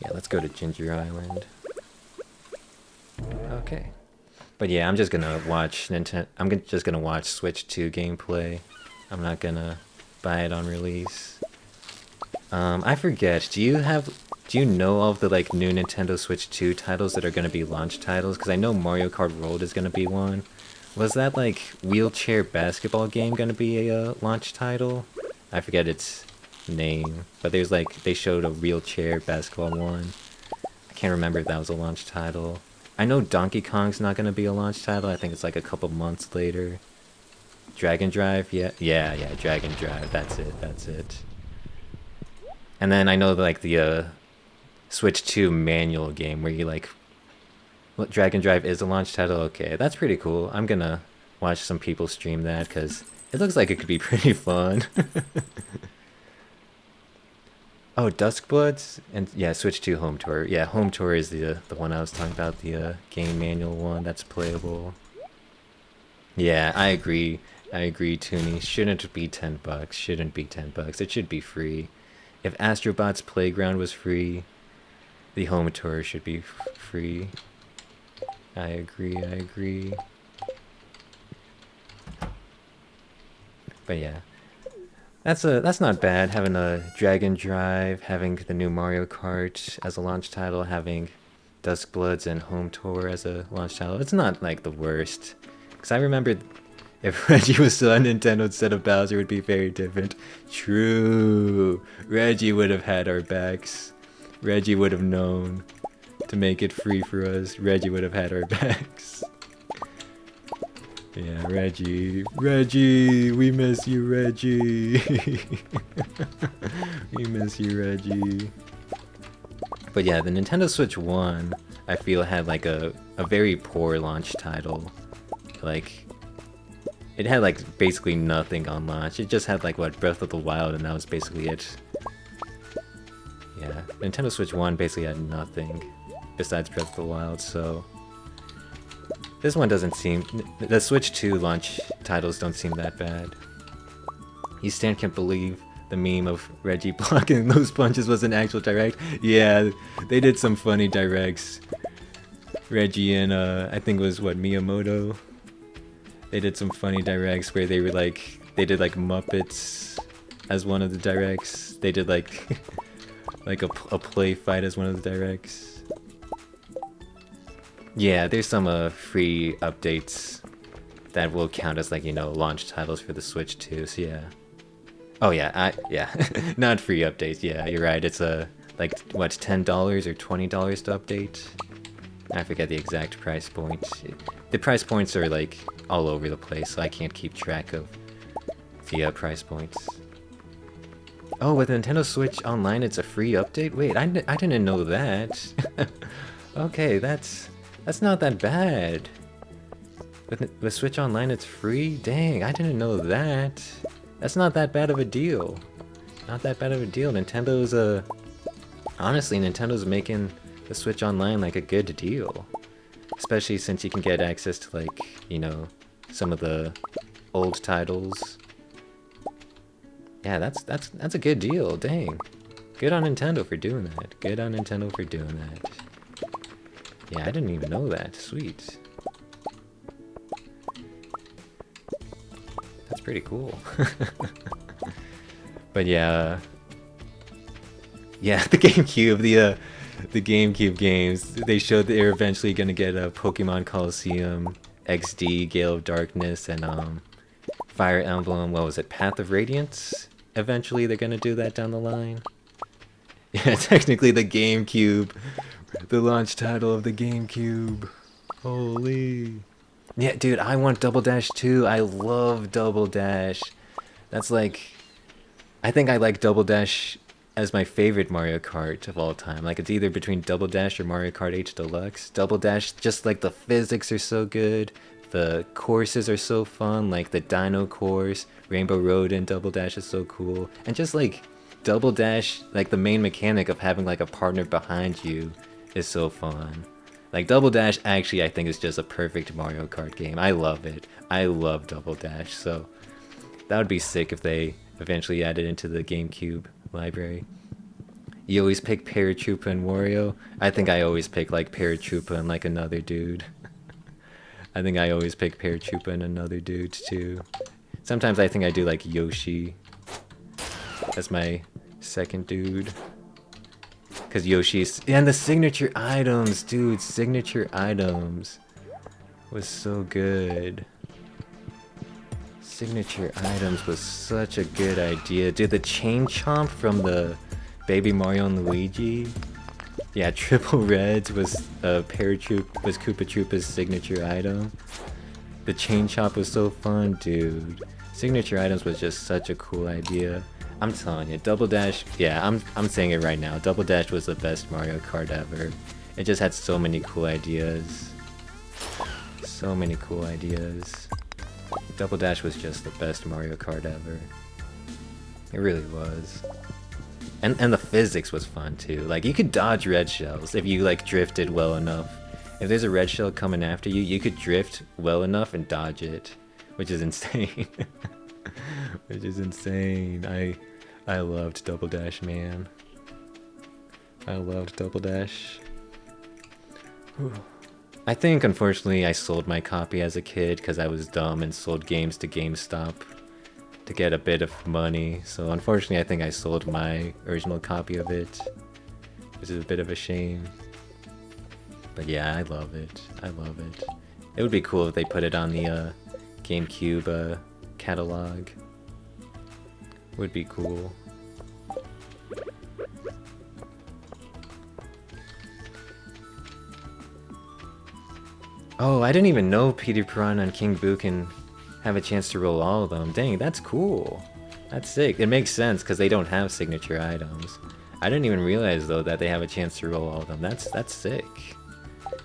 Yeah, let's go to Ginger Island. Okay. But yeah, I'm just gonna watch just gonna watch Switch 2 gameplay. I'm not gonna buy it on release. I forget. Do you know all of the like new Nintendo Switch 2 titles that are gonna be launch titles? Because I know Mario Kart World is gonna be one. Was that like wheelchair basketball game gonna be a launch title? I forget its name, but there's like they showed a wheelchair basketball one. I can't remember if that was a launch title. I know Donkey Kong's not gonna be a launch title. I think it's like a couple months later. Dragon Drive, yeah, Dragon Drive. That's it. And then I know like the Switch 2 manual game where you like, Dragon Drive is a launch title. Okay, that's pretty cool. I'm gonna watch some people stream that because it looks like it could be pretty fun. Oh, Duskbloods? And yeah, Switch 2 Home Tour. Yeah, Home Tour is the one I was talking about, the game manual one that's playable. Yeah, I agree, Toonie. Shouldn't be $10. Shouldn't be $10. It should be free. If Astrobot's Playground was free, the Home Tour should be free. I agree. But yeah. That's not bad, having a Dragon Drive, having the new Mario Kart as a launch title, having Duskbloods and Home Tour as a launch title. It's not like the worst. Because I remember if Reggie was still on Nintendo instead of Bowser, it would be very different. True. Reggie would have had our backs. Reggie would have known to make it free for us. Reggie would have had our backs. Yeah, Reggie, we miss you, Reggie. We miss you, Reggie. But yeah, the Nintendo Switch 1, I feel, had like a very poor launch title. Like, it had like basically nothing on launch. It just had like what, Breath of the Wild, and that was basically it. Yeah, Nintendo Switch 1 basically had nothing besides Breath of the Wild, so this one doesn't seem... The Switch 2 launch titles don't seem that bad. You still can't believe the meme of Reggie blocking those punches was an actual direct. Yeah, they did some funny directs. Reggie and I think it was what, Miyamoto. They did some funny directs where they were like, they did like Muppets as one of the directs. They did like like a play fight as one of the directs. Yeah, there's some free updates that will count as like, you know, launch titles for the Switch too. So yeah. Oh yeah, yeah, not free updates. Yeah, you're right. It's like what, $10 or $20 to update. I forget the exact price point. The price points are like all over the place, so I can't keep track of the price points. Oh, with Nintendo Switch Online, it's a free update? Wait, I didn't know that. Okay, that's not that bad. With Switch Online, it's free? Dang, I didn't know that. That's not that bad of a deal. Not that bad of a deal. Nintendo's, honestly, Nintendo's making the Switch Online like a good deal. Especially since you can get access to like, you know, some of the old titles. Yeah, that's a good deal, dang. Good on Nintendo for doing that. Good on Nintendo for doing that. Yeah, I didn't even know that. Sweet. That's pretty cool. But yeah. Yeah, the GameCube, the GameCube games, they showed that they're eventually gonna get a Pokemon Colosseum XD, Gale of Darkness, and Fire Emblem, what was it, Path of Radiance? Eventually they're gonna do that down the line. Yeah, technically the GameCube, the launch title of the GameCube. Holy. Yeah, dude, I want Double Dash too. I love Double Dash. That's like, I think I like Double Dash as my favorite Mario Kart of all time. Like, it's either between Double Dash or Mario Kart 8 Deluxe. Double Dash, just like the physics are so good. The courses are so fun, like the Dino course, Rainbow Road in Double Dash is so cool. And just like Double Dash, like the main mechanic of having like a partner behind you is so fun. Like Double Dash actually I think is just a perfect Mario Kart game. I love it. I love Double Dash, so that would be sick if they eventually added into the GameCube library. You always pick Paratroopa and Wario? I think I always pick like Paratroopa and like another dude. I think I always pick Paratroopa and another dude too. Sometimes I think I do like Yoshi as my second dude. Cause Yoshi's, and the signature items, dude, signature items was so good. Signature items was such a good idea. Dude, the Chain Chomp from the Baby Mario and Luigi. Yeah, Triple Reds was was Koopa Troopa's signature item. The Chain Chomp was so fun, dude. Signature items was just such a cool idea. I'm telling you, Double Dash, yeah, I'm saying it right now. Double Dash was the best Mario Kart ever. It just had so many cool ideas. So many cool ideas. Double Dash was just the best Mario Kart ever. It really was. And the physics was fun too. Like, you could dodge red shells if you like drifted well enough. If there's a red shell coming after you, you could drift well enough and dodge it, which is insane. Which is insane. I loved Double Dash, man. I loved Double Dash. Whew. I think, unfortunately, I sold my copy as a kid because I was dumb and sold games to GameStop to get a bit of money. So, unfortunately, I think I sold my original copy of it, which is a bit of a shame. But yeah, I love it. I love it. It would be cool if they put it on the GameCube catalog. Would be cool. Oh, I didn't even know Peter Piranha and King Boo can have a chance to roll all of them. Dang, that's cool. That's sick. It makes sense because they don't have signature items. I didn't even realize though that they have a chance to roll all of them. That's sick.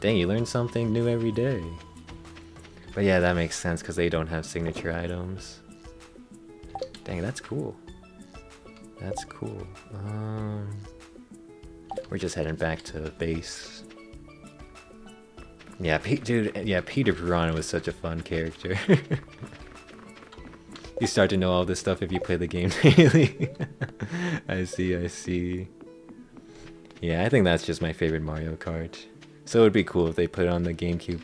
Dang, you learn something new every day. But yeah, that makes sense because they don't have signature items. Dang, that's cool. That's cool. We're just heading back to base. Yeah, dude, yeah, Peter Piranha was such a fun character. You start to know all this stuff if you play the game daily. I see, I see. Yeah, I think that's just my favorite Mario Kart. So it would be cool if they put it on the GameCube.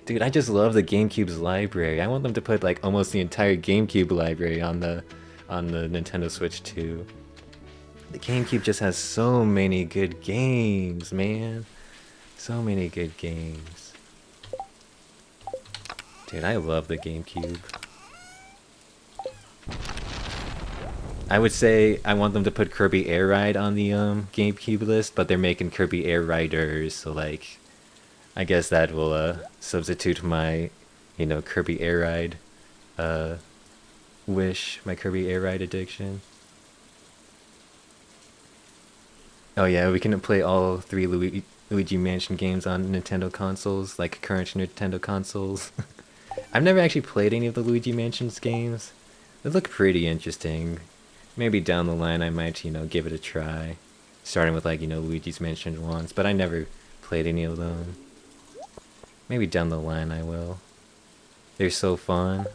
Dude, I just love the GameCube's library. I want them to put like almost the entire GameCube library on the Nintendo Switch too. The GameCube just has so many good games, man. So many good games. Dude, I love the GameCube. I would say I want them to put Kirby Air Ride on the GameCube list, but they're making Kirby Air Riders, so like, I guess that will substitute my, you know, Kirby Air Ride wish, my Kirby Air Ride addiction. Oh yeah, we can play all 3 Luigi Mansion games on Nintendo consoles, like current Nintendo consoles. I've never actually played any of the Luigi Mansions games. They look pretty interesting. Maybe down the line I might, you know, give it a try. Starting with like, you know, Luigi's Mansion ones, but I never played any of them. Maybe down the line I will. They're so fun.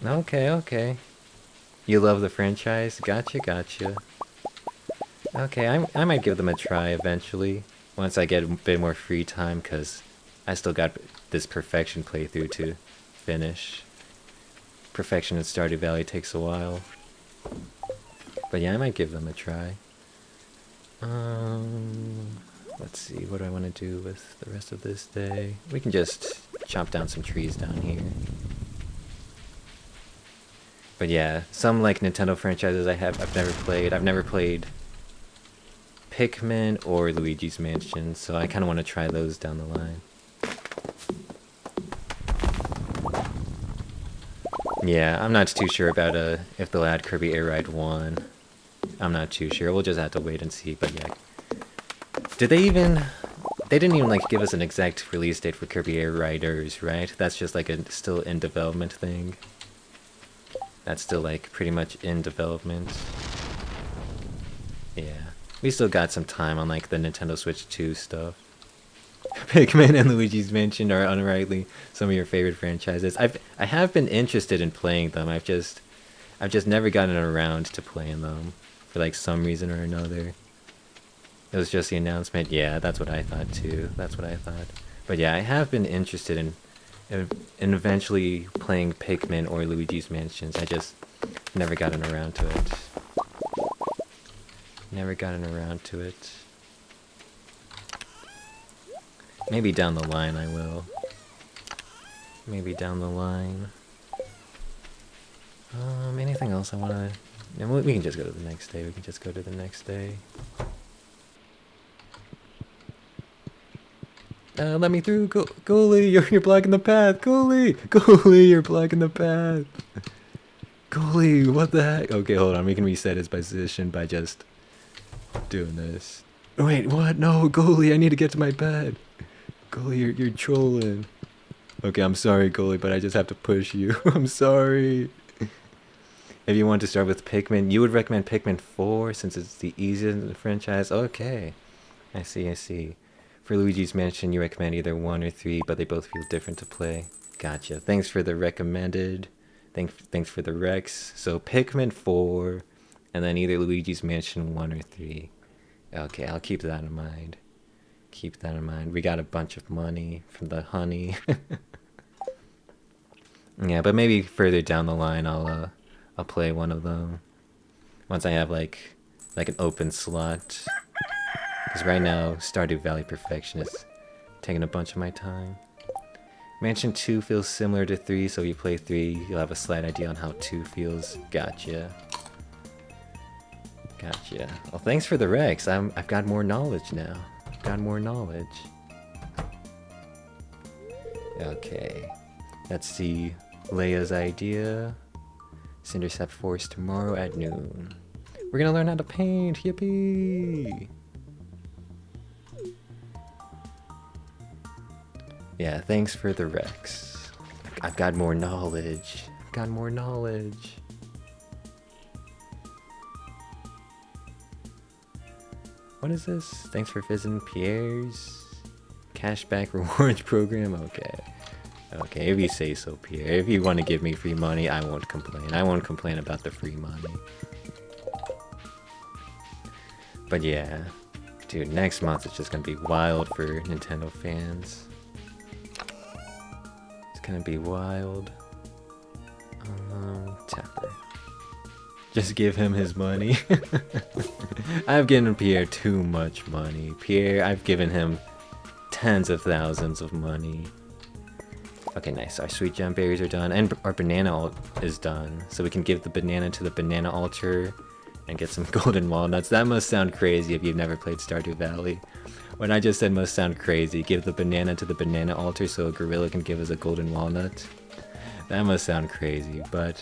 Okay, okay. You love the franchise? Gotcha, gotcha. Okay, I might give them a try eventually. Once I get a bit more free time, because I still got this Perfection playthrough to finish. Perfection in Stardew Valley takes a while. But yeah, I might give them a try. Let's see, what do I want to do with the rest of this day? We can just chop down some trees down here. But yeah, some like Nintendo franchises I've never played. I've never played Pikmin or Luigi's Mansion, so I kind of want to try those down the line. Yeah, I'm not too sure about if they'll add Kirby Air Ride 1. I'm not too sure. We'll just have to wait and see, but yeah. Did they even... They didn't even like give us an exact release date for Kirby Air Riders, right? That's just like a still in development thing. That's still like pretty much in development. Yeah. We still got some time on like the Nintendo Switch 2 stuff. Pikmin and Luigi's Mansion are unrightly some of your favorite franchises. I have been interested in playing them. I've just never gotten around to playing them for like some reason or another. It was just the announcement. Yeah, that's what I thought too. That's what I thought. But yeah, I have been interested in eventually playing Pikmin or Luigi's Mansions. I just never gotten around to it. Never gotten around to it. Maybe down the line I will. Maybe down the line. Anything else I wanna... No, we can just go to the next day. We can just go to the next day. Let me through, goalie, you're blocking the path, goalie, you're blocking the path. Goalie, what the heck? Okay, hold on, we can reset his position by just doing this. Wait, what? No, goalie, I need to get to my bed. Goalie, you're trolling. Okay, I'm sorry, goalie, but I just have to push you. I'm sorry. If you want to start with Pikmin, you would recommend Pikmin 4 since it's the easiest in the franchise? Okay. I see, I see. For Luigi's Mansion, you recommend either 1 or 3, but they both feel different to play. Gotcha. Thanks for the recommended. Thanks for the recs. So Pikmin 4, and then either Luigi's Mansion 1 or 3. Okay, I'll keep that in mind. Keep that in mind. We got a bunch of money from the honey. Yeah, but maybe further down the line, I'll play one of them once I have like an open slot. Because right now, Stardew Valley Perfection is taking a bunch of my time. Mansion 2 feels similar to 3, so if you play 3, you'll have a slight idea on how 2 feels. Gotcha. Gotcha. Well, thanks for the recs. I've got more knowledge now. I've got more knowledge. Okay. Let's see. Leia's idea. Cindersap Forest tomorrow at noon. We're gonna learn how to paint. Yippee! Yeah, thanks for the Rex. I've got more knowledge. I've got more knowledge. What is this? Thanks for visiting Pierre's cashback rewards program. Okay. Okay, if you say so, Pierre. If you want to give me free money, I won't complain. I won't complain about the free money. But yeah. Dude, next month is just gonna be wild for Nintendo fans. It's gonna be wild. Tapper. Just give him his money. I've given Pierre too much money. Pierre, I've given him tens of thousands of money. Okay, nice. Our sweet jam berries are done, and our banana is done. So we can give the banana to the banana altar and get some golden walnuts. That must sound crazy if you've never played Stardew Valley. When I just said must sound crazy, give the banana to the banana altar so a gorilla can give us a golden walnut. That must sound crazy, but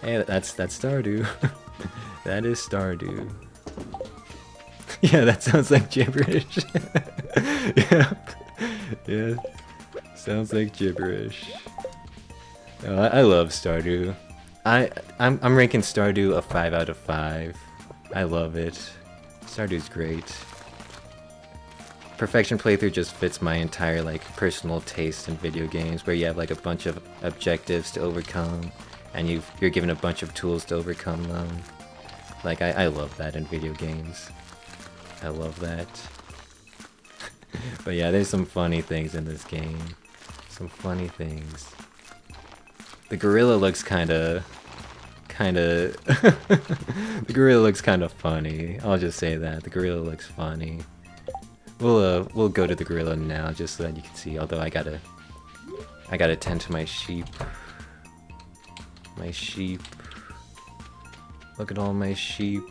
hey, that's Stardew. That is Stardew. Yeah, that sounds like gibberish. Yeah. Yeah. Sounds like gibberish. Oh, I love Stardew. I'm ranking Stardew a 5 out of 5. I love it. Stardew's great. Perfection playthrough just fits my entire like personal taste in video games, where you have like a bunch of objectives to overcome, and you're given a bunch of tools to overcome them. Like I love that in video games. I love that. But yeah, there's some funny things in this game. Some funny things. The gorilla looks kinda the gorilla looks kinda funny. I'll just say that. The gorilla looks funny. We'll go to the gorilla now just so that you can see, although I gotta tend to my sheep. My sheep. Look at all my sheep.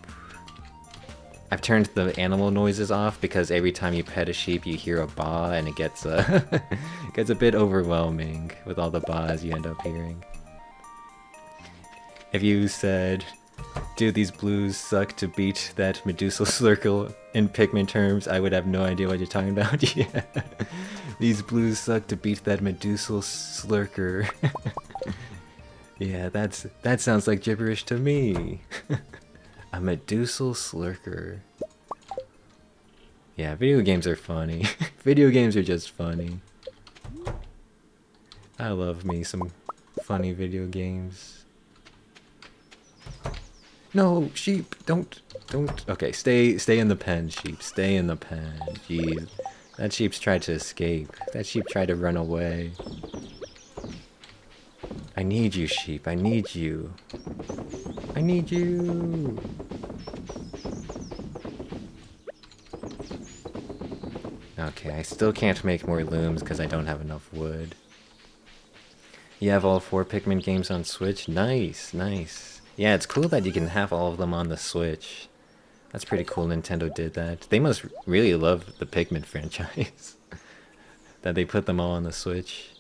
I've turned the animal noises off because every time you pet a sheep you hear a baa and it gets gets a bit overwhelming with all the baas you end up hearing. If you said, dude, these blues suck to beat that Medusal Slurkle in Pikmin terms, I would have no idea what you're talking about. Yeah. These blues suck to beat that Medusal Slurker. Yeah, that sounds like gibberish to me. A Medusal Slurker. Yeah, video games are funny. Video games are just funny. I love me some funny video games. No, sheep, don't. Okay, stay in the pen, sheep. Stay in the pen. Jeez, that sheep's tried to escape. That sheep tried to run away. I need you, sheep. I need you. I need you. Okay, I still can't make more looms because I don't have enough wood. You have all 4 Pikmin games on Switch? Nice, nice. Yeah, it's cool that you can have all of them on the Switch. That's pretty cool Nintendo did that. They must really love the Pikmin franchise. That they put them all on the Switch.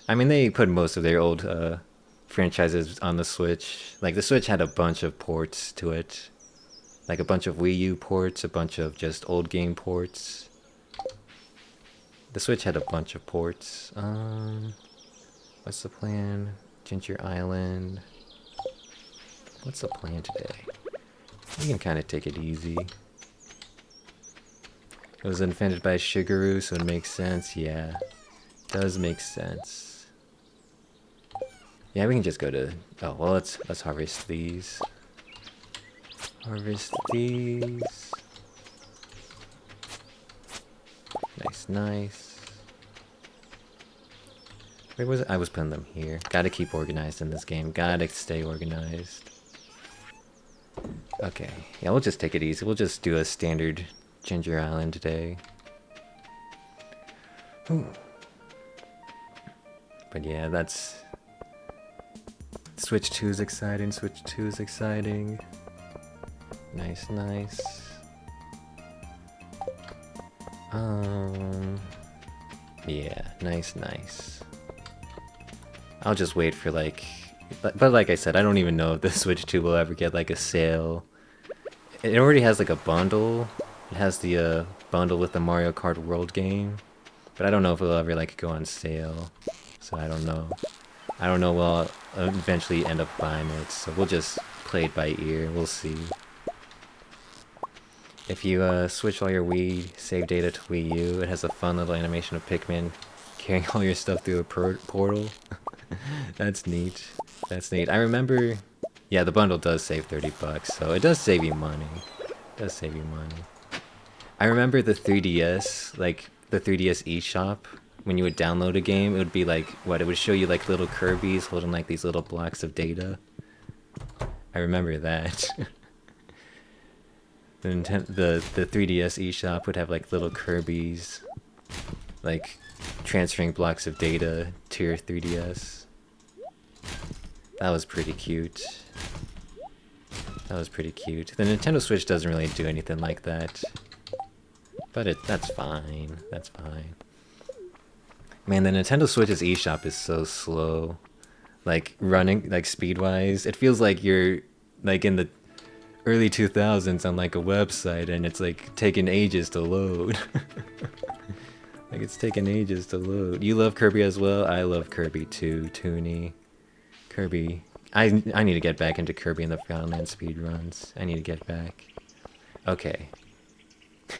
I mean, they put most of their old franchises on the Switch. Like, the Switch had a bunch of ports to it. Like, a bunch of Wii U ports, a bunch of just old game ports. The Switch had a bunch of ports. What's the plan? Ginger Island. What's the plan today? We can kind of take it easy. It was invented by Shigeru, so it makes sense. Yeah, does make sense. Yeah, we can just go to. Oh well, let's harvest these. Harvest these. Nice, nice. Where was it? I was putting them here. Gotta keep organized in this game. Gotta stay organized. Okay, yeah, we'll just take it easy. We'll just do a standard Ginger Island today. Ooh. But yeah, that's... Switch 2 is exciting, Switch 2 is exciting. Nice, nice. Yeah, nice, nice. I'll just wait for like But like I said, I don't even know if the Switch 2 will ever get like a sale. It already has like a bundle. It has the bundle with the Mario Kart World game, but I don't know if it'll ever like go on sale. So I don't know. I don't know. We'll eventually end up buying it, so we'll just play it by ear. We'll see. If you switch all your Wii save data to Wii U, it has a fun little animation of Pikmin carrying all your stuff through a portal. That's neat. That's neat. I remember, yeah, the bundle does save 30 bucks, so it does save you money. It does save you money. I remember the 3DS, like the 3DS eShop, when you would download a game, it would be like, what, it would show you like little Kirby's holding like these little blocks of data. I remember that. the 3DS eShop would have like little Kirby's, like transferring blocks of data to your 3DS. That was pretty cute. That was pretty cute. The Nintendo Switch doesn't really do anything like that. But that's fine. That's fine. Man, the Nintendo Switch's eShop is so slow. Like, running, like, speed-wise. It feels like you're, like, in the early 2000s on, like, a website, and it's, like, taking ages to load. Like, it's taking ages to load. You love Kirby as well? I love Kirby too, Toonie. Kirby. I need to get back into Kirby and the Forgotten Land speedruns. I need to get back. Okay.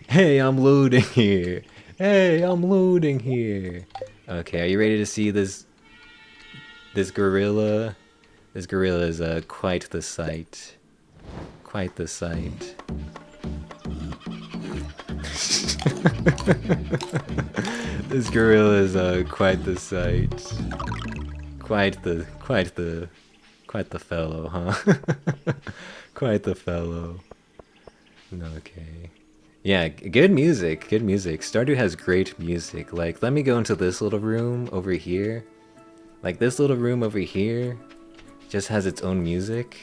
Hey, I'm loading here. Hey, I'm loading here. Okay, are you ready to see this gorilla? This gorilla is quite the sight. Quite the sight. This gorilla is quite the sight. Quite the fellow, huh? Quite the fellow. Okay. Yeah, good music, good music. Stardew has great music. Like, let me go into this little room over here. Like, this little room over here just has its own music.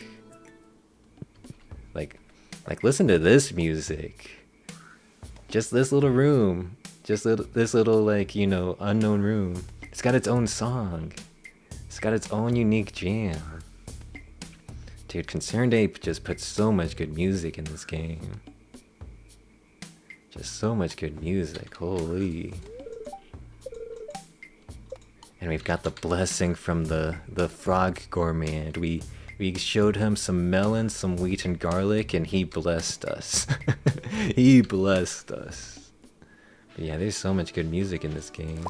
Like listen to this music. Just this little room. Just this little, like, you know, unknown room. It's got its own song. It's got its own unique jam. Dude, Concerned Ape just puts so much good music in this game. Just so much good music, holy. And we've got the blessing from the frog gourmand. We showed him some melon, some wheat and garlic, and he blessed us. He blessed us. But yeah, there's so much good music in this game.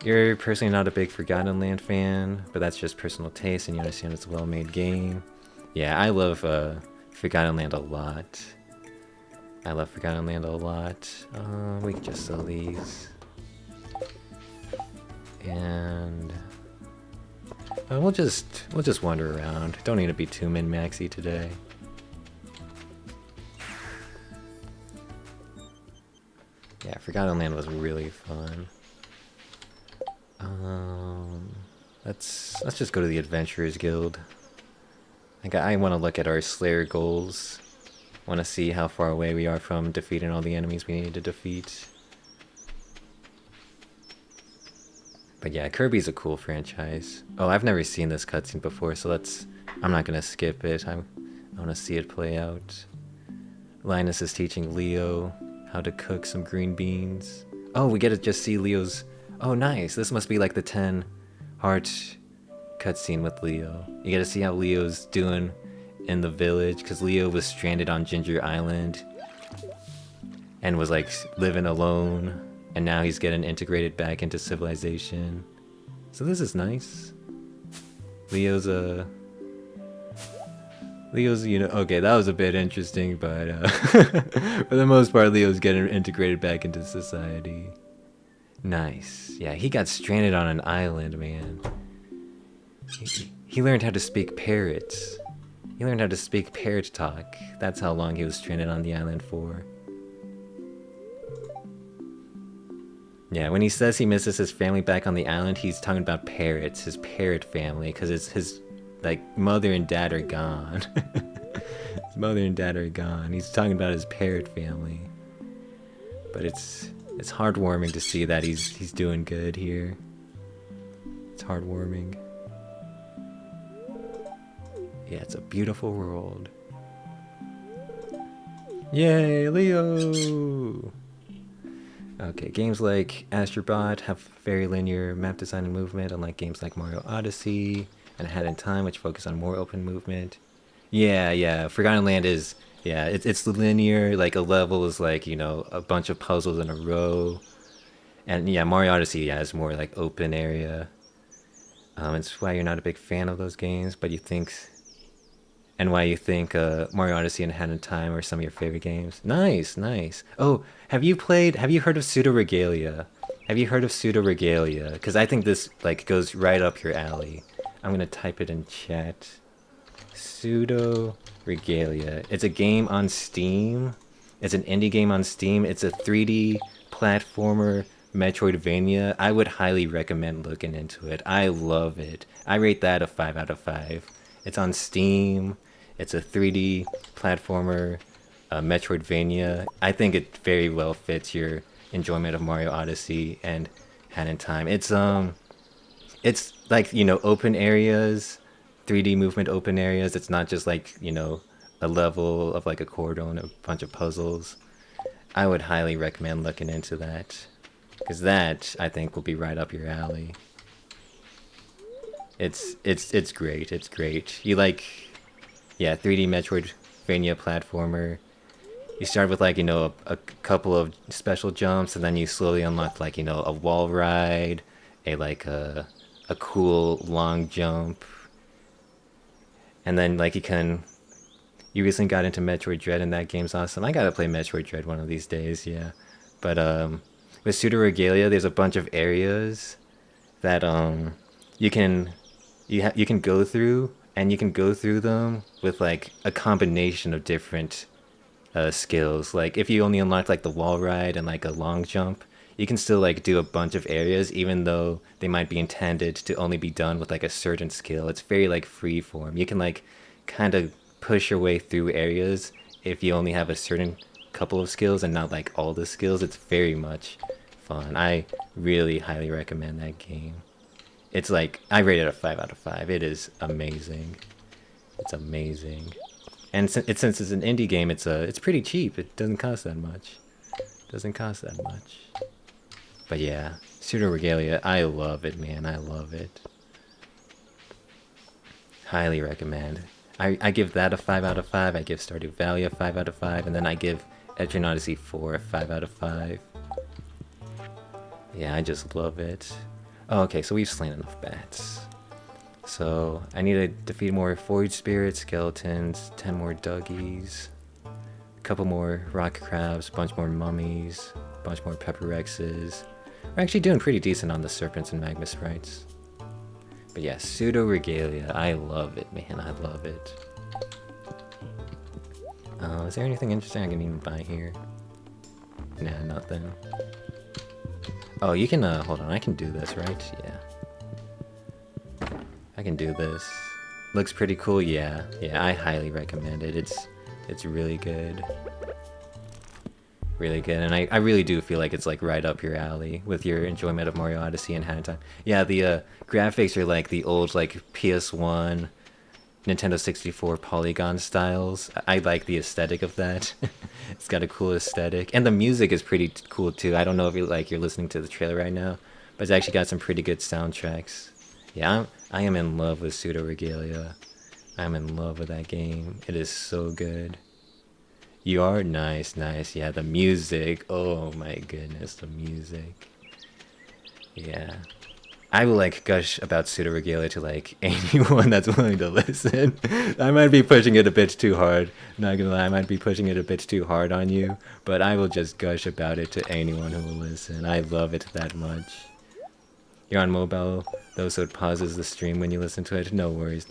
You're personally not a big Forgotten Land fan, but that's just personal taste and you understand it's a well-made game. Yeah, I love Forgotten Land a lot. I love Forgotten Land a lot. We can just sell these. And we'll just wander around. Don't need to be too min-maxy today. Yeah, Forgotten Land was really fun. Let's just go to the Adventurers Guild. I want to look at our Slayer goals. Want to see how far away we are from defeating all the enemies we need to defeat. But yeah, Kirby's a cool franchise. Oh, I've never seen this cutscene before, so I'm not gonna skip it. I want to see it play out. Linus is teaching Leo how to cook some green beans. Oh, we get to just see Leo's... Oh, nice. This must be like the 10 heart cutscene with Leo. You get to see how Leo's doing in the village, because Leo was stranded on Ginger Island and was like living alone, and now he's getting integrated back into civilization. So this is nice. Leo's, you know, okay, that was a bit interesting, but for the most part, Leo's getting integrated back into society. Nice. Yeah, he got stranded on an island, man. He learned how to speak parrots. He learned how to speak parrot talk. That's how long he was stranded on the island for. Yeah, when he says he misses his family back on the island, he's talking about parrots, his parrot family, because his like mother and dad are gone. His mother and dad are gone. He's talking about his parrot family. But it's heartwarming to see that he's doing good here. It's heartwarming. Yeah, it's a beautiful world. Yay, Leo! Okay, games like Astrobot have very linear map design and movement, unlike games like Mario Odyssey and Ahead in Time, which focus on more open movement. Yeah. Forgotten Land is, yeah, it's linear. Like a level is like, you know, a bunch of puzzles in a row. And yeah, Mario Odyssey, yeah, is more like open area. It's why you're not a big fan of those games, but you think, and why you think Mario Odyssey and Hand in Time are some of your favorite games. Nice. Oh, have you heard of Pseudo Regalia? Have you heard of Pseudo Regalia? Because I think this like goes right up your alley. I'm gonna type it in chat. Pseudo Regalia. It's a game on Steam. It's an indie game on Steam. It's a 3D platformer Metroidvania. I would highly recommend looking into it. I love it. I rate that a 5 out of 5. It's on Steam. It's a 3D platformer Metroidvania. I think it very well fits your enjoyment of Mario Odyssey and Hand in Time. It's like, you know, open areas, 3D movement open areas. It's not just like, you know, a level of like a corridor and a bunch of puzzles. I would highly recommend looking into that, because that I think will be right up your alley. It's great. It's great. You like, yeah, 3D Metroidvania platformer. You start with like, you know, a couple of special jumps, and then you slowly unlock like, you know, a wall ride, a cool long jump, and then like you recently got into Metroid Dread, and that game's awesome. I gotta play Metroid Dread one of these days, yeah. But with Pseudo Regalia, there's a bunch of areas that you can you can go through, and you can go through them with like a combination of different skills. Like if you only unlock like the wall ride and like a long jump, you can still like do a bunch of areas, even though they might be intended to only be done with like a certain skill. It's very like free form. You can like kind of push your way through areas if you only have a certain couple of skills and not like all the skills. It's very much fun. I really highly recommend that game. It's like, I rate it a 5 out of 5. It is amazing. It's amazing. And since it's an indie game, it's pretty cheap. It doesn't cost that much. But yeah, Pseudo Regalia, I love it, man. I love it. Highly recommend. I give that a 5 out of 5. I give Stardew Valley a 5 out of 5. And then I give Etrian Odyssey 4 a 5 out of 5. Yeah, I just love it. Oh, okay, so we've slain enough bats. So I need to defeat more Forge Spirits, Skeletons, 10 more Duggies, a couple more Rock Crabs, a bunch more Mummies, a bunch more Pepper Rexes. We're actually doing pretty decent on the Serpents and Magma Sprites. But yeah, Pseudo Regalia, I love it, man, I love it. Is there anything interesting I can even buy here? Nah, nothing. Oh, you can, hold on, I can do this, right? Yeah. I can do this. Looks pretty cool, yeah. Yeah, I highly recommend it. It's really good. Really good, and I really do feel like it's like right up your alley with your enjoyment of Mario Odyssey and Hand in Time. Yeah, the graphics are like the old like PS1, Nintendo 64 polygon styles. I like the aesthetic of that. It's got a cool aesthetic, and the music is pretty cool too. I don't know if you're listening to the trailer right now, but it's actually got some pretty good soundtracks. Yeah, I am in love with Pseudo Regalia. I'm in love with that game. It is so good. You are? Nice. Yeah, the music. Oh my goodness, the music. Yeah. I will like gush about Pseudo Regalia to like anyone that's willing to listen. I might be pushing it a bit too hard. Not gonna lie, I might be pushing it a bit too hard on you, but I will just gush about it to anyone who will listen. I love it that much. You're on mobile, though, so it pauses the stream when you listen to it. No worries.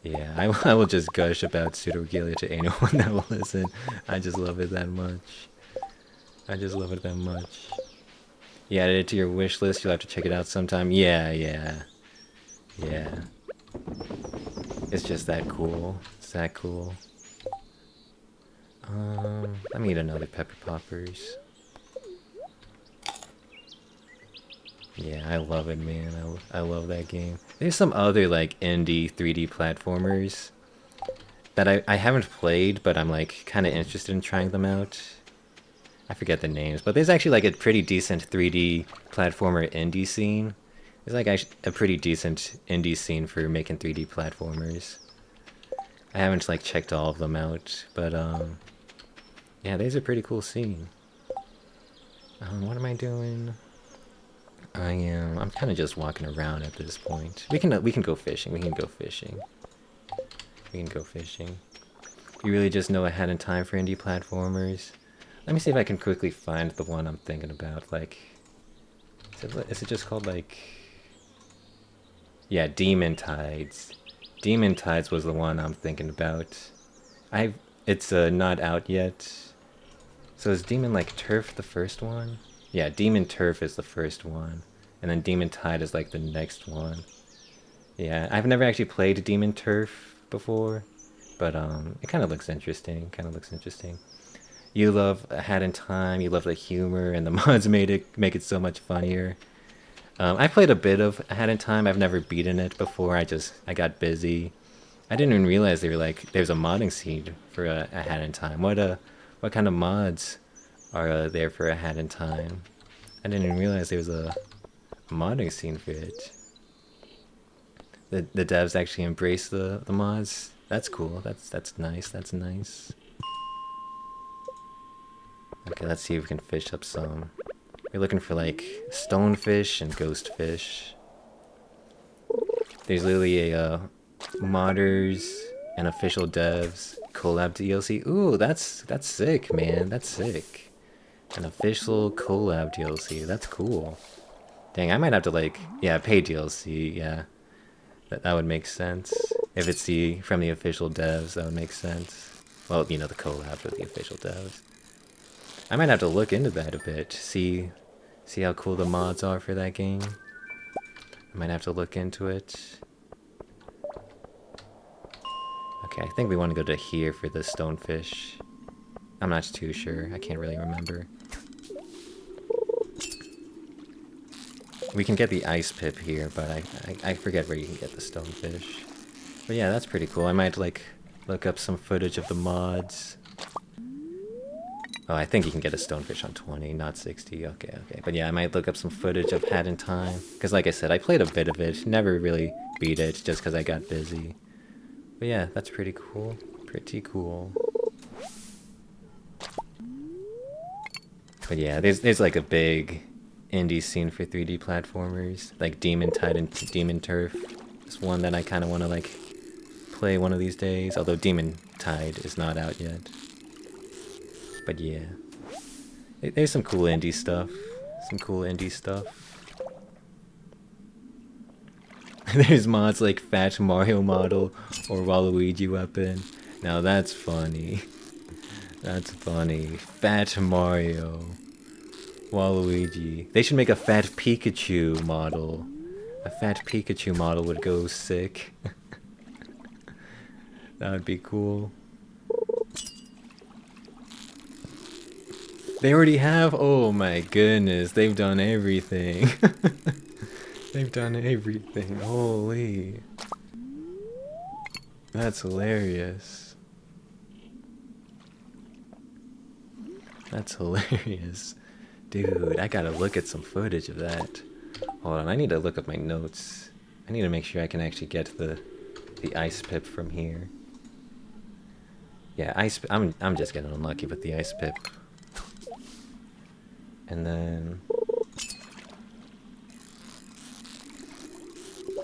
Yeah, I will just gush about Pseudo Regalia to anyone that will listen. I just love it that much. You added it to your wish list. You'll have to check it out sometime. Yeah. It's just that cool. Let me eat another Pepper Poppers. Yeah, I love it, man. I love that game. There's some other like indie 3D platformers that I haven't played, but I'm like kind of interested in trying them out. I forget the names, but there's actually like a pretty decent 3D platformer indie scene. There's like a pretty decent indie scene for making 3D platformers. I haven't like checked all of them out, but yeah, there's a pretty cool scene. What am I doing? I'm kind of just walking around at this point. We can go fishing. We can go fishing. We can go fishing. You really just know ahead in time for indie platformers. Let me see if I can quickly find the one I'm thinking about. Like, is it just called like? Yeah, Demon Tides. Demon Tides was the one I'm thinking about. It's not out yet. So is Demon like Turf the first one? Yeah, Demon Turf is the first one, and then Demon Tide is like the next one. Yeah, I've never actually played Demon Turf before, but it kind of looks interesting. Kind of looks interesting. You love Hat in Time. You love the humor, and the mods make it so much funnier. I played a bit of Hat in Time. I've never beaten it before. I got busy. I didn't even realize they were like there's a modding scene for a Hat in Time. What kind of mods are there for a Hat in Time? I didn't even realize there was a modding scene for it. The devs actually embrace the mods. That's cool. That's nice. That's nice. Okay, let's see if we can fish up some. We're looking for like stonefish and ghostfish. There's literally a modders and official devs collab DLC. Ooh, that's sick, man. That's sick. An official collab DLC. That's cool. Dang, I might have to like, yeah, pay DLC. Yeah, that would make sense. If it's from the official devs, that would make sense. Well, you know, the collab with the official devs. I might have to look into that a bit. See how cool the mods are for that game. I might have to look into it. Okay, I think we want to go to here for the stonefish. I'm not too sure. I can't really remember. We can get the ice pip here, but I forget where you can get the stonefish. But yeah, that's pretty cool. I might like look up some footage of the mods. Oh, I think you can get a stonefish on 20, not 60. Okay. But yeah, I might look up some footage of Hat in Time. Because like I said, I played a bit of it. Never really beat it just because I got busy. But yeah, that's pretty cool. Pretty cool. But yeah, there's like a big indie scene for 3D platformers. Like Demon Tide and Demon Turf. It's one that I kind of want to like play one of these days. Although Demon Tide is not out yet. But yeah, there's some cool indie stuff. There's mods like Fat Mario Model or Waluigi Weapon. Now that's funny. That's funny. Fat Mario. Waluigi. They should make a Fat Pikachu model. A Fat Pikachu model would go sick. That would be cool. They already have? Oh my goodness, they've done everything. They've done everything. Holy. That's hilarious. That's hilarious. Dude, I gotta look at some footage of that. Hold on, I need to look up my notes. I need to make sure I can actually get the ice pip from here. Yeah, I'm just getting unlucky with the ice pip. And then...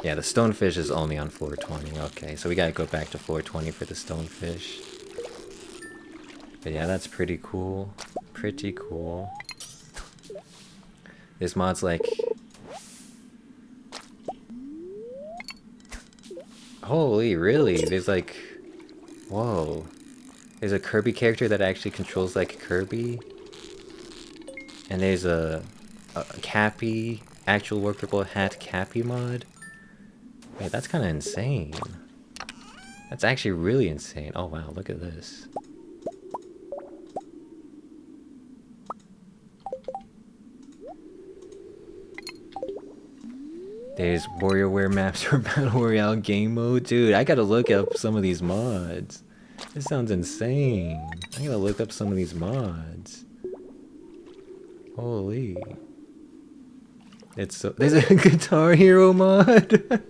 yeah, the stonefish is only on floor 20. Okay, so we gotta go back to floor 20 for the stonefish. But yeah, that's pretty cool. Pretty cool. This mod's like... holy, really? There's like... whoa. There's a Kirby character that actually controls like Kirby. And there's a Cappy, actual workable hat Cappy mod. Wait, that's kind of insane. That's actually really insane. Oh wow, look at this. There's WarioWare maps or Battle Royale game mode. Dude, I gotta look up some of these mods. This sounds insane. I gotta look up some of these mods. Holy. It's so... There's a Guitar Hero mod?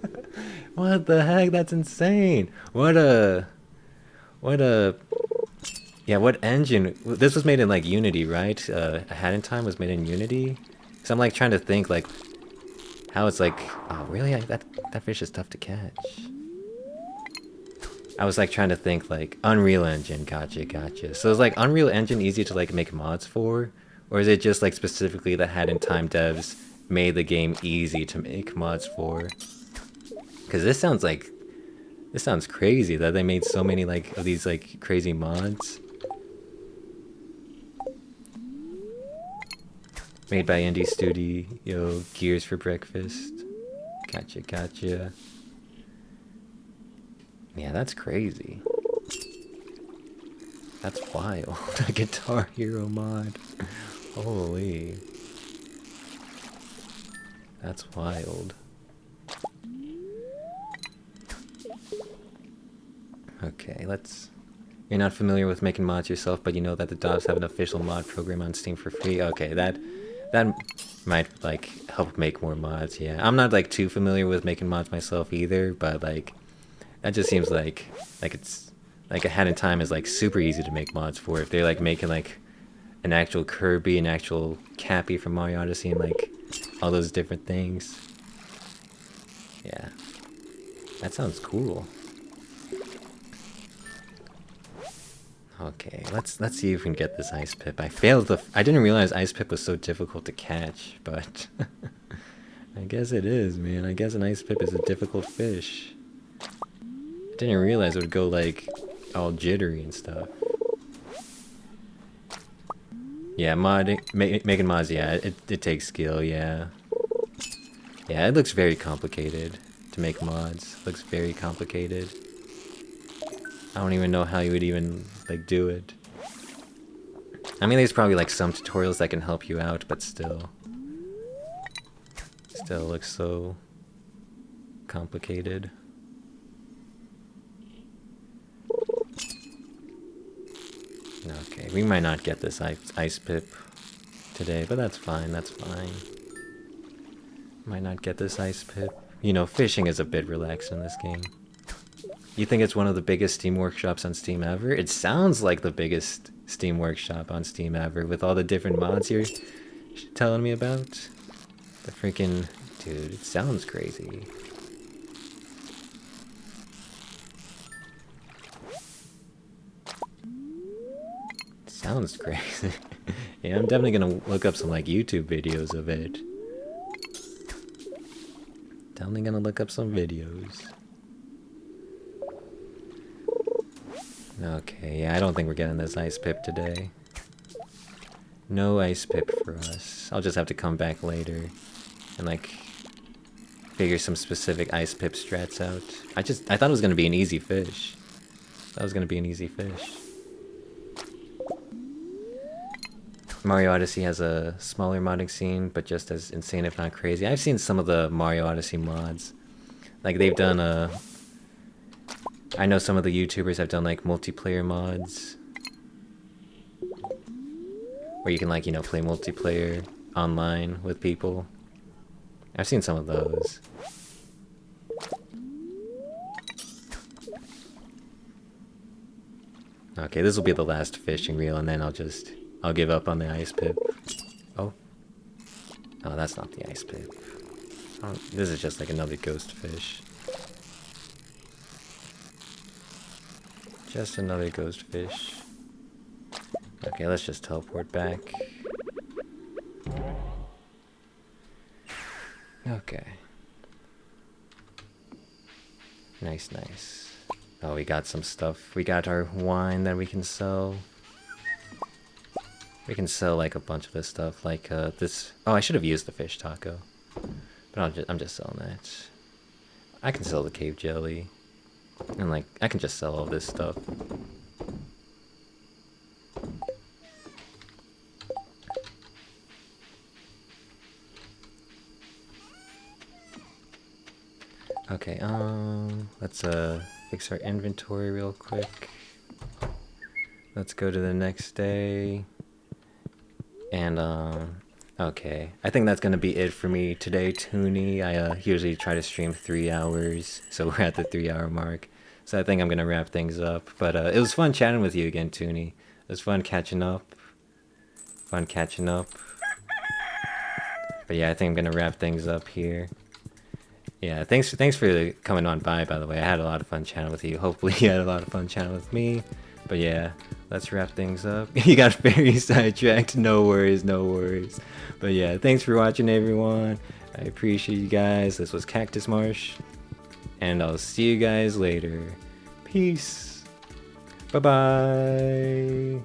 What the heck? That's insane. What a... Yeah, what engine? This was made in like Unity, right? A Hat in Time was made in Unity? Because I'm like trying to think like... How it's like... Oh, really? That fish is tough to catch. I was like trying to think like Unreal Engine, gotcha. So is like Unreal Engine easy to like make mods for? Or is it just like specifically the Hat in Time devs made the game easy to make mods for? Because this sounds crazy that they made so many like of these like crazy mods. Made by Indie Studio, Gears for Breakfast. Gotcha. Yeah, that's crazy. That's wild. A Guitar Hero mod. Holy. That's wild. Okay, let's... You're not familiar with making mods yourself, but you know that the Dobbs have an official mod program on Steam for free. Okay, that might like help make more mods. Yeah, I'm not like too familiar with making mods myself either, but like that just seems like it's like A Hat in Time is like super easy to make mods for. If they're like making like an actual Kirby, an actual Cappy from Mario Odyssey, and like all those different things. Yeah, that sounds cool. Okay, let's see if we can get this ice pip. I didn't realize ice pip was so difficult to catch, but I guess it is, man. I guess an ice pip is a difficult fish. I didn't realize it would go like all jittery and stuff. Yeah, making mods, yeah, it takes skill, yeah. Yeah, it looks very complicated to make mods. It looks very complicated. I don't even know how you would even like do it. I mean, there's probably like some tutorials that can help you out, but still looks so complicated. Okay, we might not get this ice pip today, but that's fine. Might not get this ice pip. You know, fishing is a bit relaxed in this game. You think it's one of the biggest Steam workshops on Steam ever? It sounds like the biggest Steam workshop on Steam ever, with all the different mods you're telling me about. The freaking... Dude, it sounds crazy. It sounds crazy. Yeah, I'm definitely gonna look up some like YouTube videos of it. Definitely gonna look up some videos. Okay, yeah, I don't think we're getting this ice pip today. No ice pip for us. I'll just have to come back later and like figure some specific ice pip strats out. I thought it was gonna be an easy fish. Mario Odyssey has a smaller modding scene, but just as insane if not crazy. I've seen some of the Mario Odyssey mods. Like they've done I know some of the YouTubers have done like multiplayer mods where you can like, you know, play multiplayer online with people. I've seen some of those. Okay, this will be the last fishing reel and then I'll give up on the ice pip. Oh. Oh, that's not the ice pip. Oh, this is just like another ghost fish. Just another ghost fish. Okay, let's just teleport back. Okay. Nice. Oh, we got some stuff. We got our wine that we can sell. We can sell like a bunch of this stuff, like this. Oh, I should have used the fish taco, but I'm just selling that. I can sell the cave jelly. And like, I can just sell all this stuff. Okay, let's fix our inventory real quick. Let's go to the next day. And okay, I think that's gonna be it for me today, Toonie. I usually try to stream 3 hours, so we're at the 3 hour mark. So I think I'm gonna wrap things up. But it was fun chatting with you again, Toonie. It was fun catching up. Fun catching up. But yeah, I think I'm gonna wrap things up here. Yeah, thanks for coming on by the way. I had a lot of fun chatting with you. Hopefully you had a lot of fun chatting with me. But yeah, let's wrap things up. You got very sidetracked. No worries, no worries. But yeah, thanks for watching everyone. I appreciate you guys. This was Cactus Marsh. And I'll see you guys later. Peace. Bye-bye.